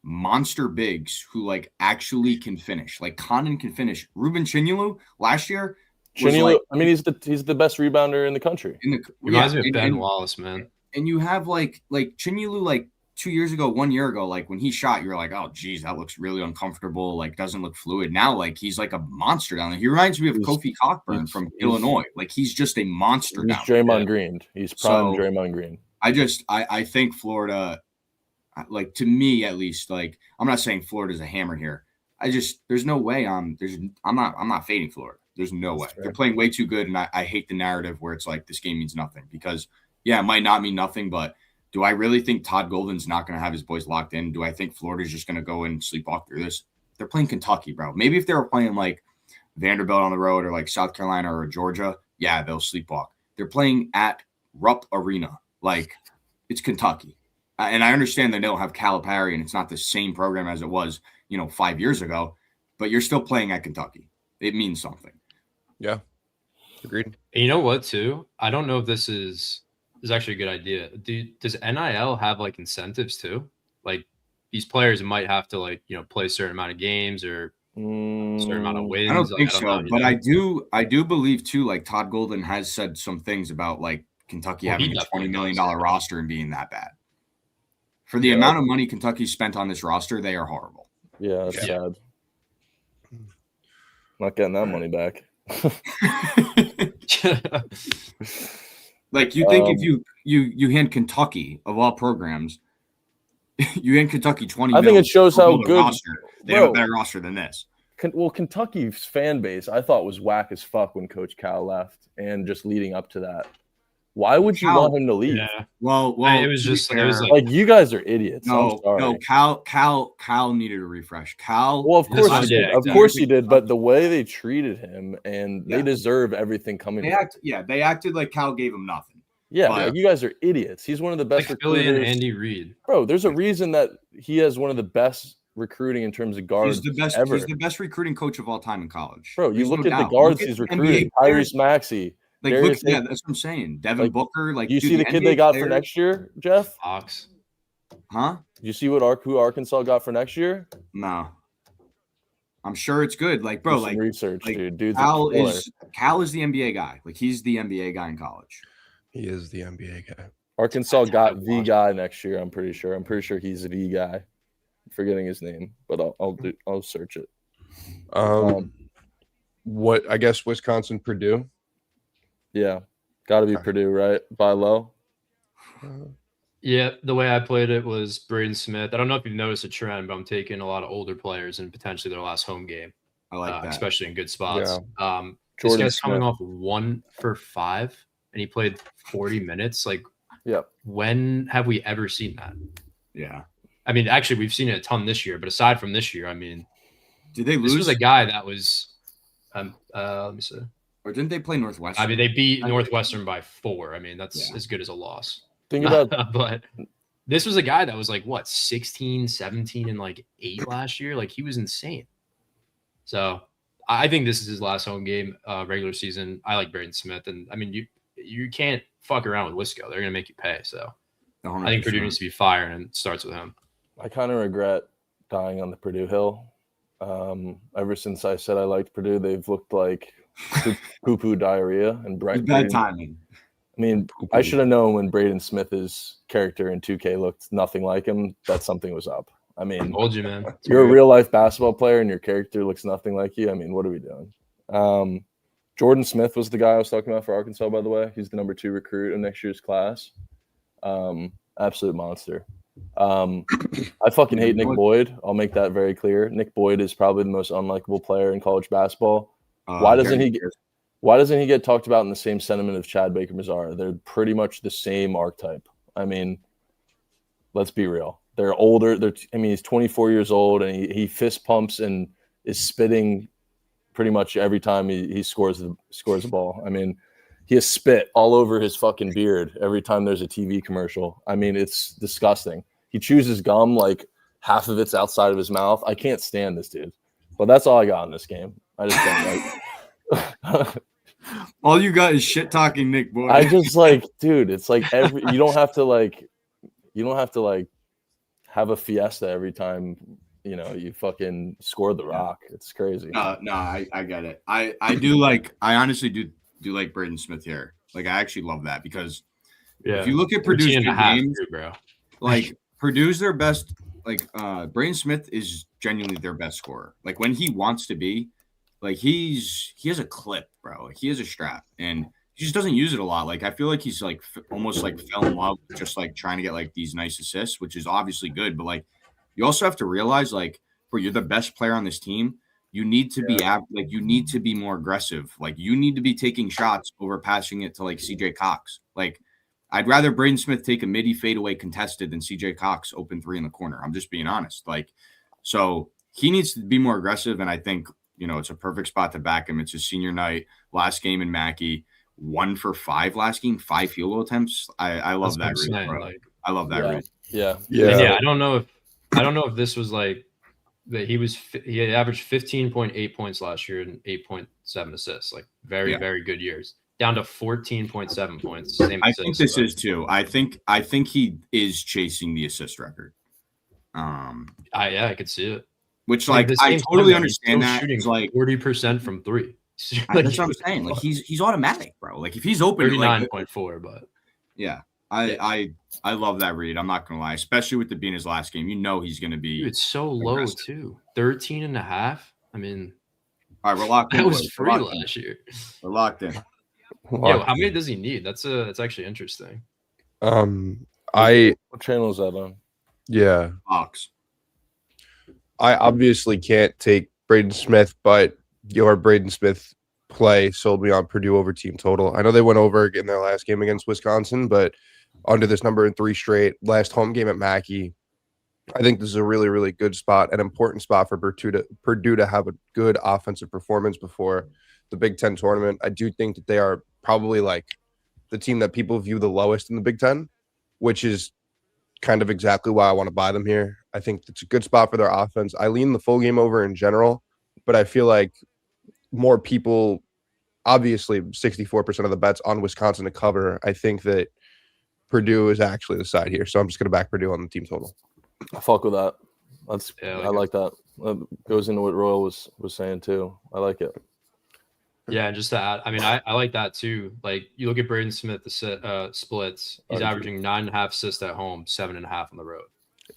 monster bigs who like actually can finish, like Condon can finish. Ruben Chinyelu last year. Chinyelu, I mean, he's the best rebounder in the country. Reminds me of Ben Wallace, man. And you have like Chinyelu, like 1 year ago, like when he shot, you're like, oh geez, that looks really uncomfortable, like doesn't look fluid. Now, like he's like a monster down there. He reminds me of Kofi Cockburn from Illinois. Like he's just a monster He's down there. Draymond Green. He's prime Draymond Green. I think Florida, like to me at least, like I'm not saying Florida's a hammer here. There's no way I'm not fading Florida. There's no way. They're playing way too good, and I hate the narrative where it's like this game means nothing because it might not mean nothing, but do I really think Todd Golden's not going to have his boys locked in? Do I think Florida's just going to go and sleepwalk through this? They're playing Kentucky, bro. Maybe if they were playing like Vanderbilt on the road or like South Carolina or Georgia, yeah, they'll sleepwalk. They're playing at Rupp Arena. Like it's Kentucky. And I understand they don't have Calipari and it's not the same program as it was, 5 years ago, but you're still playing at Kentucky. It means something. Yeah. Agreed. And you know what, too? I don't know if this is actually a good idea. Does NIL have like incentives too? Like these players might have to like, play a certain amount of games or a certain amount of wins. I don't think I don't so, know, but I do believe too, like Todd Golden has said some things about like Kentucky having a $20 million roster and being that bad. For the amount of money Kentucky spent on this roster, they are horrible. Yeah, that's sad. Not getting that money back. Like you think if you hand Kentucky of all programs, you hand Kentucky 20 I think it shows how good roster. They have a better roster than this. Well, Kentucky's fan base I thought was whack as fuck when Coach Cal left, and just leading up to that. Why would you want him to leave? Yeah. Well, it was like you guys are idiots. No, Cal needed a refresh. Cal. Well, of course, he did. Exactly. Of course he did. But the way they treated him, and they deserve everything coming. They acted like Cal gave him nothing. Yeah, like you guys are idiots. He's one of the best Philly and recruiters. Andy Reid. Bro, there's a reason that he has one of the best recruiting in terms of guards. He's the best. ever. He's the best recruiting coach of all time in college. Bro, you look at the guards he's recruiting. Tyrese Maxey. Like, that's what I'm saying. Devin Booker. Like, you see the kid they got for next year, Jeff? Fox. Huh? You see who Arkansas got for next year? No. I'm sure it's good. Like, bro, like research, dude. Cal is the NBA guy. Like, he's the NBA guy in college. He is the NBA guy. Arkansas got the guy next year. I'm pretty sure. I'm pretty sure he's the guy. I'm forgetting his name, but I'll search it. What I guess Wisconsin, Purdue. Yeah, got to be Purdue, right? By low. Yeah, the way I played it was Braden Smith. I don't know if you've noticed a trend, but I'm taking a lot of older players and potentially their last home game. I like that, especially in good spots. Yeah. This guy's coming off 1 for 5, and he played 40 minutes. Like, when have we ever seen that? Yeah. I mean, actually, we've seen it a ton this year, but aside from this year, I mean, did they lose? This was a guy that was, let me see. Or didn't they play Northwestern? I mean, they beat Northwestern by 4. I mean, that's as good as a loss. Think about but this was a guy that was like, what, 16, 17, and like 8 last year? Like, he was insane. So I think this is his last home game, regular season. I like Braden Smith. And, I mean, you can't fuck around with Wisco. They're going to make you pay. So 100%. I think Purdue needs to be fired, and it starts with him. I kind of regret dying on the Purdue hill. Ever since I said I liked Purdue, they've looked like poo-poo diarrhea and bad timing. I mean, I should have known when Braden Smith's character in 2K looked nothing like him that something was up. I mean, Told you, man. It's you're a weird. real life basketball player and your character looks nothing like you. I mean, what are we doing? Jordan Smith was the guy I was talking about for Arkansas, by the way. He's the number 2 recruit in next year's class. Absolute monster. I fucking hate Nick Boyd. I'll make that very clear. Nick Boyd is probably the most unlikable player in college basketball. Why doesn't he get talked about in the same sentiment of Chad Baker-Mazara? They're pretty much the same archetype. I mean, let's be real. They're older. He's 24 years old, and he fist pumps and is spitting pretty much every time he scores the ball. I mean, he has spit all over his fucking beard every time there's a TV commercial. I mean, it's disgusting. He chews his gum like half of it's outside of his mouth. I can't stand this dude. But that's all I got in this game. I just don't like. All you got is shit talking Nick Boyd. I just like, dude. It's like you don't have to have a fiesta every time you fucking score the rock. It's crazy. No, I get it. I honestly do like Braden Smith here. Like, I actually love that because if you look at Purdue's games, bro, like Purdue's their best. Like Braden Smith is genuinely their best scorer. Like when he wants to be, like he has a clip, bro. Like he has a strap, and he just doesn't use it a lot. Like I feel like he's like almost like fell in love with just like trying to get like these nice assists, which is obviously good. But like you also have to realize, like, bro, you're the best player on this team. You need to be you need to be more aggressive. Like you need to be taking shots over passing it to like CJ Cox. Like I'd rather Braden Smith take a midi fadeaway contested than CJ Cox open 3 in the corner. I'm just being honest. Like, so he needs to be more aggressive. And I think, it's a perfect spot to back him. It's his senior night, last game in Mackey, 1 for 5 last game, 5 field goal attempts. I love that read, bro. Like, I love that read. Yeah. I don't know if this was like that. He had averaged 15.8 points last year and 8.7 assists. Like very, very good years. Down to 14.7 points. Same I think this is too. I think he is chasing the assist record. I could see it. Which like I totally understand that. Shooting it's like 40% from 3. Like, that's what I'm saying. Like he's automatic, bro. Like if he's open, 39.4, but yeah. I love that read. I'm not gonna lie, especially with it being his last game. He's gonna be. Dude, it's so low too. 13.5. I mean, all right, we're locked in. That was free last year. We're locked in. Yo, how many does he need? That's actually interesting. What channel is that on? Yeah. Fox. I obviously can't take Braden Smith, but your Braden Smith play sold me on Purdue over team total. I know they went over in their last game against Wisconsin, but under this number in 3 straight, last home game at Mackey, I think this is a really, really good spot, an important spot for Purdue to have a good offensive performance before the Big Ten tournament. I do think that they are probably like the team that people view the lowest in the Big Ten, which is kind of exactly why I want to buy them here. I think it's a good spot for their offense. I lean the full game over in general, but I feel like more people, obviously 64% of the bets on Wisconsin to cover. I think that Purdue is actually the side here. So I'm just going to back Purdue on the team total. I fuck with that. I like that. Goes into what Royal was saying too. I like it. Yeah, and just to add, I mean, I like that too. Like you look at Braden Smith, the splits, he's averaging 9.5 assists at home, 7.5 on the road.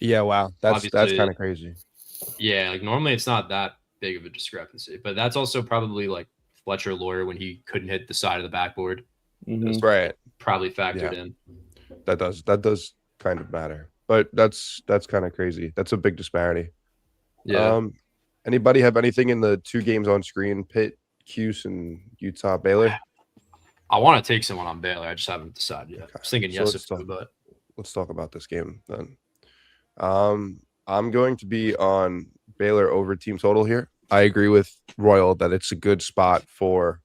Yeah, wow, that's kind of crazy. Yeah, like normally it's not that big of a discrepancy, but that's also probably like Fletcher Lawyer when he couldn't hit the side of the backboard. Mm-hmm. Right, probably factored in. That does kind of matter, but that's kind of crazy. That's a big disparity. Yeah. Anybody have anything in the 2 games on screen? Pitt, Cuse, and Utah Baylor. I want to take someone on Baylor. I just haven't decided yet. I was thinking but let's talk about this game then. I'm going to be on Baylor over team total here. I agree with Royal that it's a good spot for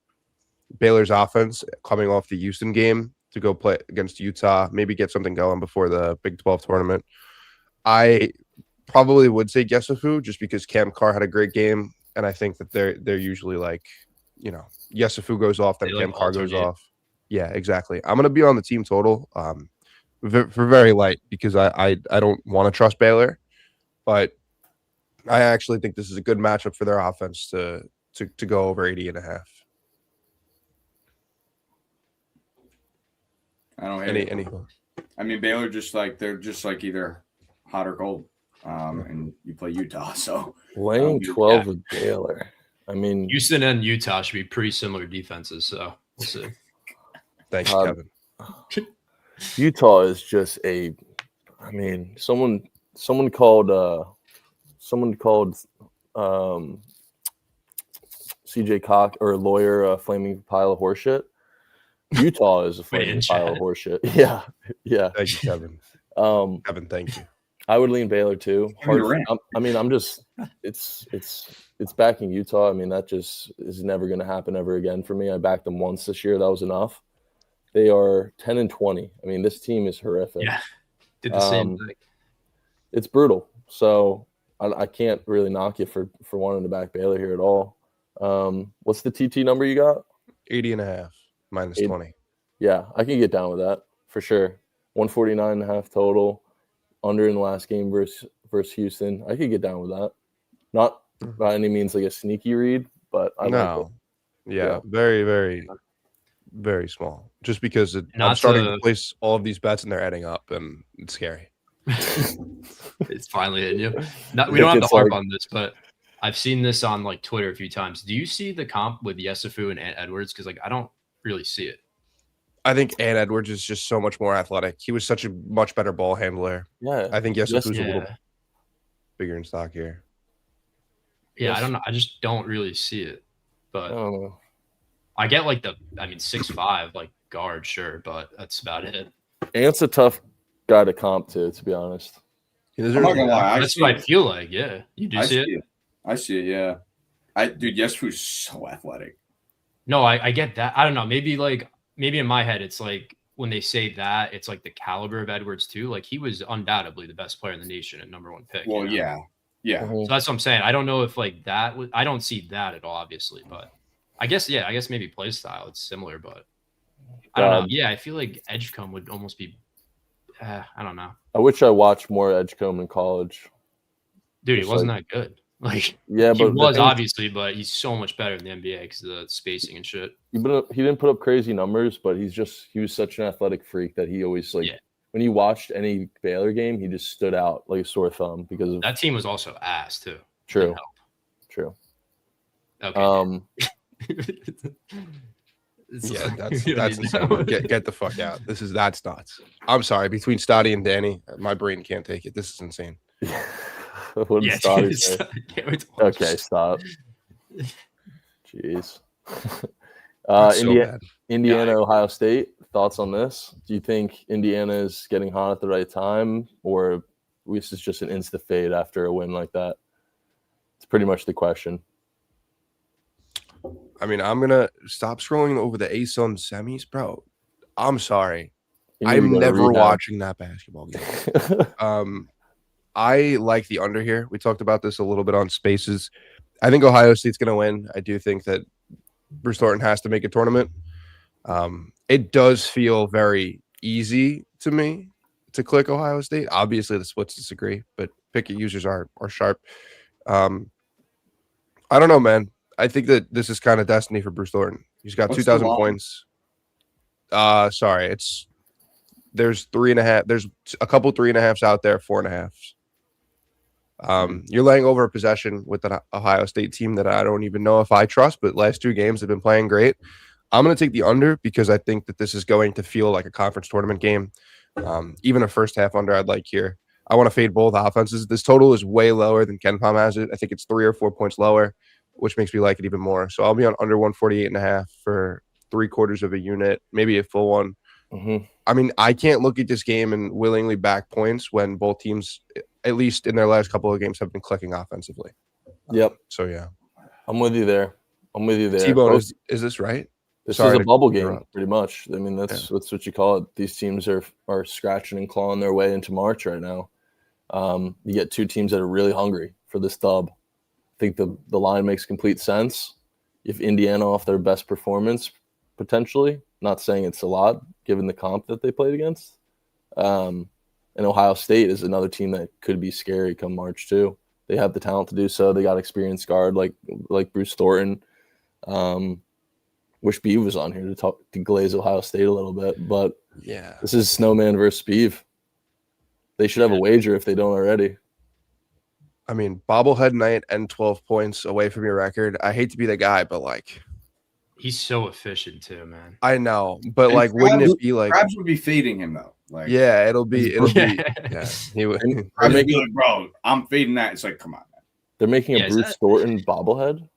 Baylor's offense coming off the Houston game to go play against Utah, maybe get something going before the Big 12 tournament. I probably would say Yesufu just because Cam Carr had a great game, and I think that they're usually like, Yesufu goes off, then Cam Carr goes off. Yeah, exactly. I'm going to be on the team total for very light because I don't want to trust Baylor, but I actually think this is a good matchup for their offense to go over 80.5. I don't hate any. I mean, Baylor they're just like either hot or cold. and you play Utah. So Laying 12 with Baylor. I mean, Houston and Utah should be pretty similar defenses, so we'll see. Thank you, Kevin. Utah is just a. I mean, someone called CJ Cox or lawyer a flaming pile of horseshit. Utah is a flaming pile of horseshit. Yeah, yeah. Thank you, Kevin. Kevin, thank you. I would lean Baylor too. It's backing Utah. I mean, that just is never going to happen ever again for me. I backed them once this year. That was enough. They are 10-20. I mean, this team is horrific. Yeah, did the same thing. It's brutal. So I can't really knock you for wanting to back Baylor here at all. What's the TT number you got? 80.5 minus 20. Yeah, I can get down with that for sure. 149.5 total. Under in the last game versus Houston. I could get down with that. Not by any means like a sneaky read, but I like it. Yeah, very, very, very small. Just because I'm starting to place all of these bets and they're adding up, and it's scary. It's finally hitting you. We don't have to harp on this, but I've seen this on like Twitter a few times. Do you see the comp with Yesufu and Ant Edwards? Because like I don't really see it. I think Ant Edwards is just so much more athletic. He was such a much better ball handler. Yeah, I think Yesufu's a little bigger in stock here. Yeah, I don't know. I just don't really see it. But I get like 6'5", like guard, sure, but that's about it. Ant's a tough guy to comp to be honest. I'm not gonna lie. That's what I feel like. Yeah, you do see it. I see it. Yeah, dude, Yesufu's so athletic. No, I get that. I don't know. Maybe in my head, it's like when they say that, it's like the caliber of Edwards too. Like he was undoubtedly the best player in the nation and number one pick. Well, yeah. Mm-hmm. So that's what I'm saying. I don't know if like that. I don't see that at all, obviously, but I guess maybe play style it's similar, but I don't know. Yeah, I feel like Edgecombe would almost be. I don't know. I wish I watched more Edgecombe in college. Dude, he wasn't that good. Like, yeah, he was obviously, but he's so much better in the NBA because of the spacing and shit. He didn't put up crazy numbers, but he was such an athletic freak that he always when you watched any Baylor game, he just stood out like a sore thumb because of that team was also ass too. True. Okay. Yeah, that's insane. Get the fuck out. That's nuts. I'm sorry. Between Stoddy and Danny, my brain can't take it. This is insane. What did Stoddy say? Okay, stop. Jeez. Indiana, Ohio State. Thoughts on this? Do you think Indiana is getting hot at the right time, or this is just an insta fade after a win like that? It's pretty much the question. I mean, I'm gonna stop scrolling over the ASUN semis, bro. I'm sorry. I'm never watching that basketball game. I like the under here. We talked about this a little bit on Spaces. I think Ohio State's gonna win. I do think that Bruce Thornton has to make a tournament. It does feel very easy to me to click Ohio State. Obviously, the splits disagree, but Pickett users are sharp. I don't know, man. I think that this is kind of destiny for Bruce Thornton. He's got 2,000 points. Sorry, there's 3.5. There's a couple 3.5s out there, 4.5s. You're laying over a possession with an Ohio State team that I don't even know if I trust, but last 2 games have been playing great. I'm going to take the under because I think that this is going to feel like a conference tournament game. Even a first half under I'd like here. I want to fade both offenses. This total is way lower than KenPom has it. I think it's 3 or 4 points lower, which makes me like it even more. So I'll be on under 148.5 for 3/4 of a unit, maybe a full one. Mm-hmm. I mean, I can't look at this game and willingly back points when both teams, at least in their last couple of games, have been clicking offensively. Yep. So, yeah. I'm with you there. T-Bone, is this right? This is a bubble game, pretty much. I mean, that's what you call it. These teams are scratching and clawing their way into March right now. You get 2 teams that are really hungry for this dub. I think the line makes complete sense. If Indiana off their best performance, potentially, not saying it's a lot given the comp that they played against. And Ohio State is another team that could be scary come March too. They have the talent to do so. They got experienced guard like Bruce Thornton. Wish Beeve was on here to glaze Ohio State a little bit, but yeah, this is Snowman versus Beeve. They should have a wager if they don't already. I mean, bobblehead night and 12 points away from your record. I hate to be the guy, but like, He's so efficient too, man. I know, but And like, wouldn't Krabs- it be like, Krabs would be fading him though. Like, yeah, it'll be, Yeah. yeah, he would. Krabs would be like, bro, I'm fading that. It's like, come on, man. They're making Yeah, a is Bruce that- Thornton bobblehead.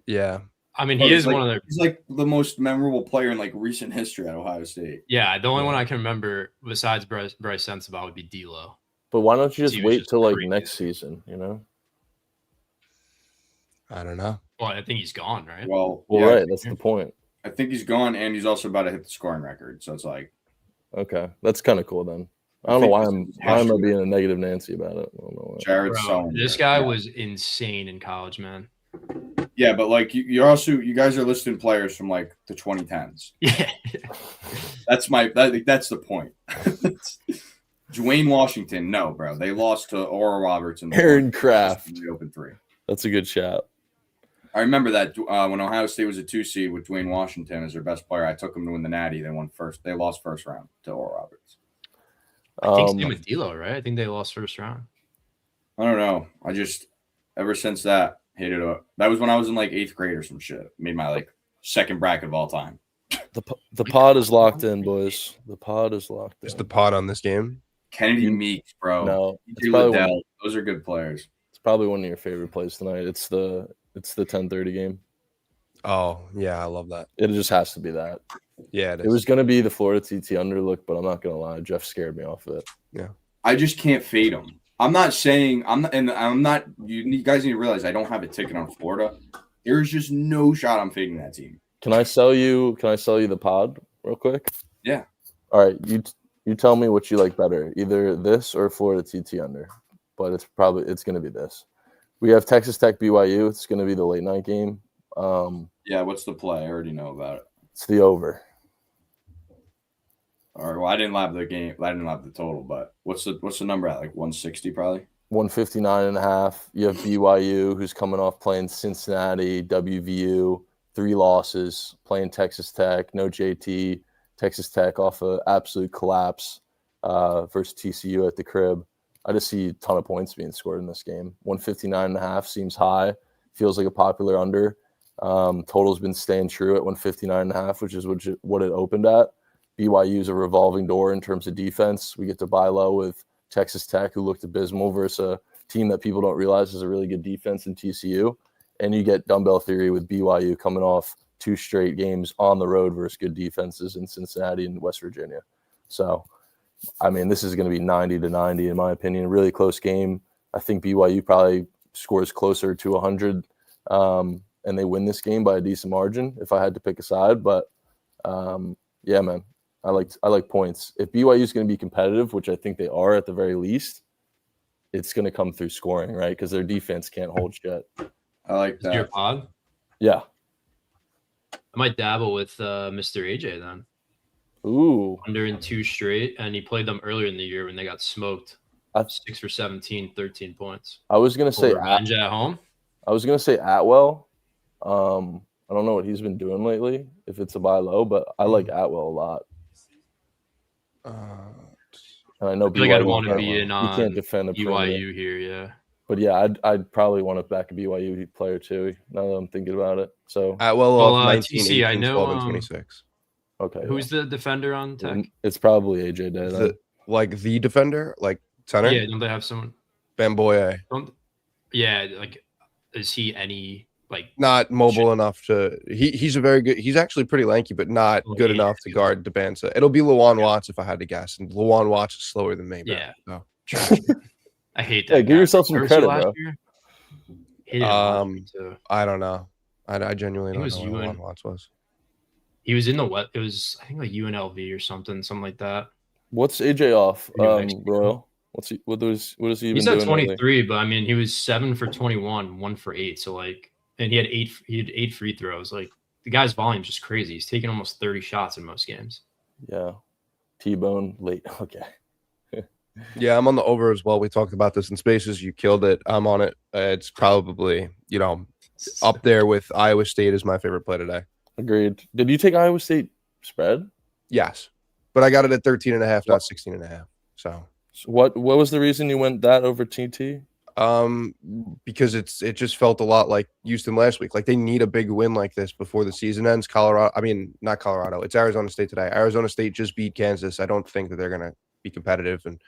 Yeah, I mean, Bro, he he's is like, one of their. He's like the most memorable player in like recent history at Ohio State. Yeah, the only one I can remember besides Bryce Sensabaugh would be D'Lo. But why don't you just He was wait just till like crazy. next season? You know. I don't know. Well, I think he's gone, right? Well, Well, yeah, right. That's the point. I think he's gone, and he's also about to hit the scoring record. So it's like, Okay, that's kind of cool then. I I don't know think why this I'm is why am I yesterday. being a negative Nancy about it? I don't know why. Jared's Bro, selling. this it. guy Yeah. was insane in college, man. Yeah, but like you guys are listing players from like the 2010s. Yeah. That's that's the point. Dwayne Washington, no, bro. They lost to Oral Roberts and Aaron Kraft. the open 3. That's a good shout. I remember that when Ohio State was a 2 seed with Dwayne Washington as their best player, I took them to win the Natty. They won first. They lost first round to Oral Roberts. I think same with D'Lo, right? I think they lost first round. I don't know. I just ever since that hated it. That was when I was in like 8th grade or some shit. Made my like second bracket of all time. The pod is locked in, boys. The pod is locked in. Is the pot on this game? Kennedy Meeks, bro. No, it's TJ probably, Liddell. Those are good players. it's probably one of your favorite plays tonight. It's the 10:30 game. Oh yeah, I love that. It just has to be that. Yeah, it is. It was going to be the Florida TT underlook, but I'm not going to lie. Jeff scared me off of it. I just can't fade them. I'm not saying I'm not, and I'm not. You guys need to realize I don't have a ticket on Florida. There's just no shot I'm fading that team. Can I sell you the pod real quick? Yeah. All right, you tell me what you like better, either this or Florida TT under. But it's going to be this. We have Texas Tech BYU. It's going to be the late night game. Yeah. What's the play? I already know about it. It's the over. All right. Well, I didn't have the game. I didn't have the total, but what's the number at? Like 160 probably. 159.5. You have BYU, who's coming off playing Cincinnati, WVU, 3 losses, playing Texas Tech, no JT. Texas Tech off an absolute collapse versus TCU at the crib. I just see a ton of points being scored in this game. 159.5 seems high. Feels like a popular under. Total's been staying true at 159.5, which is what it opened at. BYU is a revolving door in terms of defense. We get to buy low with Texas Tech, who looked abysmal, versus a team that people don't realize is a really good defense in TCU. And you get dumbbell theory with BYU coming off 2 straight games on the road versus good defenses in Cincinnati and West Virginia. So, I mean, this is going to be 90-90 in my opinion. Really close game. I think BYU probably scores closer to 100, and they win this game by a decent margin if I had to pick a side. But, yeah, man. I like points. If BYU is going to be competitive, which I think they are at the very least, it's going to come through scoring, right? Because their defense can't hold shit. I like Your that. pod? Yeah. I might dabble with Mr. AJ then. Ooh. Under in 2 straight, and he played them earlier in the year when they got smoked. 6 for 17, 13 points. I was going to say revenge at home. I was going to say Atwell. I don't know what he's been doing lately, if it's a buy low, but I like Atwell a lot. And I know I feel like I don't want to BYU be in you can't defend a perimeter. BYU here, yeah. But yeah, I'd probably want to back a BYU player too. Now that I'm thinking about it, so Atwell Well, off 19, TC, I 18, know, 12, and 26. okay. Who's the defender on Tech? It's probably AJ Day. Then. The defender, like center, Yeah, don't they have someone? Bamboye. Yeah, like, is he any like? Not mobile enough to. He's a very good. He's actually pretty lanky, but not good yeah. enough to guard Debanza. It'll be Lawan Watts if I had to guess, and Lawan Watts is slower than me. Yeah. So. I hate that. Yeah, give guy. yourself some Where was he credit, last bro. year? Hated him last year, too. I don't know. I genuinely It don't was know what UN. Lawan Watts was. He was in the what? It was I think like UNLV or something like that. What's AJ off? New Mexico. Royal. What has he He's been at doing? 23, but I mean he was 7 for 21, 1 for 8. So like, and he had 8 free throws. Like the guy's volume is just crazy. He's taking almost 30 shots in most games. Yeah, T-bone late. Okay. Yeah, I'm on the over as well. We talked about this in Spaces. You killed it. I'm on it. It's probably up there with Iowa State as my favorite play today. Agreed. Did you take Iowa State spread? Yes, but I got it at 13.5, not 16.5. So What was the reason you went that over TT? Because it just felt a lot like Houston last week. Like they need a big win like this before the season ends. Not Colorado. It's Arizona State today. Arizona State just beat Kansas. I don't think that they're gonna be competitive. And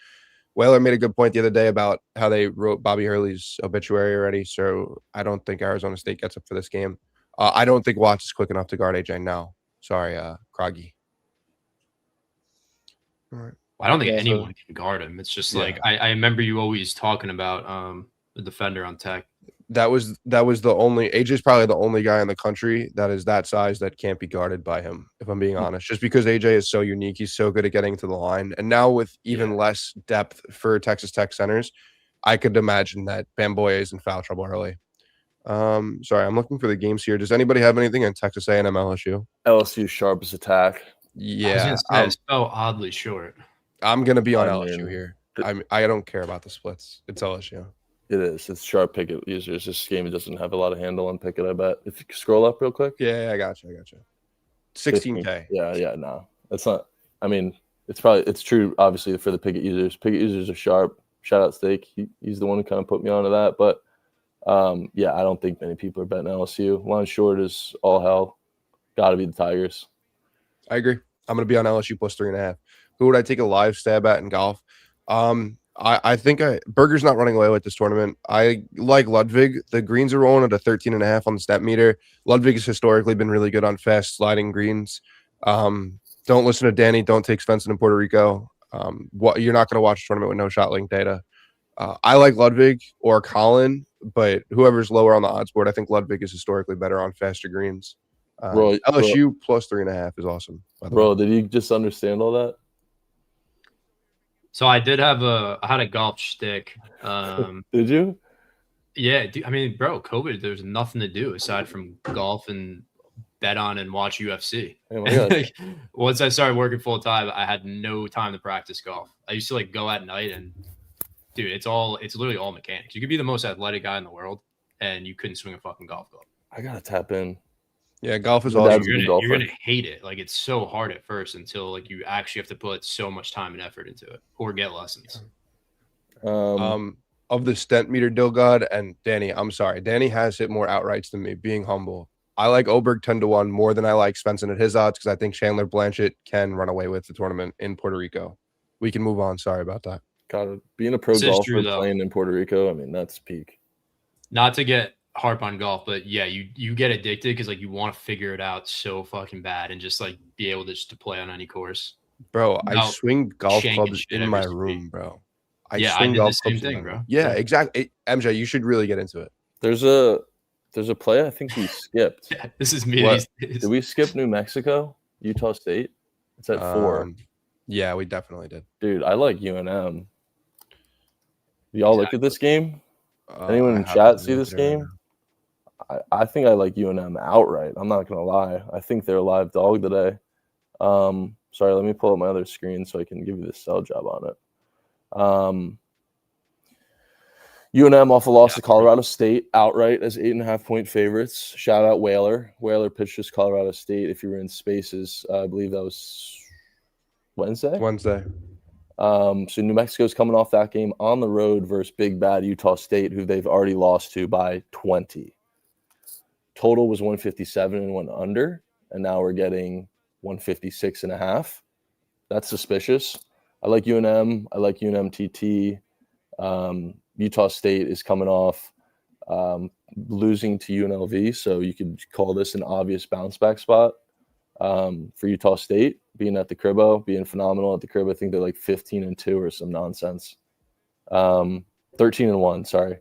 Whaler made a good point the other day about how they wrote Bobby Hurley's obituary already. So I don't think Arizona State gets up for this game. I don't think Watts is quick enough to guard AJ now. Sorry, Croggy. All right. I don't think Yeah, anyone can guard him. It's just Yeah. like I remember you always talking about the defender on Tech. That was the only AJ's probably the only guy in the country that is that size that can't be guarded by him, if I'm being honest. Just because AJ is so unique, he's so good at getting to the line. And now with even less depth for Texas Tech centers, I could imagine that Bamboye is in foul trouble early. Sorry, I'm looking for the games here. Does anybody have anything in Texas A&M LSU? LSU's sharpest attack. Yeah, it's so oddly short. I'm gonna be on I LSU mean, here. I don't care about the splits. It's LSU. It is. It's sharp Pickett users. This game doesn't have a lot of handle on Pickett, I bet. If you scroll up real quick. Yeah, I got you. 16K. Yeah, no. That's not I mean, it's true, obviously, for the Pickett users. Pickett users are sharp. Shout out Steak. He's the one who kind of put me onto that. But yeah, I don't think many people are betting LSU. Line short is all hell. Gotta be the Tigers. I agree. I'm going to be on LSU plus 3.5. Who would I take a live stab at in golf? I think Berger's not running away with this tournament. I like Ludwig. The greens are rolling at a 13.5 on the step meter. Ludwig has historically been really good on fast sliding greens. Don't listen to Danny. Don't take Svensson in Puerto Rico. You're not going to watch a tournament with no shot link data. I like Ludwig or Colin, but whoever's lower on the odds board, I think Ludwig is historically better on faster greens. LSU plus 3.5 is awesome. Bro, did you just understand all that? So I had a golf shtick. Did you? Yeah, I mean, bro, COVID, there's nothing to do aside from golf and bet on and watch UFC. Oh my God. Once I started working full time, I had no time to practice golf. I used to like go at night and dude, it's literally all mechanics. You could be the most athletic guy in the world and you couldn't swing a fucking golf club. I gotta tap in. Yeah, golf is Your awesome. dad's a good You're golfer. gonna hate it. Like it's so hard at first until like you actually have to put so much time and effort into it or get lessons. Of the stent meter Dilgod and Danny, I'm sorry. Danny has hit more outrights than me, being humble. I like Oberg 10-1 more than I like Svensson at his odds because I think Chandler Blanchett can run away with the tournament in Puerto Rico. We can move on. Sorry about that. God, being a pro This is golfer true, though. playing in Puerto Rico, I mean, that's peak. Not to get harp on golf, but yeah, you get addicted because like you want to figure it out so fucking bad and just like be able to just to play on any course. Bro, I Without swing golf shanking clubs shit in my every room, street. bro. I did the same thing, bro. Yeah, exactly. MJ, you should really get into it. There's a play I think we skipped. Yeah, this is me. What? These days. Did we skip New Mexico? Utah State? It's at 4. Yeah, we definitely did. Dude, I like UNM. Y'all look at this game? Anyone I in have chat to see look this at it right game? I think I like UNM outright. I'm not gonna lie. I think they're a live dog today. Sorry, let me pull up my other screen so I can give you the sell job on it. UNM off a loss to Colorado State outright as 8.5-point favorites. Shout out Whaler. Whaler pitched us Colorado State. If you were in Spaces, I believe that was Wednesday. Wednesday. So New Mexico's coming off that game on the road versus big bad Utah State, who they've already lost to by 20. Total was 157 and went under, and now we're getting 156.5. That's suspicious. I like UNM. I like UNM TT. Utah State is coming off losing to UNLV, so you could call this an obvious bounce back spot for Utah State, being at the Cribbo, being phenomenal at the Cribbo. I think they're like 15-2 or some nonsense. 13-1, sorry.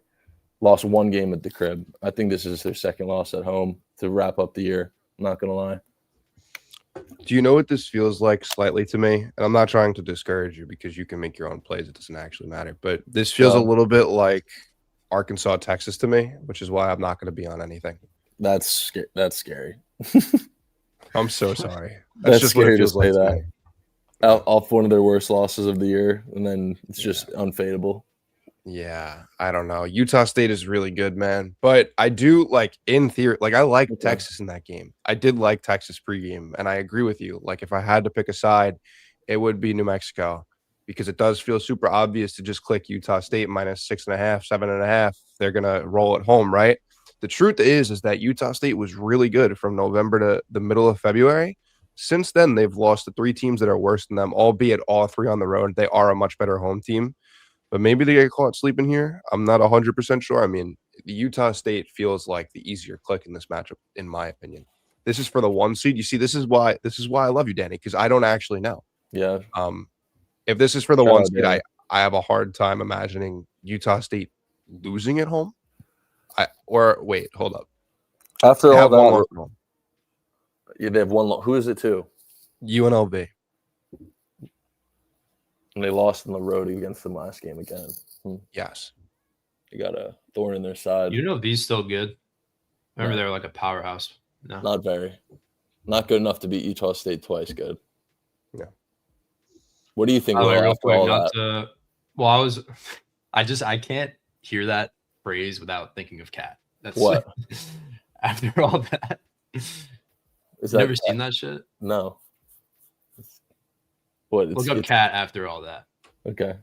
Lost one game at the Crib. I think this is their second loss at home to wrap up the year. I'm not going to lie. Do you know what this feels like slightly to me? And I'm not trying to discourage you because you can make your own plays. It doesn't actually matter. But this feels a little bit like Arkansas, Texas to me, which is why I'm not going to be on anything. That's scary. I'm so sorry. That's just what scary it to feels say like to that. me. Off one of their worst losses of the year, and then it's just unfadable. Yeah, I don't know. Utah State is really good, man. But I do like in theory, like I like Texas in that game. I did like Texas pregame, and I agree with you. Like if I had to pick a side, it would be New Mexico. because it does feel super obvious to just click Utah State minus 6.5, 7.5. They're going to roll at home, right? The truth is that Utah State was really good from November to the middle of February. Since then, they've lost to 3 teams that are worse than them, albeit all 3 on the road. They are a much better home team. But maybe they get caught sleeping here. I'm not 100% sure. I mean, the Utah State feels like the easier click in this matchup, in my opinion. This is for the 1 seed. You see, this is why I love you, Danny, because I don't actually know. Yeah. If this is for the Shout 1 out, seed, Danny. I have a hard time imagining Utah State losing at home. Wait, hold up. After They all have one that, loss at home. yeah, they have one. Who is it to? UNLV. And they lost on the road against them last game again. Yes. They got a thorn in their side. UNLV's still good. Remember, No. they were like a powerhouse. No. Not very. Not good enough to beat Utah State twice. Good. Yeah. What do you think? By the way, Will, real after quick, all not that? to. Well, I can't hear that phrase without thinking of Cat. That's What? After all that, Is you that never seen that shit? No. What? Look up Cat after all that. Okay.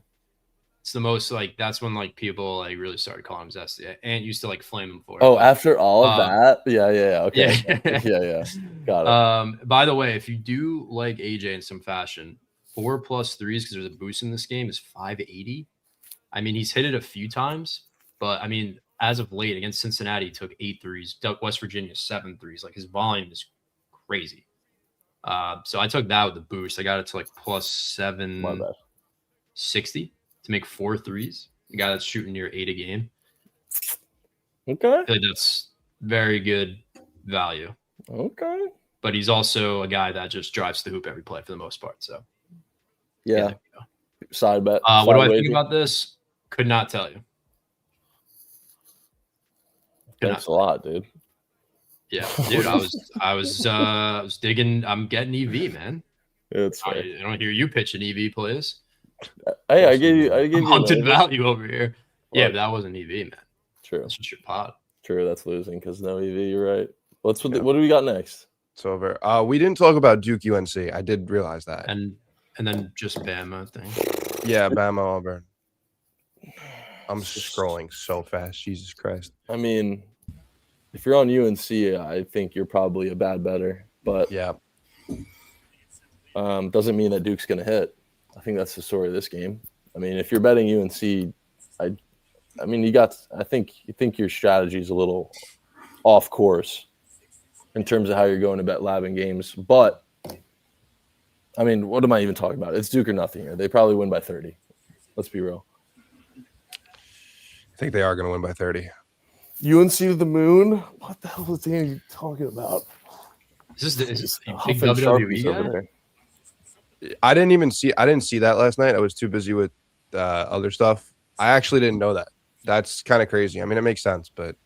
It's the most like that's when like people like really started calling him Zesty. Ant used to like flame him for it. Oh, but- after all of that? Yeah. Okay. Yeah. yeah. Got it. By the way, if you do like AJ in some fashion, 4 plus 3s because there's a boost in this game is 580. I mean, he's hit it a few times, but I mean, as of late against Cincinnati, he took 8 threes. West Virginia 7 threes. Like his volume is crazy. So I took that with the boost. I got it to like plus My bad. 760 to make 4 threes. The guy that's shooting near 8 a game. Okay. I feel like that's very good value. Okay. But he's also a guy that just drives the hoop every play for the most part. So Yeah. there we go. Side bet. What do I side think wager. about this? Could not tell you. Could Thanks not. a lot, dude. Yeah, dude, I was digging. I'm getting EV, man. It's I, fair. I don't hear you pitching EV plays. Hey, I gave you. I'm hunting an- value over here. Yeah, What? but that wasn't EV, man. True. That's just your pod. True. That's losing because no EV. You're right. What do we got next? It's over. We didn't talk about Duke UNC. I did realize that. And then just Bama thing. Yeah, Bama Auburn. I'm scrolling so fast. Jesus Christ. I mean, if you're on UNC, I think you're probably a bad better, but Yeah. doesn't mean that Duke's going to hit. I think that's the story of this game. I mean, if you're betting UNC, I think you think your strategy is a little off course in terms of how you're going to bet Lab in games. But I mean, what am I even talking about? It's Duke or nothing here. They probably win by 30. Let's be real. I think they are going to win by 30. UNC to the moon? What the hell is Danny talking about? Is this a Huff big and WWE Sharpies over guy? there. I didn't see that last night. I was too busy with other stuff. I actually didn't know that. That's kind of crazy. I mean, it makes sense, but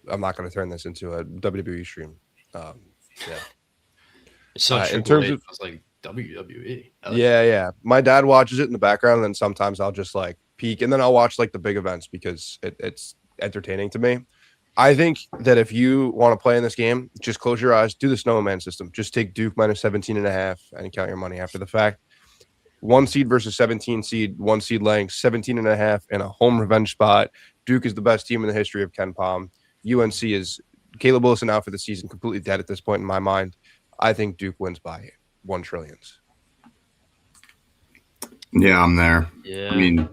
I'm not going to turn this into a WWE stream. Yeah. It's so in in terms terms of- of it's like WWE. I like Yeah. My dad watches it in the background, and then sometimes I'll just like peek, and then I'll watch like the big events because it's entertaining to me. I think that if you want to play in this game, just close your eyes, do the snowman system. Just take Duke minus 17.5 and count your money after the fact. 1 seed versus 17 seed, 1 seed laying 17.5 in a home revenge spot. Duke is the best team in the history of Ken Palm. UNC is Caleb Wilson out for the season, completely dead at this point in my mind. I think Duke wins by 1 trillion. Yeah, I'm there. Yeah. I mean,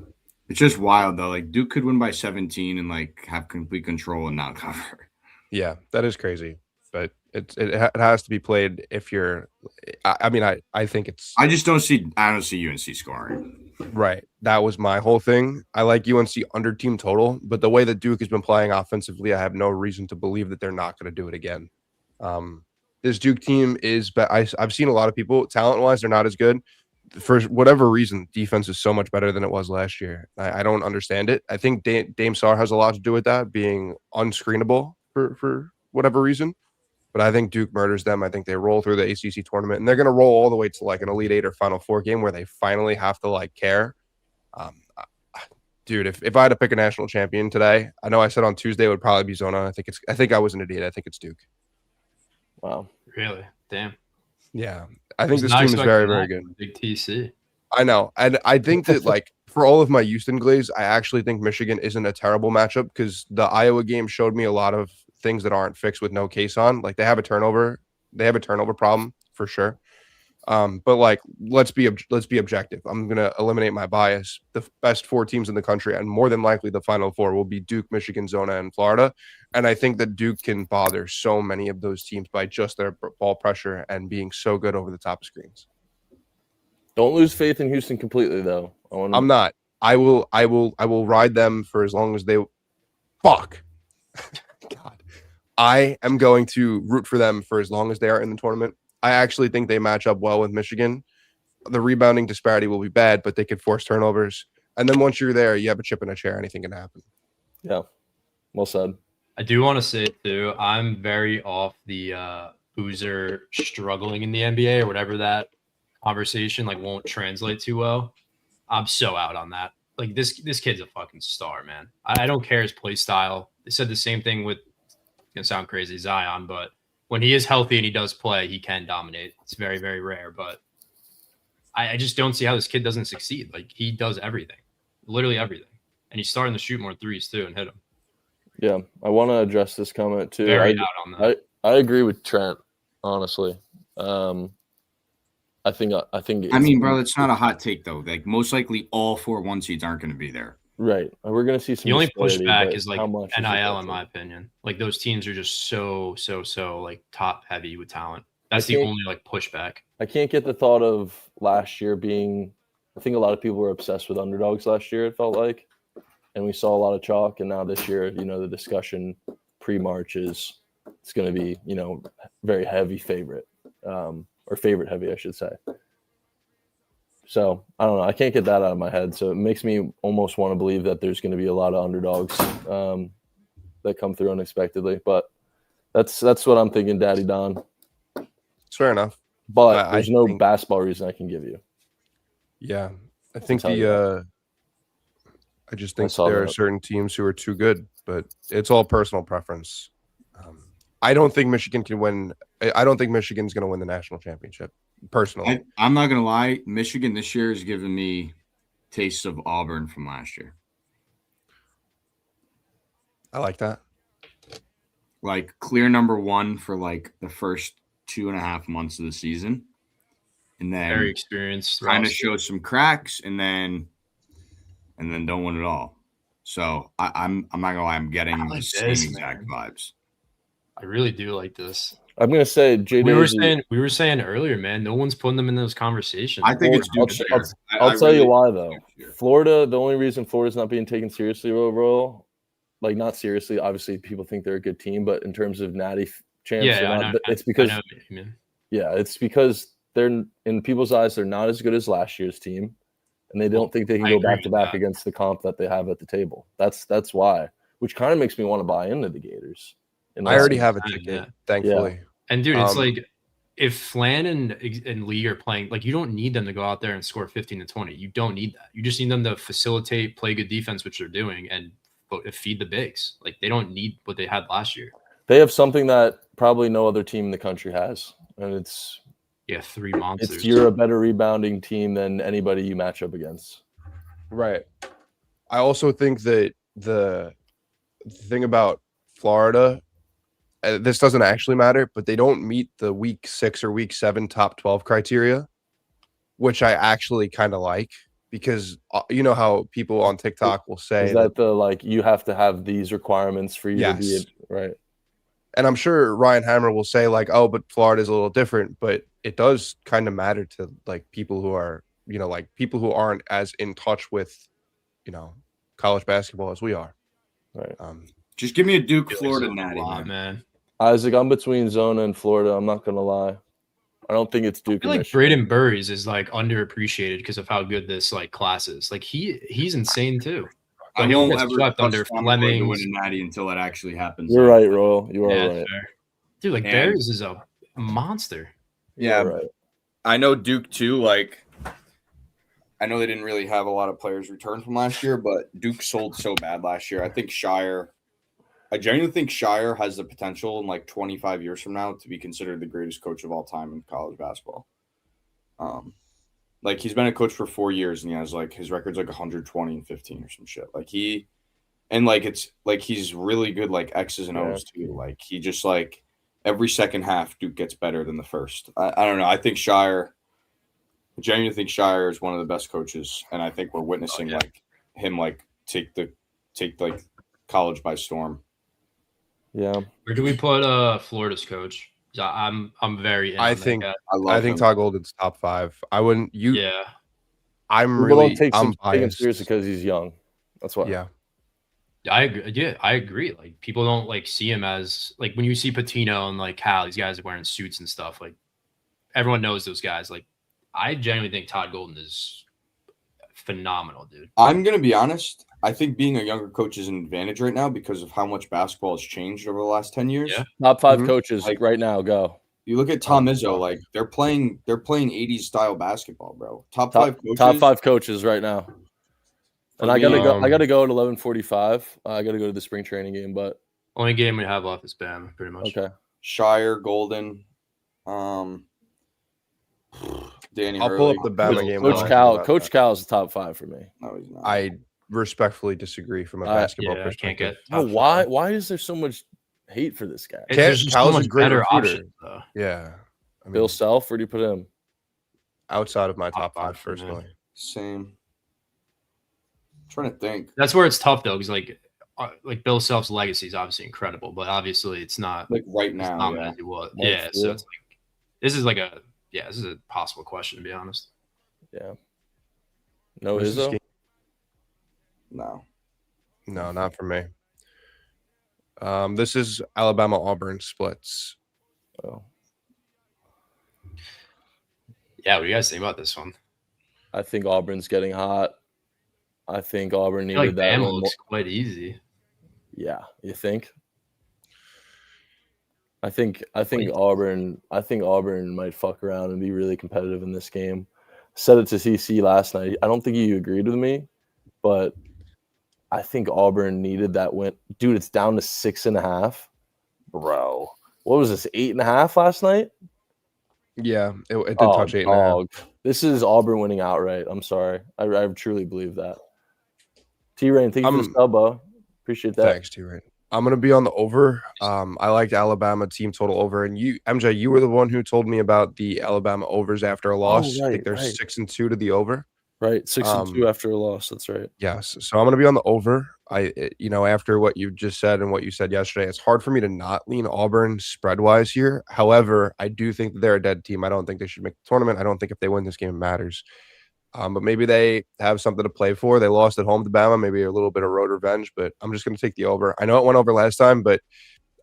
it's just wild though. Like Duke could win by 17 and like have complete control and not cover. Yeah, that is crazy, but it has to be played if you're. I think it's I don't see UNC scoring. right. That was my whole thing. I like UNC under team total, but the way that Duke has been playing offensively, I have no reason to believe that they're not going to do it again. This Duke team is, but I've seen a lot of people talent wise, they're not as good. For whatever reason, defense is so much better than it was last year. I don't understand it. I think Dame Sarr has a lot to do with that, being unscreenable for whatever reason. But I think Duke murders them. I think they roll through the ACC tournament, and they're going to roll all the way to like an Elite Eight or Final Four game where they finally have to like care. Dude, if I had to pick a national champion today, I know I said on Tuesday it would probably be Zona. I think I was an idiot. I think it's Duke. Wow. Really? Damn. Yeah, I think Was this not team is expecting very, that very good. from Big TC. I know. And I think that, like, for all of my Houston Glaze, I actually think Michigan isn't a terrible matchup because the Iowa game showed me a lot of things that aren't fixed with no case on. Like, they have a turnover problem for sure. But like, let's be objective. I'm gonna eliminate my bias. The best 4 teams in the country, and more than likely the Final 4, will be Duke, Michigan, Zona, and Florida. And I think that Duke can bother so many of those teams by just their ball pressure and being so good over the top of screens. Don't lose faith in Houston completely, though. I'm not. I will ride them for as long as they. Fuck. God. I am going to root for them for as long as they are in the tournament. I actually think they match up well with Michigan. The rebounding disparity will be bad, but they could force turnovers. And then once you're there, you have a chip in a chair. Anything can happen. Yeah. Well said. I do want to say, too, I'm very off the Boozer struggling in the NBA or whatever that conversation like won't translate too well. I'm so out on that. Like this kid's a fucking star, man. I don't care his play style. They said the same thing with, it's gonna sound crazy, Zion, but when he is healthy and he does play, he can dominate. It's very, very rare, but I just don't see how this kid doesn't succeed. Like he does everything, literally everything, and he's starting to shoot more threes too and hit them. Yeah, I want to address this comment too. Very out on that. I agree with Trent, honestly. I think. I mean, bro, it's not a hot take though. Like most likely, all 4 1 seeds aren't going to be there. Right. We're going to see some. The only disparity, pushback but is like how much is NIL, it in my opinion. Like those teams are just so like top heavy with talent. That's the only like pushback. I can't get the thought of last year being. I think a lot of people were obsessed with underdogs last year. It felt like, and we saw a lot of chalk. And now this year, the discussion pre-March is it's going to be very heavy favorite, or favorite heavy, I should say. So I don't know. I can't get that out of my head. So it makes me almost want to believe that there's going to be a lot of underdogs that come through unexpectedly. But that's what I'm thinking, Daddy Don. It's fair enough. But there's no basketball reason I can give you. Yeah, I think I just think there are certain teams who are too good, but it's all personal preference. I don't think Michigan can win. I don't think Michigan's going to win the national championship. Personally, I'm not going to lie. Michigan this year has given me tastes of Auburn from last year. I like that. Like clear number 1 for like the first 2.5 months of the season, and then very experienced. Kind of shows some cracks, and then don't win it all. So I'm not gonna lie. I'm getting the same exact vibes. I really do like this. I'm gonna say JD. We were saying earlier, man. No one's putting them in those conversations. I think it's I'll tell you why though. Florida. The only reason Florida's not being taken seriously overall, like not seriously. Obviously, people think they're a good team, but in terms of natty chance, it's because it's because they're in people's eyes they're not as good as last year's team, and they don't think they can go back to back against the comp that they have at the table. That's why, which kind of makes me want to buy into the Gators. I already have a ticket, thankfully. Yeah. And dude, it's like if Flan and Lee are playing, like you don't need them to go out there and score 15 to 20. You don't need that. You just need them to facilitate, play good defense, which they're doing, and feed the bigs. Like they don't need what they had last year. They have something that probably no other team in the country has, and it's 3 monsters. You're a better rebounding team than anybody you match up against. Right. I also think that the thing about Florida, this doesn't actually matter, but they don't meet the week 6 or week 7 top 12 criteria, which I actually kind of like because you know how people on TikTok will say is that the like you have to have these requirements for you to be right. And I'm sure Ryan Hammer will say like, oh, but Florida's a little different, but it does kind of matter to like people who are, like people who aren't as in touch with, college basketball as we are. Right. Just give me a Duke, Florida natty, man. Isaac, I'm between Zona and Florida. I'm not gonna lie. I don't think it's Duke. I feel like Braden Burries is like underappreciated because of how good this like class is. Like he's insane too. I won't ever swept under Fleming to win a natty until it actually happens. You're right, Royal. You are right. Fair. Dude, like Burries is a monster. Yeah, right. I know Duke too. Like, I know they didn't really have a lot of players return from last year, but Duke sold so bad last year. I genuinely think Shire has the potential in like 25 years from now to be considered the greatest coach of all time in college basketball. Like he's been a coach for 4 years, and he has like his record's like 120 and 15 or some shit. Like it's like he's really good like X's and O's too. Like he just like every second half Duke gets better than the first. I don't know. I genuinely think Shire is one of the best coaches, and I think we're witnessing like him like take like college by storm. Yeah. Where do we put Florida's coach? I'm very in I on that think guy. I think Todd Golden's top 5. I wouldn't you. Yeah. I'm People really don't take I'm take him biased. seriously because he's young. That's why. Yeah. I agree. Yeah, I agree. Like people don't like see him as like when you see Patino and like Cal, these guys are wearing suits and stuff. Like everyone knows those guys. Like I genuinely think Todd Golden is phenomenal, dude. I'm gonna be honest. I think being a younger coach is an advantage right now because of how much basketball has changed over the last 10 years. Yeah. Top 5 Mhm. coaches Like- right now. Go. You look at Tom Izzo, like they're playing 80s style basketball, bro. Top 5 coaches. Top 5 coaches right now. And For I gotta me, go. I gotta go at 11:45. I gotta go to the spring training game, but Only game we have left is Bama, pretty much. okay. Shire, Golden, Danny I'll Hurley. pull up the Bama game. while I Coach think Cal. about Coach that. Cal is the top 5 for me. No, he's not. I respectfully disagree from a I- basketball Yeah, I can't perspective. get. Oh, why? Why is there so much hate for this guy? There's just so Cal's a much great better recruiter. options, though. Yeah. I mean, Bill Self, where do you put him? outside of my top Top 5 5 for me. personally. Same. Trying to think. That's where it's tough though, because like Bill Self's legacy is obviously incredible, but obviously it's not Like right it's now. not Yeah. as it was. That's Yeah, so true. it's like this is a possible question to be honest. Yeah. No Where's this Izzo. game? No. No, not for me. This is Alabama Auburn splits. Oh, Yeah, what do you guys think about this one? I think Auburn's getting hot. I think Auburn I feel needed like that Bama one. looks quite easy. Yeah, you think? I think Auburn might fuck around and be really competitive in this game. Said it to CC last night. I don't think you agreed with me, but I think Auburn needed that win. Dude, it's down to 6.5. Bro. What was this? 8.5 last night? Yeah, it did touch 8.5. dog. This is Auburn winning outright. I'm sorry. I truly believe that. T-Rain, thank you for the sub, appreciate that. Thanks, T-Rain. I'm gonna be on the over. I liked Alabama team total over, and you, MJ, you were the one who told me about the Alabama overs after a loss. I think they're 6-2 to the over. Right, 6-2 after a loss. That's right. Yes, so I'm gonna be on the over. After what you just said and what you said yesterday, it's hard for me to not lean Auburn spread wise here. However, I do think that they're a dead team. I don't think they should make the tournament. I don't think if they win this game it matters. But maybe they have something to play for. They lost at home to Bama, maybe a little bit of road revenge, but I'm just going to take the over. I know it went over last time, but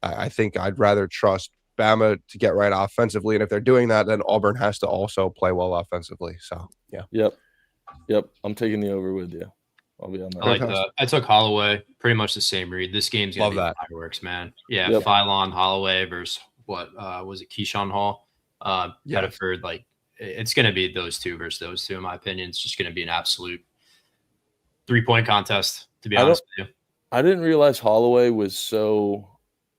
I think I'd rather trust Bama to get right offensively. And if they're doing that, then Auburn has to also play well offensively. So, yeah. Yep. I'm taking the over with you. I'll be on that. I like that. I took Holloway, pretty much the same read. This game's gonna Love be that. fireworks, man. Yeah, Yep. Phylon Holloway versus what was it, Keyshawn Hall? Yeah. Bedford, like it's gonna be those two versus those two, in my opinion. It's just gonna be an absolute 3-point contest, to be honest with you. I didn't realize Holloway was so,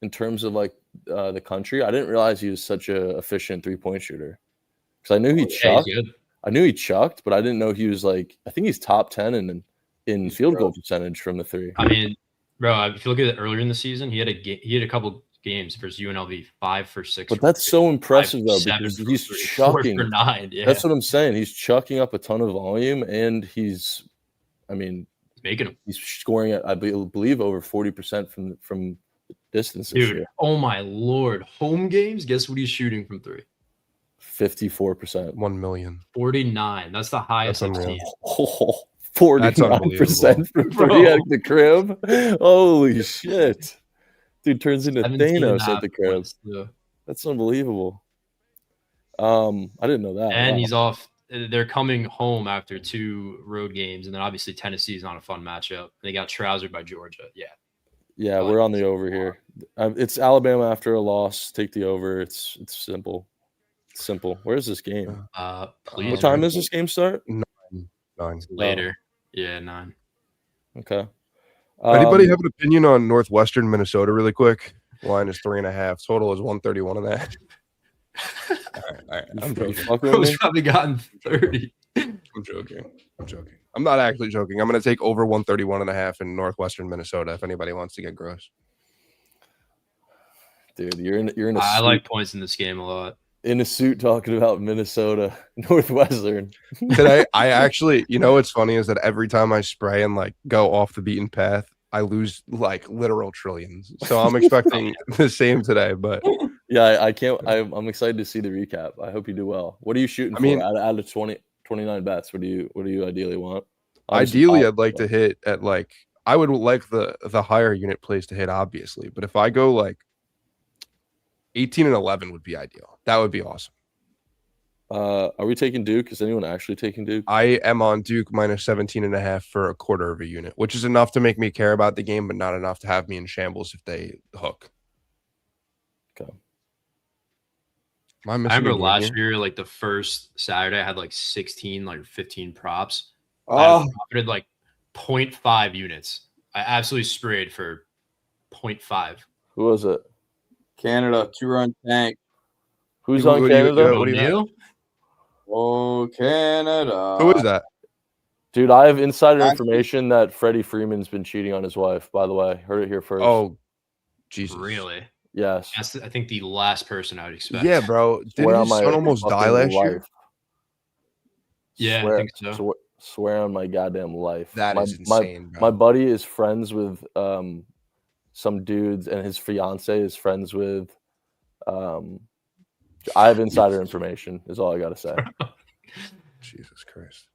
in terms of like the country, I didn't realize he was such a efficient 3-point shooter. Because I knew he Yeah, he's chucked. good. I knew he chucked, but I didn't know he was like, I think he's top 10 in field goal percentage from the 3. I mean, bro, if you look at it earlier in the season, he had a couple games versus UNLV 5 for 6. But that's so impressive though, 7 because for he's 3, 4 for chucking. 9. Yeah, That's what I'm saying. He's chucking up a ton of volume, and he's making them. he's scoring at, I believe, over 40% from distance this Dude, year. oh my lord. Home games, guess what he's shooting from 3? 54%. 1 million. 49. That's the highest I've unreal. seen. Oh, That's 49% from 3 at the crib. Holy shit. Dude turns into 17.5 Thanos at the crib. points, too. That's unbelievable. I didn't know that. And Wow. he's off. They're coming home after 2 road games, and then obviously Tennessee's not a fun matchup. They got trousered by Georgia. Yeah, Yeah, we're on the over here. It's Alabama after a loss. Take the over. It's simple. It's simple. Where's this game? please. What time does this game start? 9. Later. Yeah, 9. Okay. Anybody have an opinion on Northwestern Minnesota really quick? Line is 3.5. Total is 131 and that. All right. I'm You joking. fucking with Bro's me? probably gotten 30. I'm joking. I'm not actually joking. I'm going to take over 131.5 in Northwestern Minnesota if anybody wants to get gross. Dude, you're in a I suit, like points in this game a lot. in a suit talking about Minnesota, Northwestern. Today, I actually, you know what's funny is that every time I spray and like go off the beaten path, I lose like literal trillions. So I'm expecting the same today, but Yeah, I can't. I'm excited to see the recap. I hope you do well. What are you shooting I mean- for? Out of 29 bets, what do you ideally want? Obviously, ideally top, I'd like to hit at like I would like the higher unit plays to hit, obviously. But if I go like 18 and 11 would be ideal. That would be awesome. Are we taking Duke? Is anyone actually taking Duke? I am on Duke minus 17.5 for a quarter of a unit, which is enough to make me care about the game, but not enough to have me in shambles if they hook. Okay. Am I I missing remember a game last here? year, like the first Saturday, I had like 16, like 15 props. Oh, I profited like 0.5 units. I absolutely sprayed for 0.5. Who was it? Canada, 2-run tank. Who's Who on do you- Canada? what do you have? O'Neal? Oh, Canada. Who is that? Dude, I have insider Actually- information that Freddie Freeman's been cheating on his wife. By the way, heard it here first. Oh, Jesus. Really? yes. That's, I think, the last person I would expect. Yeah, bro. Did Swear on his my son almost die fucking last year? life. Yeah, Swear, I think so. Swear on my goddamn life. That is my, insane, bro. My buddy is friends with some dudes, and his fiance is friends with. I have insider information. Is all I gotta say. Jesus Christ.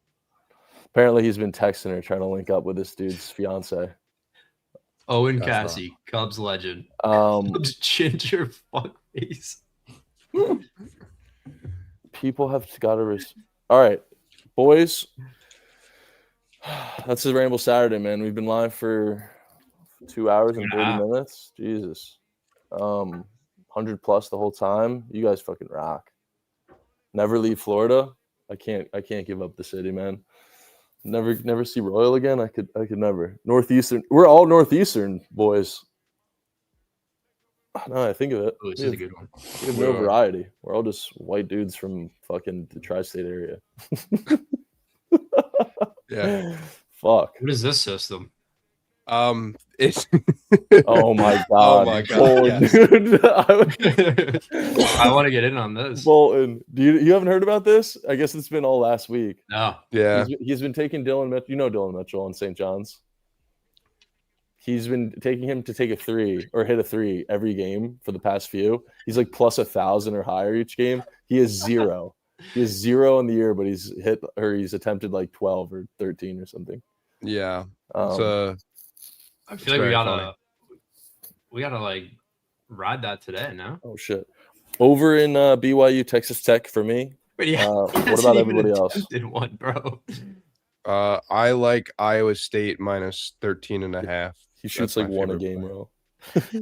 Apparently, he's been texting her trying to link up with this dude's fiance. Owen That's wrong. Cassie, Cubs legend. Um, Cubs ginger fuckface. people have got to. All right, boys. That's the Rainbow Saturday, man. We've been live for 2 hours and 30 2.5. minutes. Jesus. 100 plus the whole time. You guys fucking rock. Never leave Florida. I can't give up the city, man. Never see Royal again. I could never. Northeastern. We're all Northeastern boys. No, I think of it. Oh, this We is a have- good one. we have no variety. We're all just white dudes from fucking the tri-state area. Yeah. Fuck. What is this system? It's Oh my god. my God, Bolton, yes. dude. I want to get in on this. Bolton. You haven't heard about this? I guess it's been all last week. No. yeah. He's been taking Dylan Mitchell. You know Dylan Mitchell on St. John's. He's been taking him to take a 3 or hit a 3 every game for the past few. He's like plus 1,000 or higher each game. He is 0. He is 0 in the year, but he's attempted like 12 or 13 or something. Yeah. It's I It's feel like very funny. we gotta like ride that today, no? Oh shit. Over in BYU Texas Tech for me. But yeah, What he hasn't about even everybody else? attempted one, bro. I like Iowa State minus 13.5. He shoots That's like my one a favorite game, play. bro.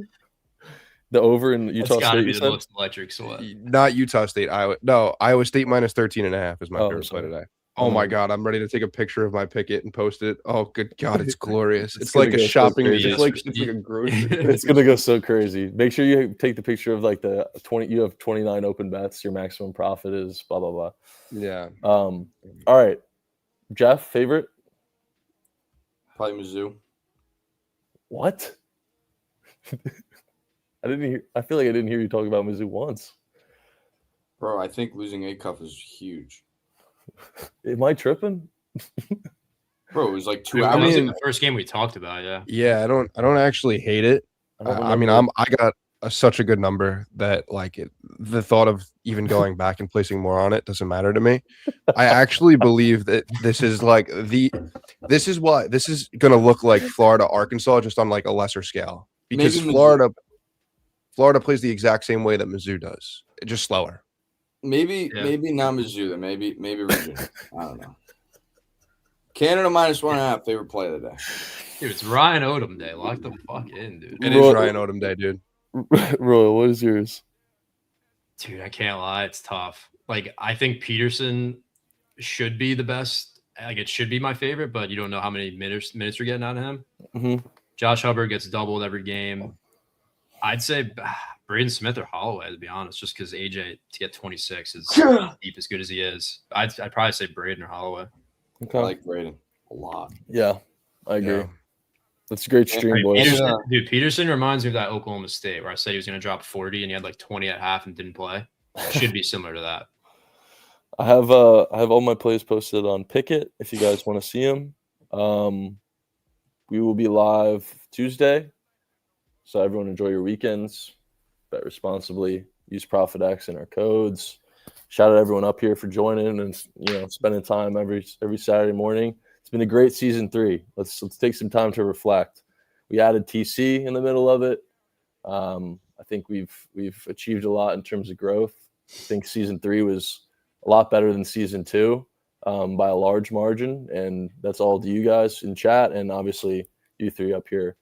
The over in It's Utah gotta State. be You the said? most electric sweat. Not Utah State, Iowa. No, Iowa State minus 13.5 is my Oh, favorite play sorry. today. Oh my Mhm. god, I'm ready to take a picture of my picket and post it. Oh good god, it's glorious. It's It's like gonna a go so shopping. crazy. It's like a grocery. It's gonna go so crazy. Make sure you take the picture of like the 20. You have 29 open bets. Your maximum profit is blah blah blah. Yeah. All right, Jeff, favorite? Probably Mizzou. What? I didn't hear. I feel like I didn't hear you talk about Mizzou once. Bro, I think losing A Cup is huge. Am I tripping? Bro, it was like 2 That hours. was mean- like the first game we talked about, yeah. Yeah, I don't actually hate it. don't I mean, remember. I got such a good number that like the thought of even going back and placing more on it doesn't matter to me. I actually believe that this is like this is going to look like Florida Arkansas just on like a lesser scale because Maybe Mizzou. Florida plays the exact same way that Mizzou does, just slower. Maybe Yeah. maybe not Mizzou. Then maybe Virginia. I don't know. Canada minus 1.5 favorite play of the day. Dude, it's Ryan Odom day. Lock the fuck in, dude. It Roy- is Ryan Odom Day, dude. Royal, what is yours? Dude, I can't lie. It's tough. Like, I think Peterson should be the best. Like, it should be my favorite, but you don't know how many minutes you're getting out of him. Mhm. Josh Hubbard gets doubled every game. I'd say Braden Smith or Holloway, to be honest, just because AJ to get 26 is deep as good as he is. I'd probably say Braden or Holloway. Okay. I like Braden a lot. Yeah, I agree. Yeah. That's a great stream, boys. Peterson reminds me of that Oklahoma State where I said he was going to drop 40 and he had like 20 at half and didn't play. Should be similar to that. I have all my plays posted on Picket if you guys want to see them. We will be live Tuesday, so everyone enjoy your weekends. Bet responsibly. Use ProfitX and our codes. Shout out everyone up here for joining and spending time every Saturday morning. It's been a great season 3. Let's take some time to reflect. We added TC in the middle of it. I think we've achieved a lot in terms of growth. I think season 3 was a lot better than season 2 by a large margin, and that's all to you guys in chat and obviously you 3 up here.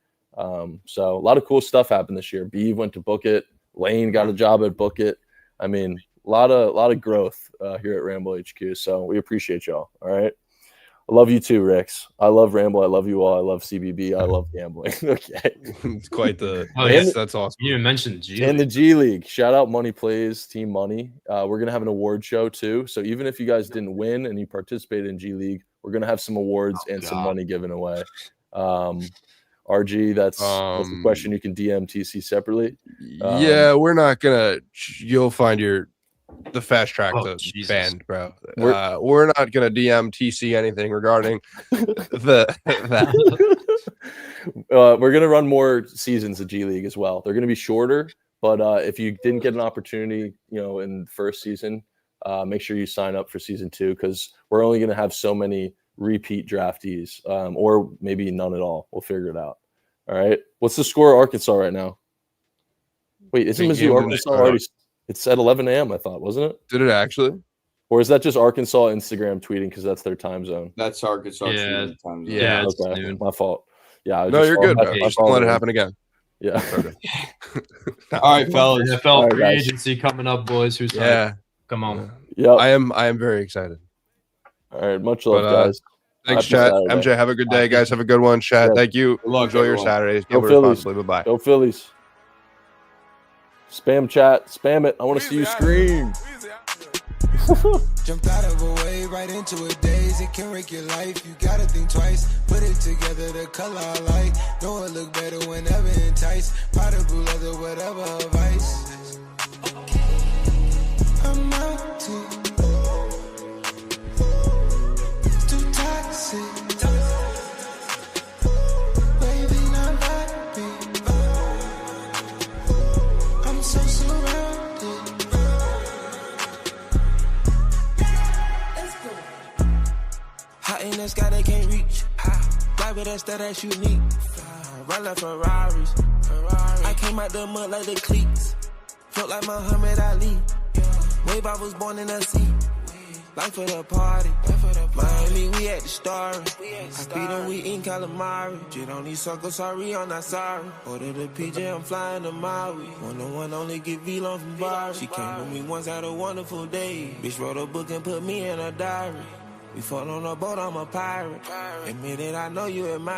So a lot of cool stuff happened this year. Beeve went to Book It. Lane got a job at Book It. I mean, a lot of growth here at Ramble HQ. So we appreciate y'all. All right. I love you too, Ricks. I love Ramble. I love you all. I love CBB. I love gambling. Okay. It's quite the. Oh, yes. That's awesome. You didn't mention G And the League. G League. Shout out Money Plays, Team Money. We're going to have an award show too. So even if you guys didn't win and you participated in G League, we're going to have some awards and some money given away. RG, that's a question you can DM TC separately. Yeah, we're not gonna. You'll find the fast track Oh, to Jesus. banned, bro. We're not gonna DM TC anything regarding that. We're gonna run more seasons of G League as well. They're gonna be shorter, but if you didn't get an opportunity, in the first season, make sure you sign up for season 2 because we're only gonna have so many repeat draftees, or maybe none at all. We'll figure it out. All right. What's the score of Arkansas right now? Wait, isn't Mizzou Arkansas already? It's at 11 a.m. I thought, wasn't it? Did it actually? Or is that just Arkansas Instagram tweeting because that's their time zone? That's Arkansas. Yeah. Time zone. Yeah, it's Okay, noon. my fault. Yeah. No, you're good, bro. I Just don't let it happen again. Yeah. All right, fellas. NFL All right, free guys. agency coming up, boys. Who's Yeah, Come on. Yeah. I am very excited. All right. Much love, But, guys. Thanks, Happy chat. Saturday. MJ, have a good day, guys. Have a good one, chat. Yeah. Thank you. Good luck, Enjoy your everyone. Saturdays. Go Gamble Phillies. responsibly. Bye bye. Go Phillies. Spam chat. Spam it. I want to see you scream. Jumped out of a wave right into a daze. It can wreck your life. You gotta think twice. Put it together, the color I like. Know it look better whenever enticed. Powder blue leather, whatever advice. I'm out too toxic. Baby, not like me. I'm so surrounded. Hot in the sky, they can't reach. Fly with us, that's unique. Run like Ferraris. I came out the mud like the cleats. Felt like Muhammad Ali. Wave, I was born in a sea. Life for the party. Miami, we at the Star. I feed them, we eat calamari. Shit on these suckers, sorry, I'm not sorry. Order the PJ, I'm flying to Maui. One only get V-Long from Bari. She came with me once, had a wonderful day. Bitch wrote a book and put me in a diary. We fought on a boat, I'm a pirate. Admit it, I know you admire.